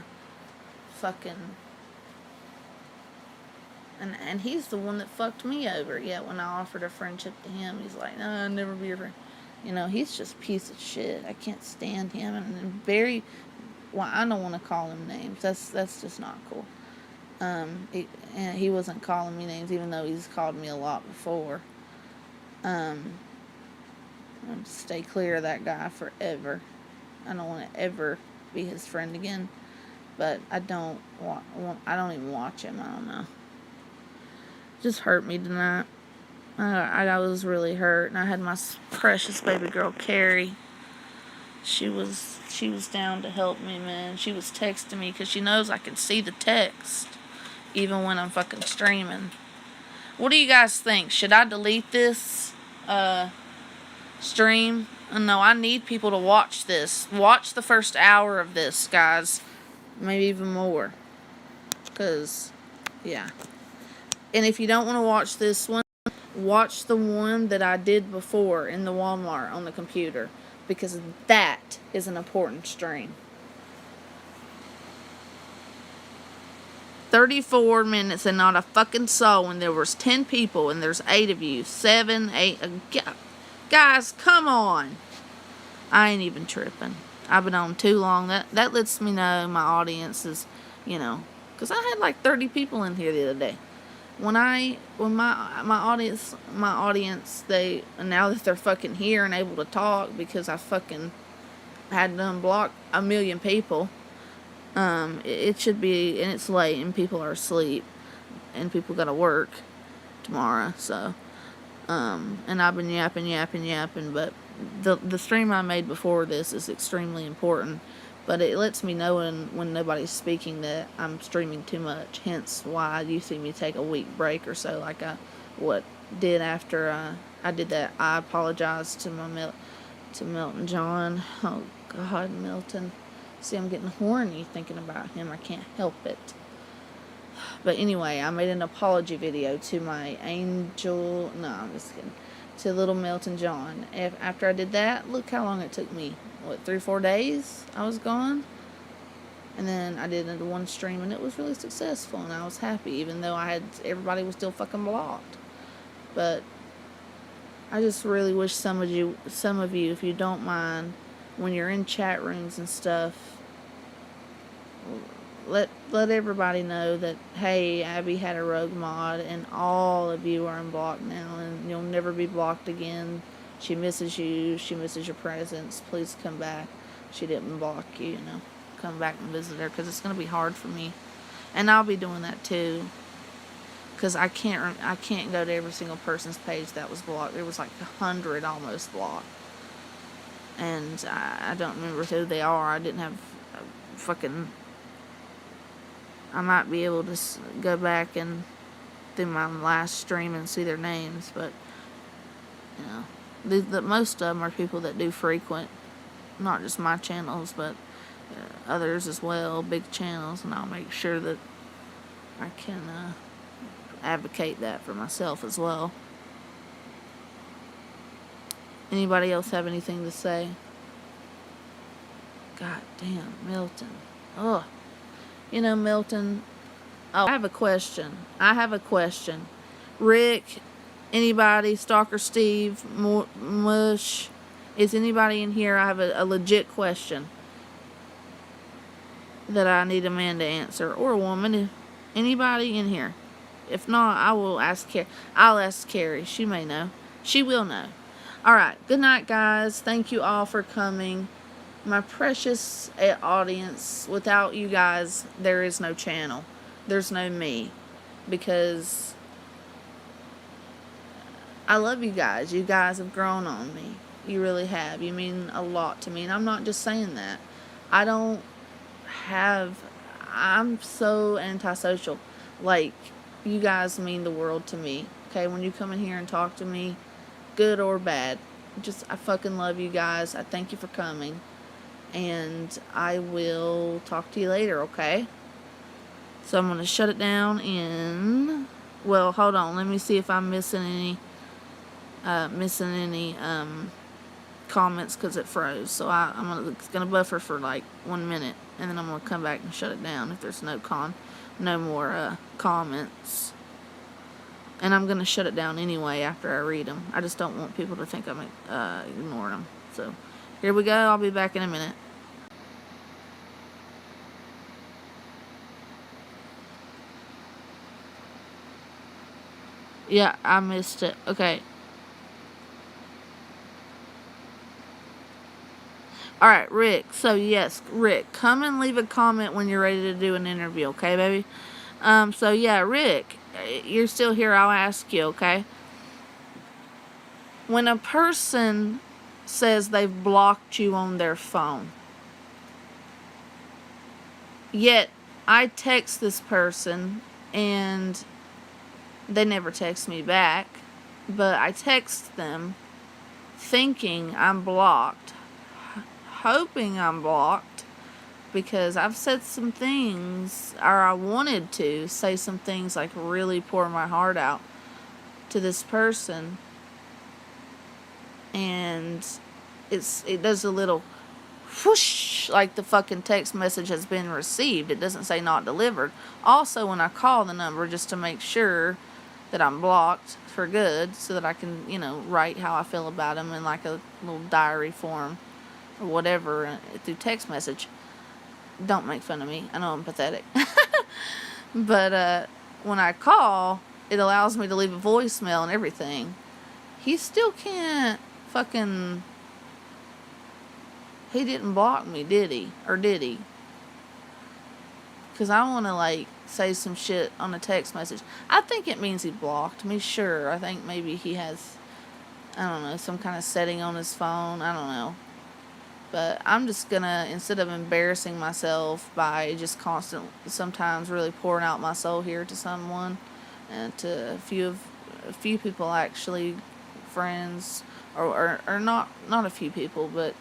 A: fucking, and he's the one that fucked me over. Yet when I offered a friendship to him, he's like, no, I'll never be your friend. He's just a piece of shit. I can't stand him, and I don't want to call him names. That's just not cool. He wasn't calling me names, even though he's called me a lot before. I'll stay clear of that guy forever. I don't want to ever be his friend again. But I don't even watch him. I don't know. It just hurt me tonight. I was really hurt, and I had my precious baby girl Carrie. She was down to help me, man. She was texting me because she knows I can see the text even when I'm fucking streaming. What do you guys think? Should I delete this stream? No, I need people to watch this. Watch the first hour of this, guys. Maybe even more. Because, yeah. And if you don't want to watch this one, watch the one that I did before in the Walmart on the computer, because that is an important stream. 34 minutes and not a fucking soul, and there was 10 people, and there's 8 of you. 7, 8. Guys, come on. I ain't even tripping. I've been on too long. That lets me know my audience is, because I had like 30 people in here the other day. When my audience, they, now that they're fucking here and able to talk because I fucking had to unblock a million people, it should be, and it's late and people are asleep and people gotta work tomorrow, so, and I've been yapping, but the stream I made before this is extremely important. But it lets me know when nobody's speaking that I'm streaming too much. Hence why you see me take a week break or so, like I did after I did that. I apologize to Milton John. Oh God, Milton. See, I'm getting horny thinking about him. I can't help it. But anyway, I made an apology video to my angel. No, I'm just kidding. To little Milton John. After I did that, look how long it took me. 3-4 days I was gone, and then I did one stream and it was really successful and I was happy, even though everybody was still fucking blocked. But I just really wish some of you, if you don't mind, when you're in chat rooms and stuff, let everybody know that, hey, Abby had a rogue mod and all of you are unblocked now and you'll never be blocked again. She misses you. She misses your presence. Please come back. She didn't block you, Come back and visit her, because it's going to be hard for me. And I'll be doing that too. Because I can't go to every single person's page that was blocked. There was like 100 almost blocked. And I don't remember who they are. I didn't have fucking, I might be able to go back and do my last stream and see their names, but, you know, the most of them are people that do frequent, not just my channels, but others as well, big channels, and I'll make sure that I can advocate that for myself as well. Anybody else have anything to say? God damn, Milton. Ugh. You know, Milton, oh, I have a question. Rick, anybody, Stalker Steve, Mush, is anybody in here? I have a legit question that I need a man to answer, or a woman. Anybody in here? If not, I will ask Carrie. I'll ask Carrie. She may know. She will know. Alright, good night, guys. Thank you all for coming. My precious audience, without you guys, there is no channel. There's no me. Because I love you guys. You guys have grown on me. You really have. You mean a lot to me. And I'm not just saying that. I'm so antisocial. Like, you guys mean the world to me. Okay, when you come in here and talk to me, good or bad, I fucking love you guys. I thank you for coming. And I will talk to you later, okay? So I'm going to shut it down in... Well, hold on. Let me see if I'm missing any comments because it froze. So it's going to buffer for like 1 minute. And then I'm going to come back and shut it down if there's no more comments. And I'm going to shut it down anyway after I read them. I just don't want people to think I'm ignoring them. So, here we go. I'll be back in a minute. Yeah, I missed it. Okay. Alright, Rick. So, yes, Rick, come and leave a comment when you're ready to do an interview, okay, baby? So, yeah, Rick, you're still here. I'll ask you, okay? When a person says they've blocked you on their phone, yet I text this person and they never text me back, but I text them thinking I'm blocked, hoping I'm blocked, because I've said some things, or I wanted to say some things, like really pour my heart out to this person, and it does a little whoosh, like the fucking text message has been received. It doesn't say not delivered. Also, when I call the number, just to make sure that I'm blocked for good, so that I can, write how I feel about them in like a little diary form or whatever through text message. Don't make fun of me. I know I'm pathetic. But when I call, it allows me to leave a voicemail and everything. He still can't fucking... He didn't block me, did he? Or did he? Because I want to, say some shit on a text message. I think it means he blocked me, sure. I think maybe he has, I don't know, some kind of setting on his phone. I don't know. But I'm just gonna, instead of embarrassing myself by just sometimes really pouring out my soul here to someone, and to a few people actually, friends, or not a few people, but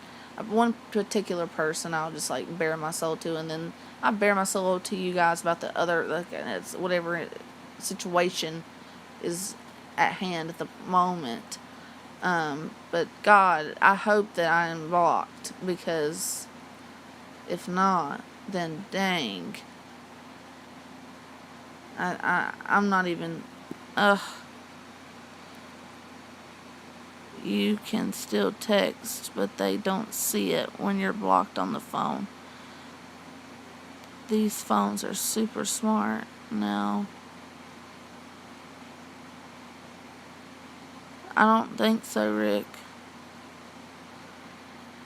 A: one particular person I'll just bare my soul to, and then I bare my soul to you guys about the other, it's whatever situation is at hand at the moment. But God, I hope that I am blocked, because if not, then dang. I'm not even, You can still text, but they don't see it when you're blocked on the phone. These phones are super smart now. I don't think so, Rick.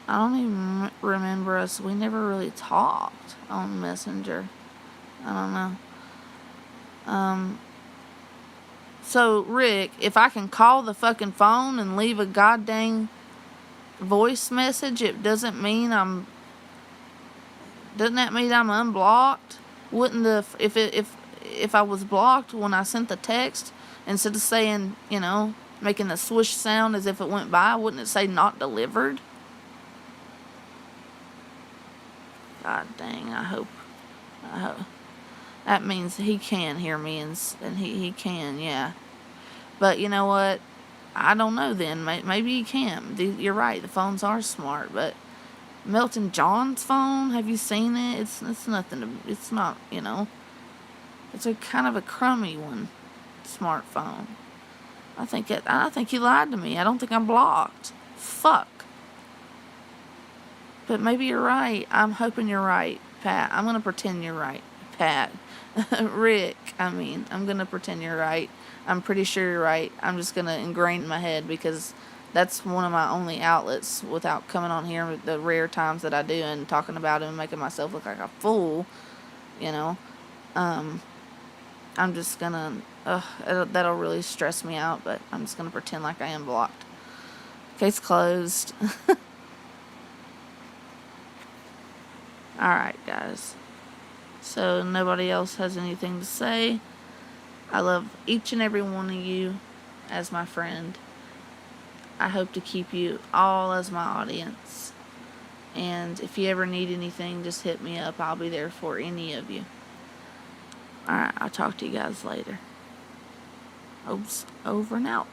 A: I don't even remember us. We never really talked on Messenger. I don't know. So, Rick, if I can call the fucking phone and leave a goddamn voice message, it doesn't mean I'm Doesn't that mean I'm unblocked? Wouldn't the if I was blocked when I sent the text, instead of saying, you know, making the swoosh sound as if it went by, wouldn't it say not delivered? God dang, I hope that means he can hear me, and he can, yeah. But you know what? I don't know then. Maybe he can. You're right, the phones are smart, but Milton John's phone, have you seen it? It's nothing it's not, you know. It's a kind of a crummy one, smartphone. I think he lied to me. I don't think I'm blocked. Fuck. But maybe you're right. I'm hoping you're right, Pat. I'm gonna pretend you're right, Pat. Rick, I'm gonna pretend you're right. I'm pretty sure you're right. I'm just gonna ingrain in my head because that's one of my only outlets without coming on here the rare times that I do and talking about him and making myself look like a fool, you know. I'm just gonna, that'll really stress me out, but I'm just gonna pretend like I am blocked. Case closed. Alright, guys. So, nobody else has anything to say. I love each and every one of you as my friend. I hope to keep you all as my audience. And if you ever need anything, just hit me up. I'll be there for any of you. Alright, I'll talk to you guys later. Oops, over and out.